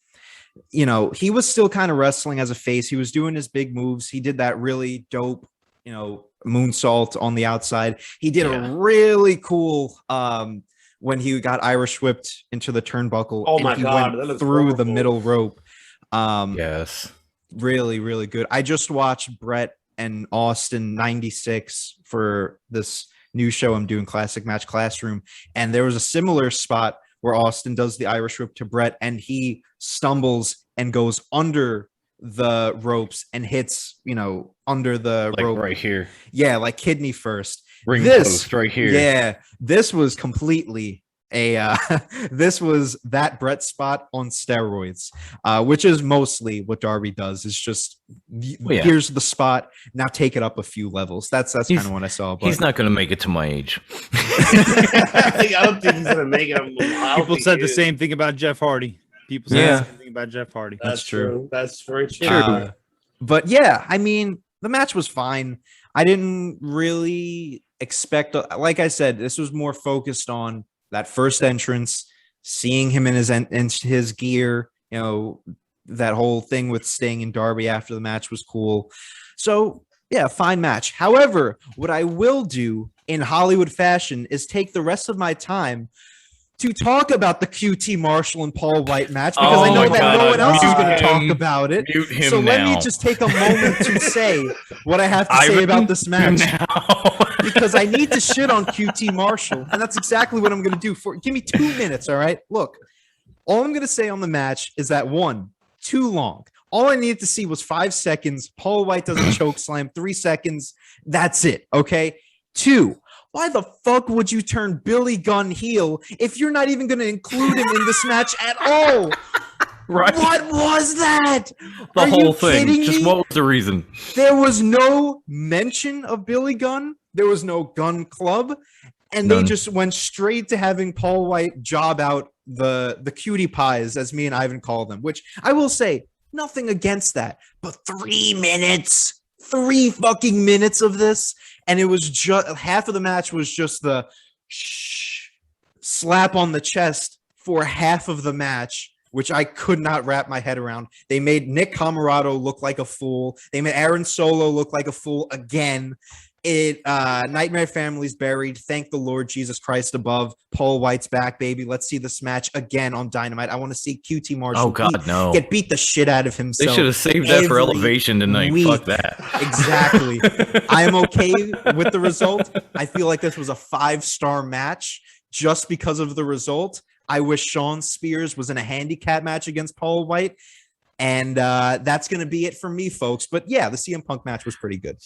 You know, he was still kind of wrestling as a face. He was doing his big moves. He did that really dope, you know, moonsault on the outside. He did a really cool when he got Irish whipped into the turnbuckle. Oh and my he God, went that looks through the horrible. middle rope. Yes. Really, really good. I just watched Brett and Austin 96 for this new show I'm doing, Classic Match Classroom. And there was a similar spot where Austin does the Irish whip to Brett and he stumbles and goes under the ropes and hits, you know, under the Like rope. right here. Yeah, like kidney first. Ring This- post right here. Yeah, this was completely a this was that Brett spot on steroids, which is mostly what Darby does. Is just yeah. here's the spot, now take it up a few levels. That's kind of what I saw. But He's not going to make it to my age. I don't think he's gonna make it. People said the same thing about Jeff Hardy. People said Yeah. the same thing about Jeff Hardy. That's true. That's very true. But yeah, I mean, the match was fine. I didn't really expect, like I said, this was more focused on that first entrance, seeing him in his gear, you know, that whole thing with Sting and Darby after the match was cool. So yeah, fine match. However, what I will do in Hollywood fashion is take the rest of my time to talk about the QT Marshall and Paul White match, because I know that no one else is going to talk about it. Mute him So let me now. just take a moment to say what I have to say about this match, because I need to shit on QT Marshall, and that's exactly what I'm going to do. Give me 2 minutes, all right? Look, all I'm going to say on the match is that, one, too long. All I needed to see was 5 seconds. Paul White doesn't choke slam. 3 seconds. That's it, okay? 2, why the fuck would you turn Billy Gunn heel if you're not even going to include him in this match at all? Right. What was that? The Are whole you thing. kidding Just me? what was the reason? There was no mention of Billy Gunn. There was no Gun Club. And they None. just went straight to having Paul White job out the cutie pies, as me and Ivan call them, which I will say, nothing against that. But 3 minutes, 3 fucking minutes of this. And it was just half of the match was just the slap on the chest for half of the match, which I could not wrap my head around. They made Nick Camarado look like a fool. They made Aaron Solo look like a fool again. Nightmare Family's buried. Thank the Lord Jesus Christ above. Paul White's back, baby. Let's see this match again on Dynamite. I want to see QT Marshall Oh, God, no. get beat the shit out of They himself. should have saved that for every Elevation tonight. week. Fuck that. Exactly. I am okay with the result. I feel like this was a 5-star match just because of the result. I wish Sean Spears was in a handicap match against Paul White. And that's going to be it for me, folks. But yeah, the CM Punk match was pretty good.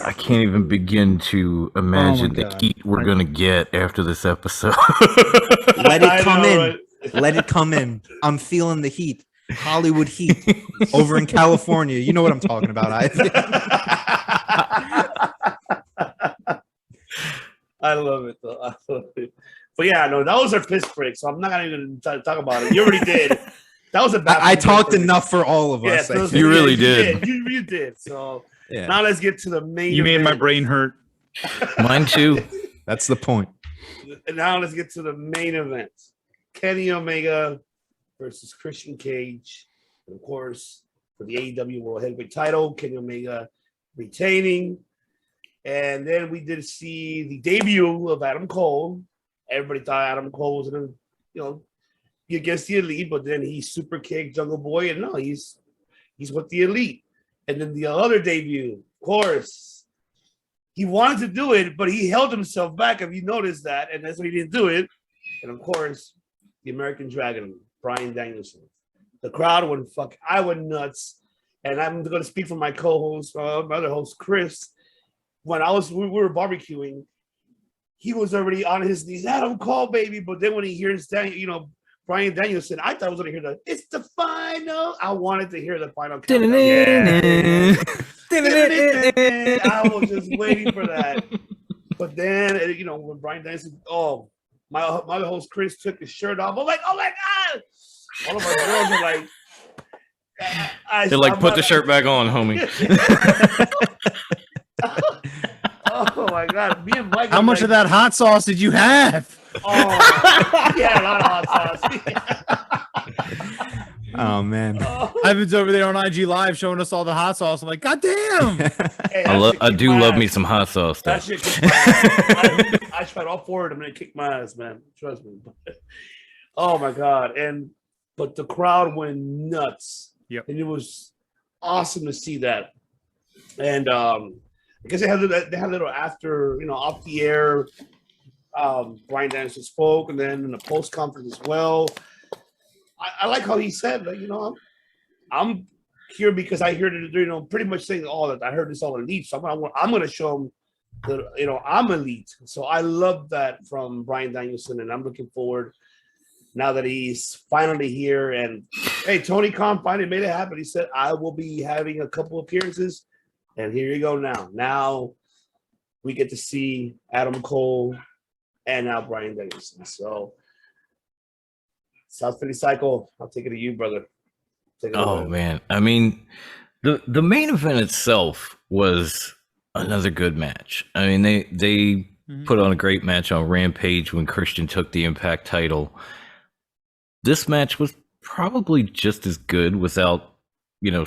I can't even begin to imagine the God. heat we're going to get after this episode. Let it come in. Right? Let it come in. I'm feeling the heat. Hollywood heat over in California. You know what I'm talking about, Ivan. I love it, though. I love it. But yeah, no, that was our piss break, so I'm not going to even talk about it. You already did. That was a bad I talked enough for all of Yeah, us. I so think. You really did. You did. So Yeah, now let's get to the main You made my event. brain hurt. Mine too. that's the point. And now let's get to the main event. Kenny Omega versus Christian Cage. And of course, for the AEW World Heavyweight title, Kenny Omega retaining. And then we did see the debut of Adam Cole. Everybody thought Adam Cole was going to, be against the Elite, but then he super kicked Jungle Boy, and no, he's with the Elite. And then the other debut, of course, he wanted to do it, but he held himself back, if you noticed that, and that's why he didn't do it. And of course, the American Dragon, Bryan Danielson. The crowd went I went nuts. And I'm going to speak for my co-host, my other host, Chris. When we were barbecuing, he was already on his knees. Adam Cole, baby. But then when he hears that, Bryan Danielson, I thought I was going to hear it's the final. I wanted to hear the final countdown. I was just waiting for that. But then, when Bryan Danielson, my other host, Chris, took his shirt off. I'm like, oh my God. All of my girls are like, They're like, put the shirt back on, homie. Oh my God! Me and Mike. How much of that hot sauce did you have? Oh, yeah, a lot of hot sauce. Oh man. Ivan's over there on IG Live showing us all the hot sauce. I'm like, God damn! Hey, I do love me some hot sauce. Though. That shit kicked my ass. I tried all four of them and it kicked my ass, man. Trust me. Oh my God! But the crowd went nuts. Yep. And it was awesome to see that. And I guess they had a little after, off the air. Bryan Danielson spoke, and then in the post conference as well. I like how he said, like, I'm here because I heard it, pretty much saying all that. I heard this all elite, so I'm going to show him that, I'm elite. So I love that from Bryan Danielson, and I'm looking forward now that he's finally here. And hey, Tony Khan finally made it happen. He said, I will be having a couple appearances, and here you go now. Now we get to see Adam Cole and now Bryan Danielson. So South Philly Cycle, I'll take it to you, brother. Man. I mean, the main event itself was another good match. I mean, they put on a great match on Rampage when Christian took the Impact title. This match was probably just as good without,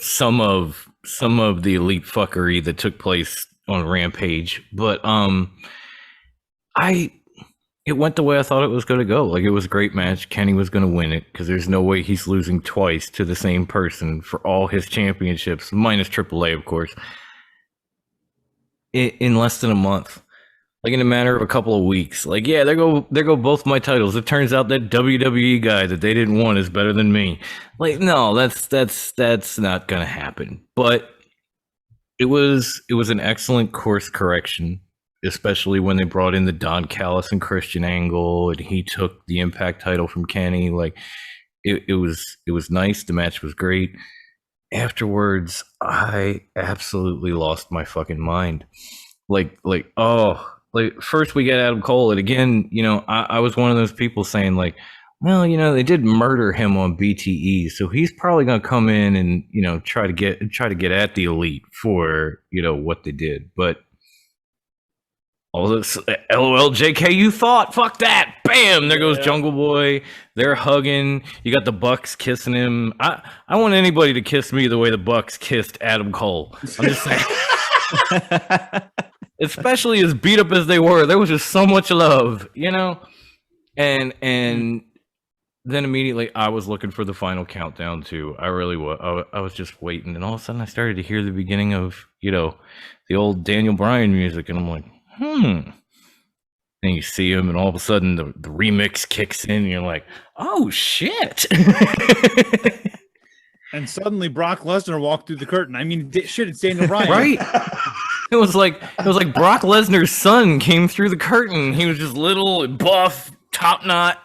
some of the elite fuckery that took place on Rampage. But it went the way I thought it was going to go. Like, it was a great match. Kenny was going to win it because there's no way he's losing twice to the same person for all his championships, minus AAA, of course, in less than a month. Like, in a matter of a couple of weeks. Like, yeah, there go both my titles. It turns out that WWE guy that they didn't want is better than me. Like, no, that's not going to happen. But it was an excellent course correction, especially when they brought in the Don Callis and Christian angle, and he took the Impact title from Kenny. Like, it was nice. The match was great. Afterwards, I absolutely lost my fucking mind. Like first we get Adam Cole, and again, I was one of those people saying, like, well, they did murder him on BTE, so he's probably gonna come in and try to get at the elite for what they did, but all this LOL JK, you thought, fuck that, bam, there goes Jungle Boy, they're hugging, you got the Bucks kissing him. I want anybody to kiss me the way the Bucks kissed Adam Cole. I'm just saying. Especially as beat up as they were, there was just so much love, and then immediately I was looking for the final countdown too. I really was. I was just waiting, and all of a sudden I started to hear the beginning of the old Daniel Bryan music, and I'm like, And you see him, and all of a sudden the remix kicks in, and you're like, oh shit. And suddenly Brock Lesnar walked through the curtain. I mean, shit, it's Daniel Bryan. Right? It was like Brock Lesnar's son came through the curtain. He was just little and buff, top knot.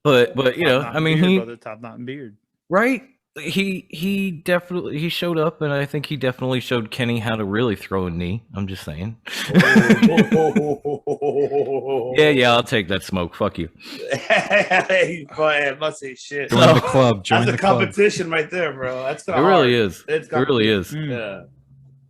but I mean, beard, top knot and beard. Right? He definitely showed up, and I think he definitely showed Kenny how to really throw a knee. I'm just saying. Yeah, I'll take that smoke. Fuck you. Hey, boy, must say shit. Join the club. That's a competition right there, bro. That's it really is. It really is. Yeah.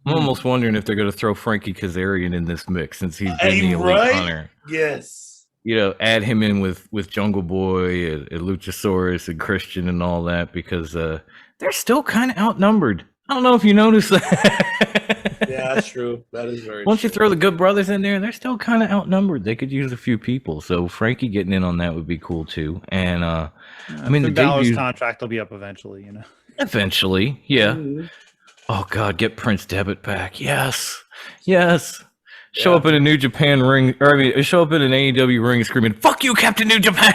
I'm almost wondering if they're going to throw Frankie Kazarian in this mix since he's been the elite hunter. Yes. Add him in with Jungle Boy and Luchasaurus and Christian and all that, because they're still kind of outnumbered. I don't know if you noticed that. Yeah, that's true. That is very Once true. you throw the Good Brothers in there, they're still kind of outnumbered. They could use a few people. So Frankie getting in on that would be cool too. And I mean, the Balor's contract will be up eventually, Eventually, yeah. Mhm. Oh God, get Prince Devitt back. Yes. Show up in a New Japan ring, or I mean, show up in an AEW ring screaming, "Fuck you, Captain New Japan!"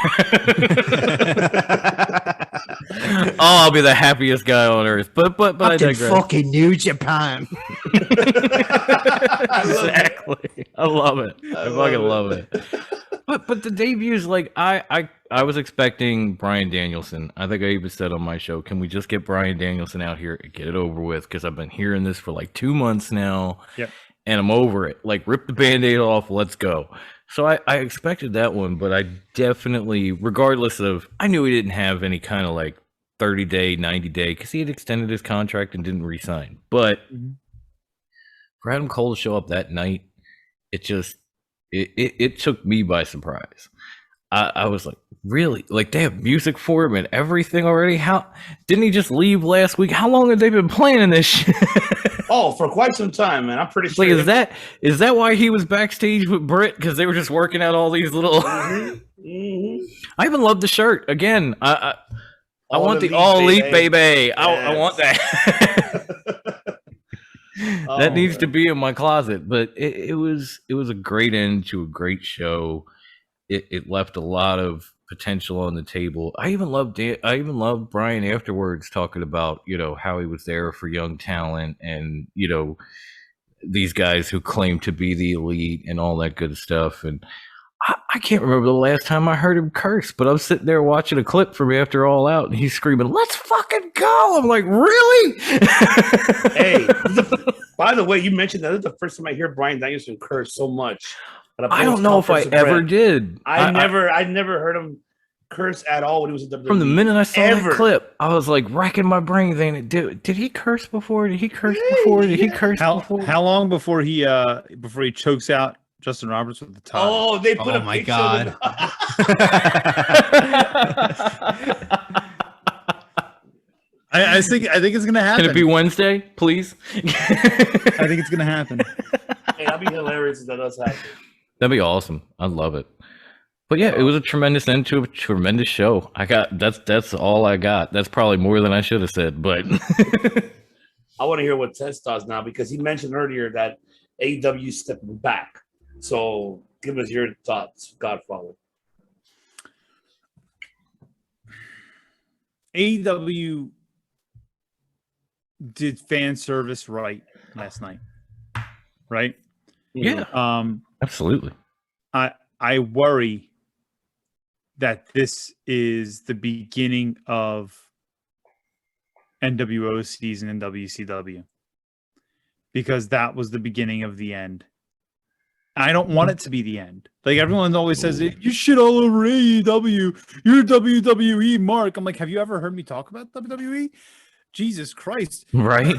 Oh, I'll be the happiest guy on earth. But I digress. Fucking New Japan. Exactly. I love it. I fucking love it. But the debuts, like I was expecting Bryan Danielson. I think I even said on my show, can we just get Bryan Danielson out here and get it over with? Because I've been hearing this for like 2 months now. Yep. And I'm over it. Like, rip the Band-Aid off. Let's go. So I expected that one, but I definitely, regardless of, I knew he didn't have any kind of like 30-day, 90-day, because he had extended his contract and didn't re-sign. But for Adam Cole to show up that night, it just, it took me by surprise. I was like, really? Like, they have music for him and everything already? How didn't he just leave last week? How long have they been planning this shit? Oh, for quite some time, man. I'm pretty sure. Like, is that why he was backstage with Britt? Because they were just working out all these little. I even love the shirt. Again, I want the all elite baby. Yes. I want that. That needs to be in my closet. But it was a great end to a great show. It left a lot of potential on the table. I even loved Bryan afterwards talking about, how he was there for young talent and, these guys who claim to be the elite and all that good stuff. And I can't remember the last time I heard him curse, but I'm sitting there watching a clip from After All Out and he's screaming, "Let's fucking go." I'm like, really? Hey, by the way, you mentioned that is the first time I hear Bryan Danielson curse so much. I don't know if I ever did. I never heard him curse at all when he was in WWE. From the minute I saw that clip, I was like racking my brain thinking, did he curse before? Did he curse before? Did he curse before? How long before he chokes out Justin Roberts with the tie? Oh, they put a my picture God. of I think it's gonna happen. Can it be Wednesday, please? I think it's gonna happen. Hey, that'd be hilarious if that does happen. That'd be awesome. I'd love it. But yeah, it was a tremendous end to a tremendous show. That's all I got. That's probably more than I should have said, but I want to hear what Tess thoughts now because he mentioned earlier that AEW stepping back. So give us your thoughts, Godfather. AEW did fan service right last night. Right? Yeah. Absolutely. I worry that this is the beginning of NWO season in WCW because that was the beginning of the end. I don't want it to be the end. Like everyone always says, you shit all over AEW. You're WWE, Mark. I'm like, have you ever heard me talk about WWE? Jesus Christ. Right.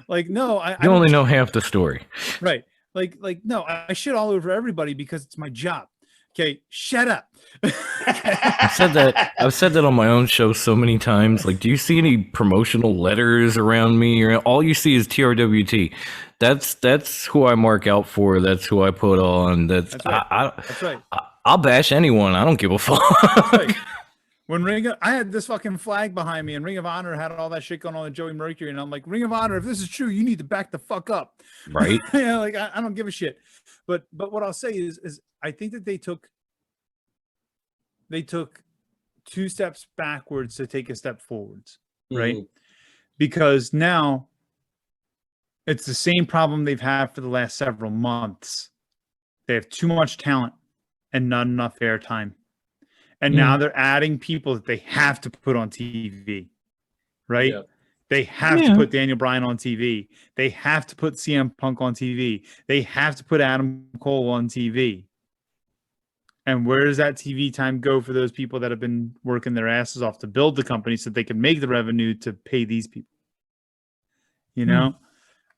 Like, no, you only know half the story. Right. Like, no, I shit all over everybody because it's my job. Okay, shut up. I've said that on my own show so many times. Like, do you see any promotional letters around me? Or all you see is TRWT. That's who I mark out for. That's who I put on. That's right. That's right. I'll bash anyone. I don't give a fuck. That's right. When I had this fucking flag behind me, and Ring of Honor had all that shit going on with Joey Mercury, and I'm like, Ring of Honor, if this is true, you need to back the fuck up, right? Like I don't give a shit. But what I'll say is I think that they took 2 steps backwards to take a step forwards, right? Because now it's the same problem they've had for the last several months. They have too much talent and not enough airtime. And now they're adding people that they have to put on TV, right? Yeah. They have to put Daniel Bryan on TV. They have to put CM Punk on TV. They have to put Adam Cole on TV. And where does that TV time go for those people that have been working their asses off to build the company so they can make the revenue to pay these people? You know?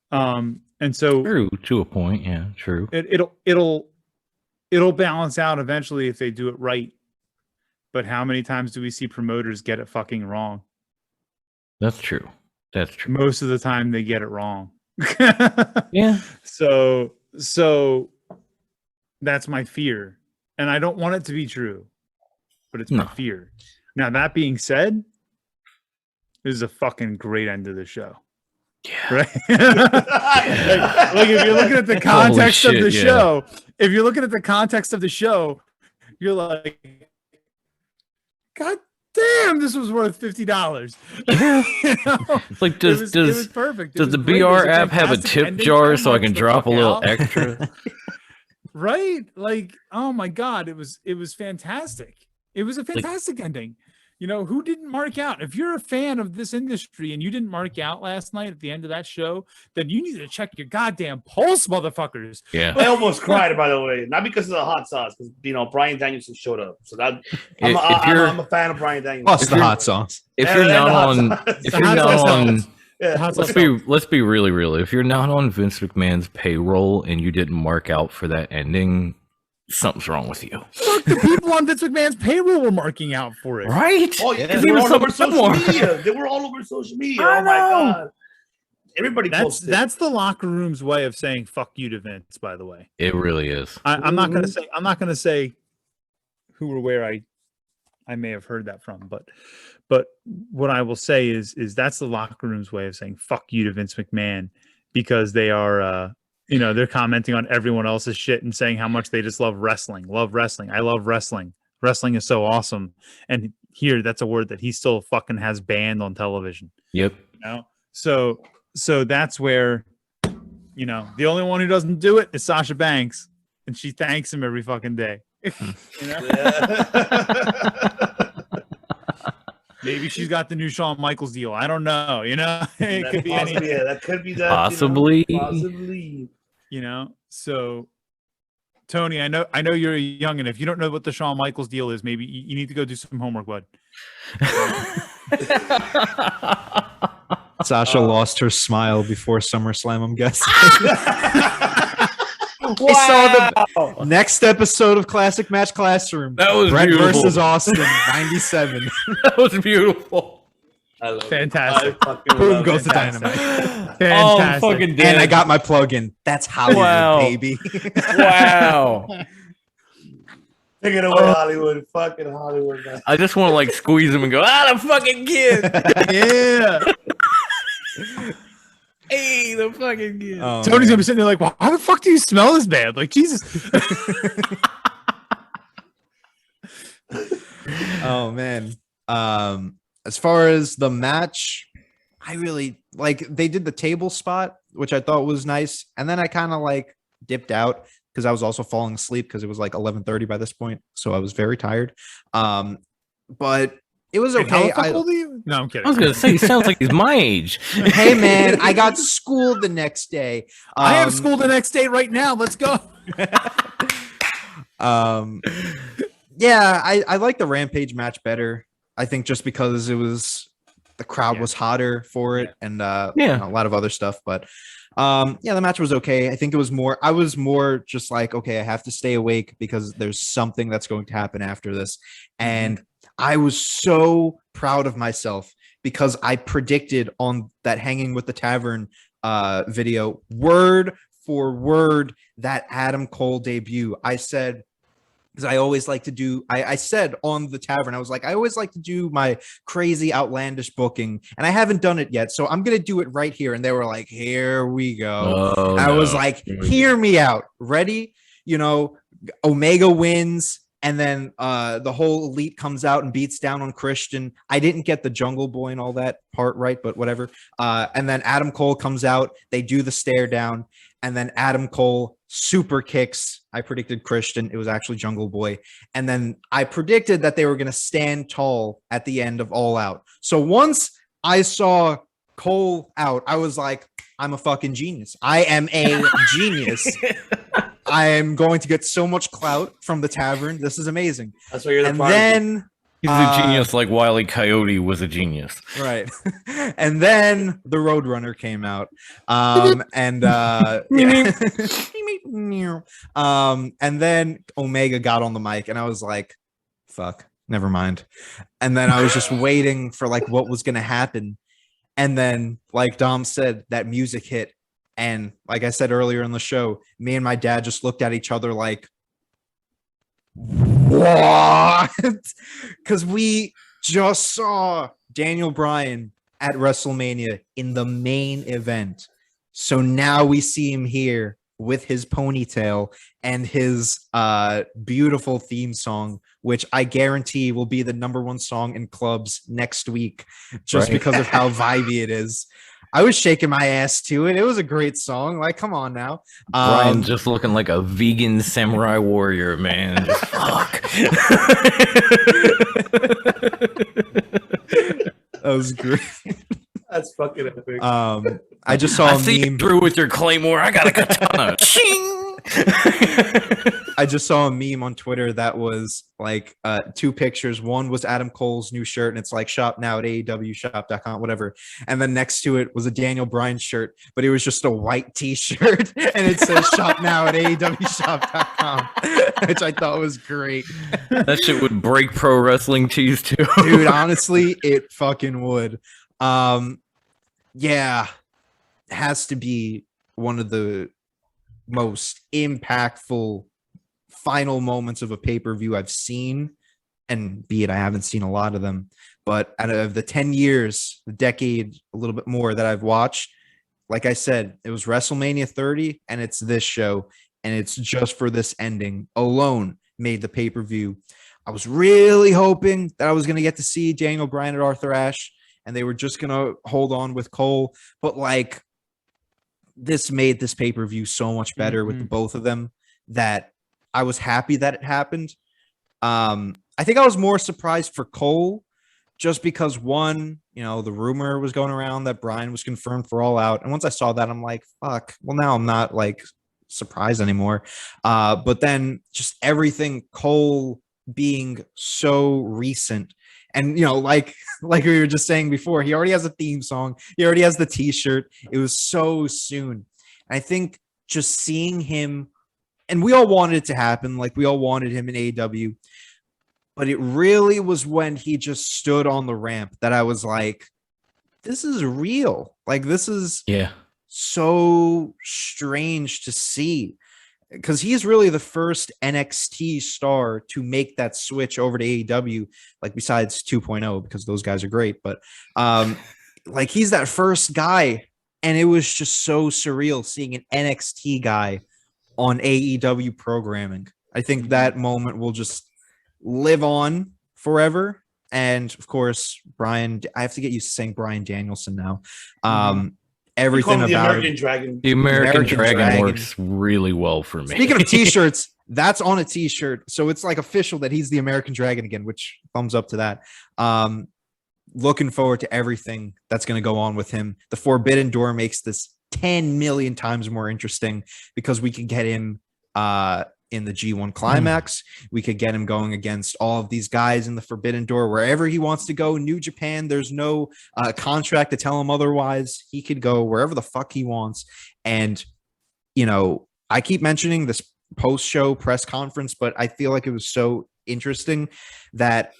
And so true to a point, yeah, true. It'll balance out eventually if they do it right. But how many times do we see promoters get it fucking wrong? That's true. That's true. Most of the time they get it wrong. Yeah. So that's my fear. And I don't want it to be true, but it's my fear. Now, that being said, this is a fucking great end of the show. Yeah. Right? like if you're looking at the context of the show, you're like, God damn, this was worth $50. It's like, it was perfect. Does the BR app have a tip jar so I can drop a little extra? Right? Like, oh my God, it was fantastic. It was a fantastic ending. Who didn't mark out? If you're a fan of this industry and you didn't mark out last night at the end of that show, then you need to check your goddamn pulse, motherfuckers. Yeah. I almost cried, by the way, not because of the hot sauce, because Bryan Danielson showed up. So that I'm a fan of Bryan Danielson. Plus the hot sauce. If you're not on, Yeah. let's be really real. If you're not on Vince McMahon's payroll and you didn't mark out for that ending, something's wrong with you. Fuck, the people on Vince McMahon's payroll were marking out for it. Right? Oh, yeah. Because They he were was all over so social more. media. They were all over social media. I Oh my know. god! Everybody posted. That's the locker room's way of saying "fuck you" to Vince. By the way, It really is. I'm not gonna say who or where I may have heard that from, but what I will say is that's the locker room's way of saying "fuck you" to Vince McMahon, because they are they're commenting on everyone else's shit and saying how much they just love wrestling. I love wrestling. Wrestling is so awesome. And here, that's a word that he still fucking has banned on television. Yep. So that's where, the only one who doesn't do it is Sasha Banks, and she thanks him every fucking day. Maybe she's got the new Shawn Michaels deal. I don't know. It could be anything. Yeah, that could be that. Possibly. Possibly. So Tony, I know you're a young, and if you don't know what the Shawn Michaels deal is, maybe you need to go do some homework, bud. Sasha lost her smile before SummerSlam, I'm guessing. We saw the next episode of Classic Match Classroom. That was Brett beautiful. versus Austin, 97. That was beautiful. I love Fantastic. It. I fucking Boom love goes it. the dynamite. Fantastic. Oh, I'm fucking dead. And I got my plug in. That's Hollywood, Wow. baby. Wow. Take it away, Hollywood. Fucking Hollywood, man. I just want to squeeze him and go, the fucking kid. Yeah. Hey, the fucking kid. Oh, Tony's man. gonna be sitting there like, well, how the fuck do you smell this bad? Like, Jesus. Oh man. As far as the match, I really they did the table spot, which I thought was nice, and then I kind of dipped out because I was also falling asleep because it was 11:30 by this point, so I was very tired. But it was okay. How old are you? No, I'm kidding. I was going to say, he sounds like he's my age. Hey man, I got school the next day. I have school the next day right now. Let's go. Yeah, I like the Rampage match better. I think just because the crowd was hotter for it, and a lot of other stuff. But the match was okay. I think I was more just okay, I have to stay awake because there's something that's going to happen after this. And I was so proud of myself because I predicted on that Hanging with the Tavern video, word for word, that Adam Cole debut. I said, because I always like to do, I said on the Tavern, I was like, I always like to do my crazy outlandish booking, and I haven't done it yet, so I'm going to do it right here. And they were like, here we go. I was like, hear me out. Ready? Omega wins, and then the whole Elite comes out and beats down on Christian. I didn't get the Jungle Boy and all that part right, but whatever. And then Adam Cole comes out. They do the stare down, and then Adam Cole super kicks. I predicted Christian. It was actually Jungle Boy. And then I predicted that they were going to stand tall at the end of All Out. So once I saw Cole out, I was like, I'm a fucking genius. I am a genius. I am going to get so much clout from the Tavern. This is amazing. That's why you're the And prodigy. then He's a genius like Wile E. Coyote was a genius. right. And then the Roadrunner came out. And then Omega got on the mic, and I was like, fuck, never mind. And then I was just waiting for what was gonna happen. And then, like Dom said, that music hit. And like I said earlier in the show, me and my dad just looked at each other like, what? Because we just saw Daniel Bryan at WrestleMania in the main event. So now we see him here with his ponytail and his beautiful theme song, which I guarantee will be the #1 song in clubs next week, just because of how vibey it is. I was shaking my ass to it. It was a great song. Come on now. Brian just looking like a vegan samurai warrior, man. Just, fuck. was great. That's fucking epic. I just saw I a see you meme. through with your claymore. I got a katana. Ching! I just saw a meme on Twitter that was like 2 pictures. One was Adam Cole's new shirt, and it's like shop now at AEWshop.com, whatever. And then next to it was a Daniel Bryan shirt, but it was just a white t-shirt, and it says shop now at AEWshop.com, which I thought was great. That shit would break pro wrestling tees too. Dude, honestly, it fucking would. Yeah, has to be one of the most impactful final moments of a pay-per-view I've seen, and be it I haven't seen a lot of them, but out of the 10 years, the decade, a little bit more that I've watched, like I said, it was WrestleMania 30 and it's this show, and it's just for this ending alone made the pay-per-view. I was really hoping that I was going to get to see Daniel Bryan at Arthur Ashe, and they were just going to hold on with Cole, but like, this made this pay-per-view so much better with the both of them that I was happy that it happened. I think I was more surprised for Cole just because, one, you know, the rumor was going around that Bryan was confirmed for All Out. And once I saw that, I'm like, fuck, well, now I'm not like surprised anymore. But then just everything, Cole being so recent. And, you know, like we were just saying before, he already has a theme song. He already has the t-shirt. It was so soon. I think just seeing him, and we all wanted it to happen. Like, we all wanted him in AEW. But it really was when he just stood on the ramp that I was like, this is real. Like, this is so strange to see. Because he's really the first NXT star to make that switch over to AEW, like besides 2.0, because those guys are great. But like, he's that first guy, and it was just so surreal seeing an NXT guy on AEW programming. I think that moment will just live on forever. And of course, Bryan, I have to get used to saying Bryan Danielson now. Everything about the American it. Dragon. The American Dragon works really well for me. Speaking of t-shirts, that's on a t-shirt. So it's like official that he's the American Dragon again, which thumbs up to that. Looking forward to everything that's going to go on with him. The Forbidden Door makes this 10 million times more interesting because we could get him in the G1 Climax. We could get him going against all of these guys in the Forbidden Door, wherever he wants to go. New Japan, there's no contract to tell him otherwise. He could go wherever the fuck he wants. And, you know, I keep mentioning this post-show press conference, but I feel like it was so interesting that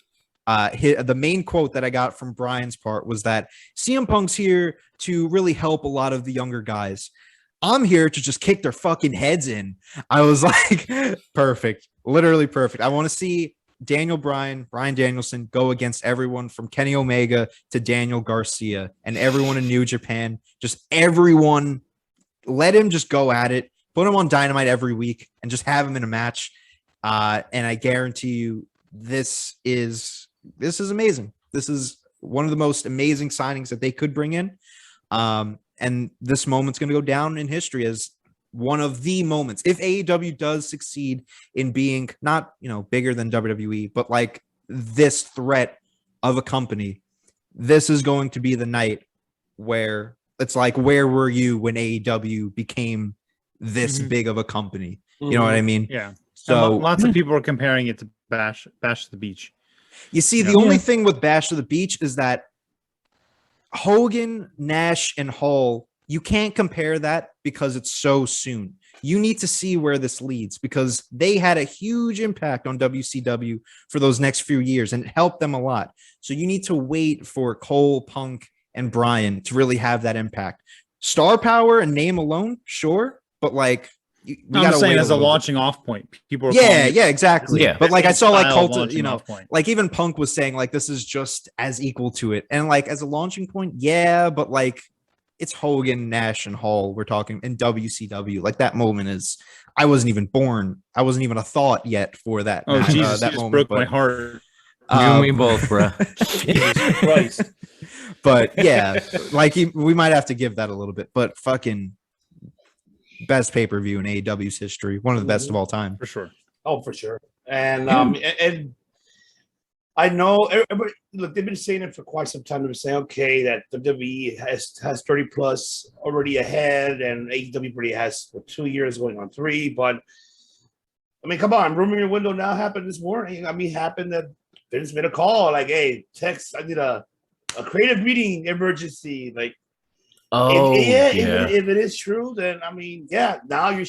the main quote that I got from Bryan's part was that CM Punk's here to really help a lot of the younger guys. I'm here to just kick their fucking heads in. I was like, perfect, literally perfect. I want to see Bryan Danielson go against everyone from Kenny Omega to Daniel Garcia and everyone in New Japan. Just everyone, let him just go at it. Put him on Dynamite every week and just have him in a match. And I guarantee you, this is amazing. This is one of the most amazing signings that they could bring in. And this moment's going to go down in history as one of the moments. If AEW does succeed in being not, you know, bigger than WWE, but like this threat of a company, this is going to be the night where it's like, where were you when AEW became this big of a company? You know what I mean? Yeah. So lots of people are comparing it to Bash to the Beach. You see, the only thing with Bash to the Beach is that Hogan, Nash, and Hall, you can't compare that because it's so soon. You need to see where this leads because they had a huge impact on WCW for those next few years and it helped them a lot. So you need to wait for Cole, Punk, and Bryan to really have that impact. Star power and name alone, sure, but like, I'm saying as a launching off point, people are exactly. Yeah. But like I saw like Cult, you know, like even Punk was saying like this is just as equal to it, and like as a launching point, yeah, but like it's Hogan, Nash, and Hall. We're talking in WCW. Like that moment is, I wasn't even born. I wasn't even a thought yet for that. Oh Jesus, that you just moment broke my heart. You and me both, bro. Jesus Christ. But yeah, like we might have to give that a little bit. But fucking best pay-per-view in AEW's history, one of the best of all time For sure. Oh, for sure. And I know. Look, they've been saying it for quite some time. They've been saying, okay, that WWE has 30 plus already ahead, and AEW already has 2 years going on 3. But I mean, come on, rumor your window now happened this morning. I mean, happened that Vince made a call like, "Hey, text, I need a creative meeting emergency." Like, if it is true, then I mean, yeah, now you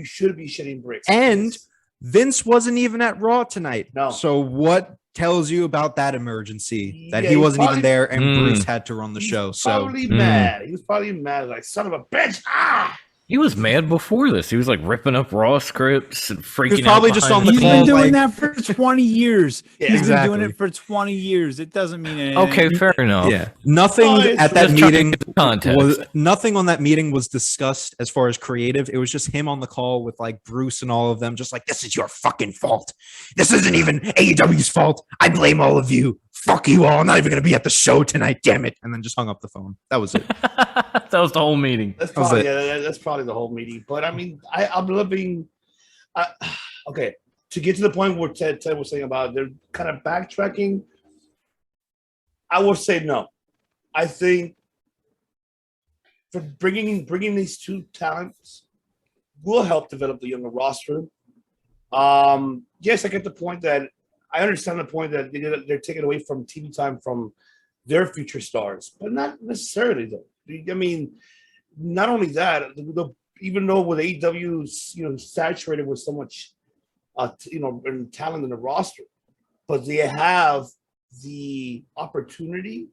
should be shitting bricks. And Vince wasn't even at Raw tonight. No. So what tells you about that emergency that he wasn't even there and Bruce had to run the show? Probably mad. He was probably mad, like, son of a bitch. He was mad before this. He was like ripping up Raw scripts and freaking out. He was probably just on the He's call. been doing that for 20 years. Yeah, He's exactly. been doing it for 20 years. It doesn't mean anything. Okay, fair enough. Yeah. Nothing at that Just trying to meeting get the context. was nothing on that meeting was discussed as far as creative. It was just him on the call with like Bruce and all of them, just like, this is your fucking fault. This isn't even AEW's fault. I blame all of you. Fuck you all. I'm not even gonna be at the show tonight, damn it. And then just hung up the phone. That was it. That was the whole meeting. That's probably that's probably the whole meeting. But I mean, I'm living. Okay, to get to the point where Ted was saying about they're kind of backtracking. I would say no. I think for bringing these two talents will help develop the younger roster. Yes, I get the point that I understand the point that they're taking away from TV time from their future stars, but not necessarily though. I mean, not only that, even though with AEW, saturated with so much, talent in the roster, but they have the opportunity,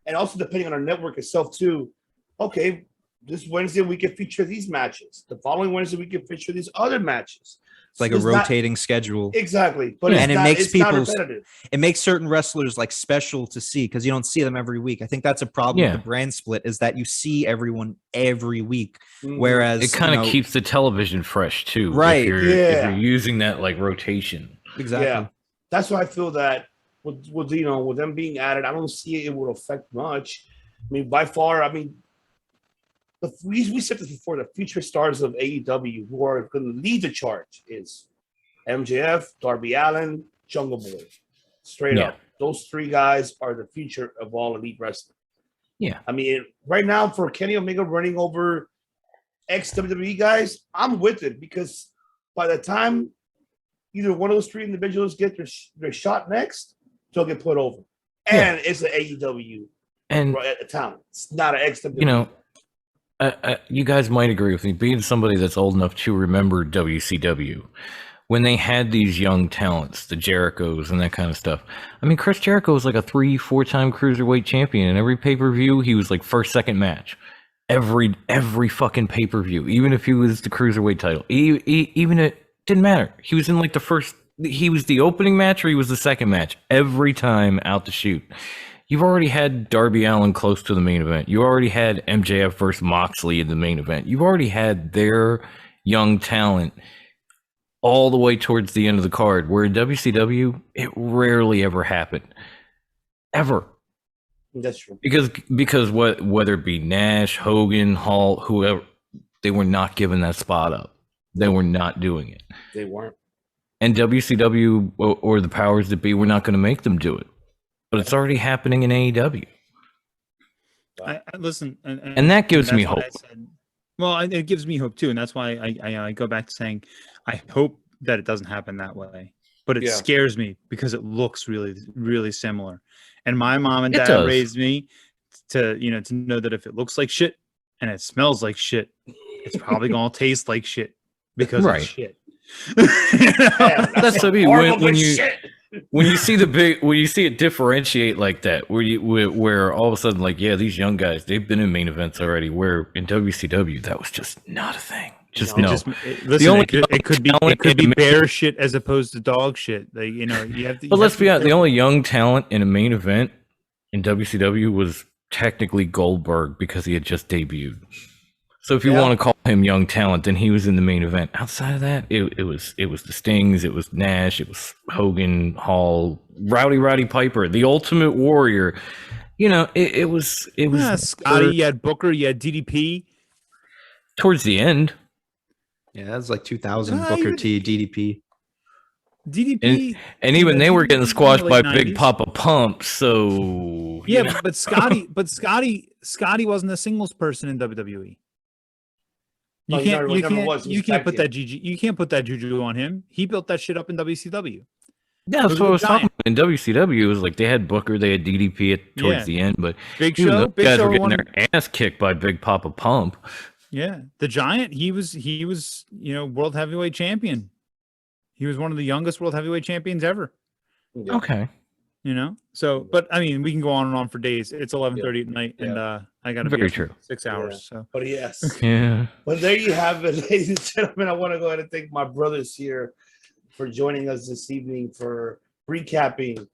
and also depending on our network itself too. Okay, this Wednesday we can feature these matches. The following Wednesday we can feature these other matches. It's like a rotating schedule. Exactly. But and it makes people, repetitive. It makes certain wrestlers like special to see because you don't see them every week. I think that's a problem with the brand split is that you see everyone every week. Whereas it kind of keeps the television fresh too. Right. If you're using that like rotation. Exactly. Yeah. That's why I feel that with them being added, I don't see it would affect much. I mean, by far, we said this before, the future stars of AEW who are going to lead the charge is MJF, Darby Allin, Jungle Boy. Straight up. Those 3 guys are the future of all elite wrestling. Yeah. I mean, right now for Kenny Omega running over ex-WWE guys, I'm with it because by the time either one of those 3 individuals get their shot next, they'll get put over. And it's an AEW and talent. It's not an ex-WWE. You guys might agree with me, being somebody that's old enough to remember WCW, when they had these young talents, the Jerichos and that kind of stuff. I mean, Chris Jericho was like a 3-4-time cruiserweight champion, and every pay-per-view he was like first, second match. Every fucking pay-per-view, even if he was the cruiserweight title, even it didn't matter. He was in like he was the opening match or he was the second match every time out to shoot. You've already had Darby Allin close to the main event. You already had MJF versus Moxley in the main event. You've already had their young talent all the way towards the end of the card, where in WCW, it rarely ever happened. Ever. That's true. Because whether it be Nash, Hogan, Hall, whoever, they were not giving that spot up. They were not doing it. They weren't. And WCW or the powers that be were not going to make them do it. But it's already happening in AEW. I listen, and that gives me hope. It gives me hope too, and that's why I go back to saying I hope that it doesn't happen that way. But it scares me because it looks really, really similar. And my mom and dad raised me to know that if it looks like shit and it smells like shit, it's probably gonna taste like shit because it's shit. That's what I mean. When you see it differentiate like that, where all of a sudden, like, these young guys, they've been in main events already. Where in WCW, that was just not a thing. It could be bear shit as opposed to dog shit. You have to. But let's be honest, the only young talent in a main event in WCW was technically Goldberg because he had just debuted. So if you want to call him young talent, then he was in the main event. Outside of that, it was the Stings, it was Nash, it was Hogan, Hall, Roddy Piper, the Ultimate Warrior. It was Scotty, you had Booker, you had DDP. Towards the end. Yeah, that was like 2000 Booker T, DDP. DDP, And even they were getting squashed by late Big 90s. Papa Pump. So Yeah, but Scotty wasn't a singles person in WWE. No, he never was. He was You can't tag put team. that juju. You can't put that juju on him. He built that shit up in WCW. yeah, that's Look what at I was the talking about. In WCW, it was like they had Booker, they had DDP towards Yeah. the end, but Big even Show, those guys were getting won. their ass kicked by Big Papa Pump. Yeah, the Giant. He was world heavyweight champion. He was one of the youngest world heavyweight champions ever. Yeah. Okay. So, but I mean, we can go on and on for days. It's 11:30 at night, and I got to be Very up true. for 6 hours. So, But yes. Yeah. But there you have it, ladies and gentlemen. I want to go ahead and thank my brothers here for joining us this evening for recapping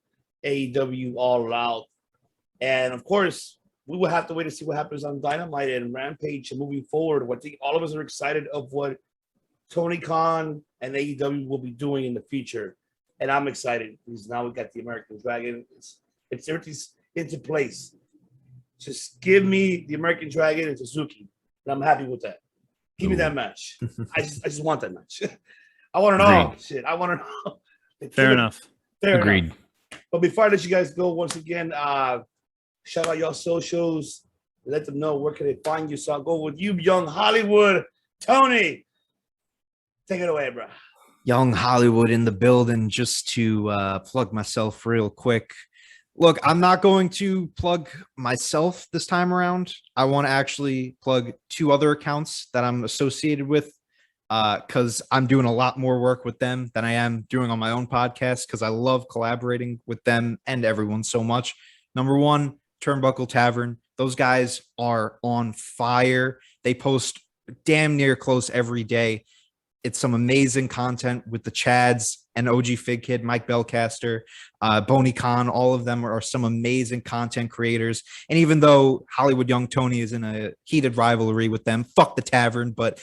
AEW All Out. And of course, we will have to wait to see what happens on Dynamite and Rampage and moving forward. I think all of us are excited of what Tony Khan and AEW will be doing in the future. And I'm excited because now we got the American Dragon. It's everything's into place. Just give me the American Dragon and Suzuki, and I'm happy with that. Give me that match. I just want that match. I want to know. Agreed. Shit, I want to know. fair enough. Fair Agreed. enough. But before I let you guys go, once again, shout out your socials. Let them know where can they find you. So I'll go with you, Young Hollywood. Tony, take it away, bro. Young Hollywood in the building. Just to plug myself real quick. Look, I'm not going to plug myself this time around. I want to actually plug 2 other accounts that I'm associated with because I'm doing a lot more work with them than I am doing on my own podcast because I love collaborating with them and everyone so much. Number 1, Turnbuckle Tavern. Those guys are on fire. They post damn near close every day. It's some amazing content with the Chads and OG Fig Kid, Mike Belcaster, Boney Khan. All of them are some amazing content creators. And even though Hollywood Young Tony is in a heated rivalry with them, fuck the tavern. But,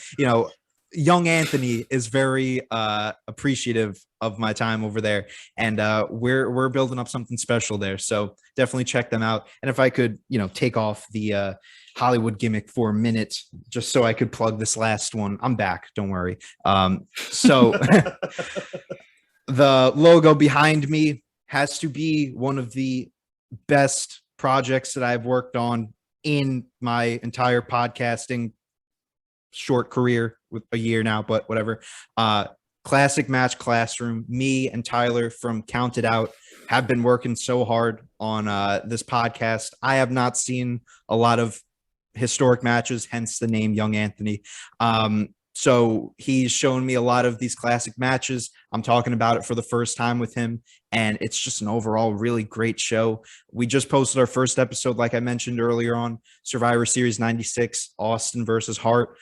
Young Anthony is very appreciative of my time over there. And we're building up something special there. So definitely check them out. And if I could, take off the Hollywood gimmick for a minute, just so I could plug this last one. I'm back. Don't worry. So the logo behind me has to be one of the best projects that I've worked on in my entire podcasting short career, with a year now, but whatever. Classic Match Classroom. Me and Tyler from Count It Out have been working so hard on this podcast. I have not seen a lot of historic matches, hence the name Young Anthony. So he's shown me a lot of these classic matches. I'm talking about it for the first time with him, and it's just an overall really great show. We just posted our first episode, like I mentioned earlier on, Survivor Series 96, Austin versus Hart.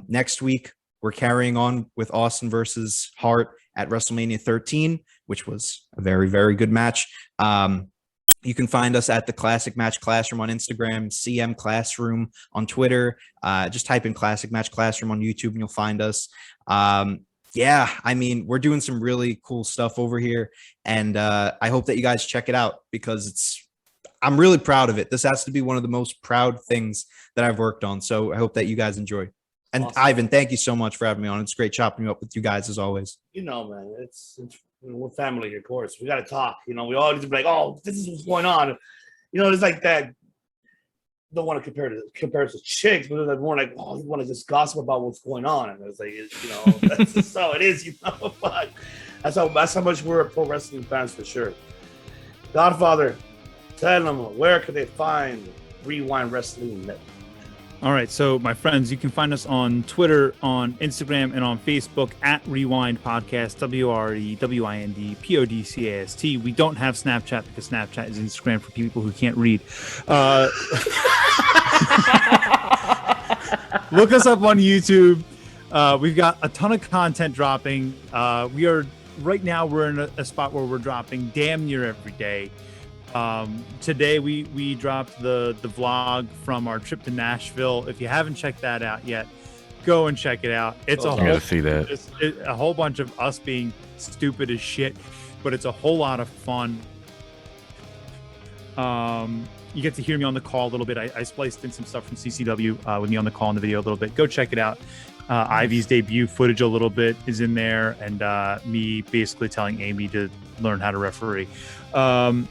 Next week, we're carrying on with Austin versus Hart at WrestleMania 13, which was a very, very good match. You can find us at the Classic Match Classroom on Instagram, CM Classroom on Twitter. Just type in Classic Match Classroom on YouTube and you'll find us. We're doing some really cool stuff over here. And I hope that you guys check it out because I'm really proud of it. This has to be one of the most proud things that I've worked on. So I hope that you guys enjoy. And Awesome. Ivan, thank you so much for having me on. It's great chopping you up with you guys as always. Man, it's we're family, of course. We got to talk. We all need to be like, oh, this is what's going on. It's like that. Don't want to compare it to chicks, but it's more like, oh, you want to just gossip about what's going on. And it's like, that's just how it is. But that's how much we're pro wrestling fans for sure. Godfather, tell them where could they find Rewind Wrestling Network? All right, so my friends, you can find us on Twitter, on Instagram, and on Facebook at Rewind Podcast, WREWIND We don't have Snapchat because Snapchat is Instagram for people who can't read. Look us up on YouTube. We've got a ton of content dropping. We're in a spot where we're dropping damn near every day. Today we dropped the vlog from our trip to Nashville. If you haven't checked that out yet, go and check it out. It's I gotta see that. It's a whole bunch of us being stupid as shit, but it's a whole lot of fun. You get to hear me on the call a little bit. I spliced in some stuff from CCW with me on the call in the video a little bit. Go check it out. Ivy's debut footage a little bit is in there, and me basically telling Amy to learn how to referee. So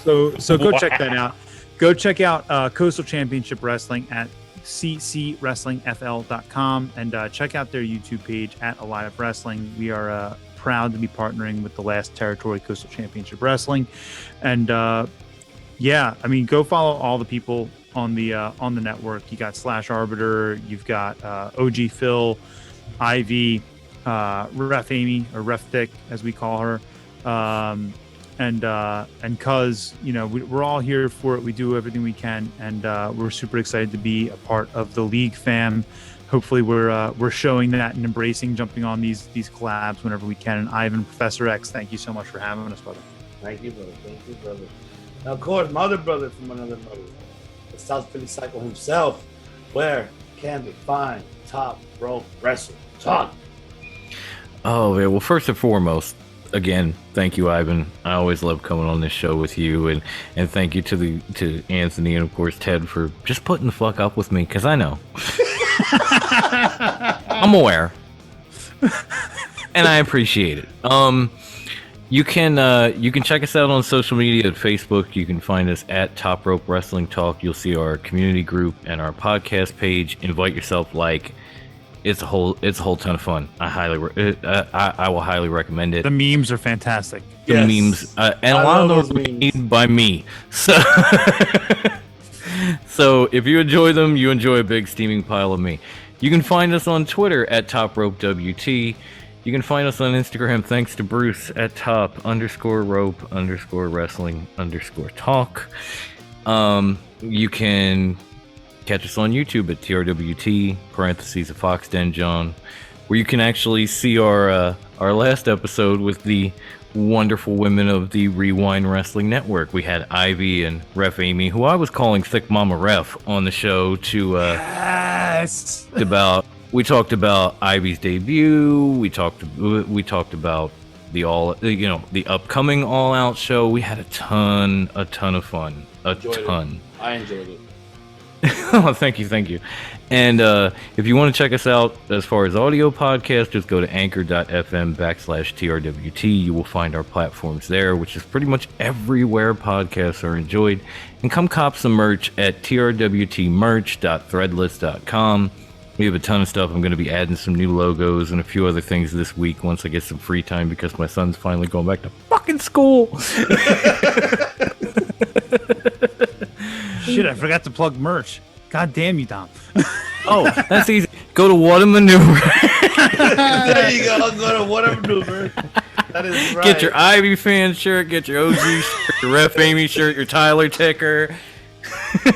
go check that out. Go check out Coastal Championship Wrestling at ccwrestlingfl.com and check out their YouTube page at Alive Wrestling. We are proud to be partnering with the last territory, Coastal Championship Wrestling, and yeah, I mean, go follow all the people on the network. You got Slash Arbiter, you've got OG Phil, Ivy, Ref Amy, or Ref Dick as we call her, and cuz, you know, we're all here for it. We do everything we can, and we're super excited to be a part of the league fam. Hopefully we're showing that and embracing jumping on these collabs whenever we can. And Ivan, Professor X, thank you so much for having us, brother. Thank you, brother. Thank you, brother. Now, of course, my other brother from another mother, the South Philly Cycle himself. Where can they find Top Rope Wrestling? Talk. Oh, man. Well, first and foremost, again, thank you, Ivan. I always love coming on this show with you, and thank you to Anthony and of course Ted for just putting the fuck up with me, because I know. I'm aware. And I appreciate it. You can check us out on social media at Facebook. You can find us at Top Rope Wrestling Talk. You'll see our community group and our podcast page. Invite yourself. It's a whole ton of fun. I will highly recommend it. The memes are fantastic. The memes, and a lot of those are made by me. So if you enjoy them, you enjoy a big steaming pile of me. You can find us on Twitter at TopRopeWT. You can find us on Instagram, thanks to Bruce, at top_rope_wrestling_talk. You can catch us on YouTube at TRWT, / Fox Den John, where you can actually see our last episode with the wonderful women of the Rewind Wrestling Network. We had Ivy and Ref Amy, who I was calling Thick Mama Ref, on the show to Yes. We talked about Ivy's debut. We talked about the upcoming All Out show. We had a ton of fun. I enjoyed it. Oh, thank you. And if you want to check us out as far as audio podcast, just go to anchor.fm/TRWT. You will find our platforms there, which is pretty much everywhere podcasts are enjoyed. And come cop some merch at trwtmerch.threadless.com. We have a ton of stuff. I'm going to be adding some new logos and a few other things this week once I get some free time, because my son's finally going back to fucking school. Shit, I forgot to plug merch. God damn you, Dom. Oh, that's easy. Go to What a Maneuver. There you go. Go to What a Maneuver. That is right. Get your Ivy fan shirt, get your OG shirt, your Ref Amy shirt, your Tyler ticker.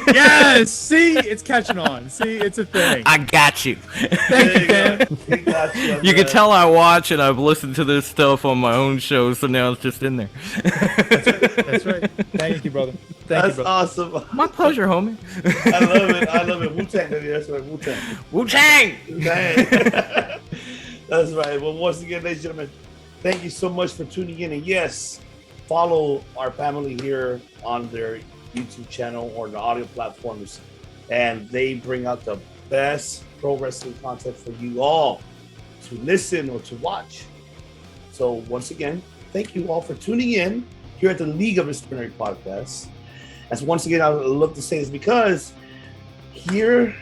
Yes! See? It's catching on. See? It's a thing. I got you. Thank you, man. You can tell I watch and I've listened to this stuff on my own show, so now it's just in there. That's right. Thank you, brother. That's awesome. My pleasure, homie. I love it. Wu-Tang, baby. That's right. Wu-Tang. Wu-Tang! That's right. Well, once again, ladies and gentlemen, thank you so much for tuning in. And yes, follow our family here on their YouTube channel or the audio platforms, and they bring out the best pro wrestling content for you all to listen or to watch. So once again, thank you all for tuning in here at the League of Extraordinary Podcast. As once again, I would love to say this, because here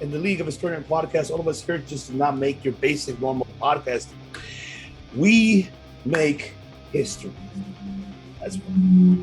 in the League of Extraordinary Podcast, all of us here just do not make your basic normal podcast. We make history as well.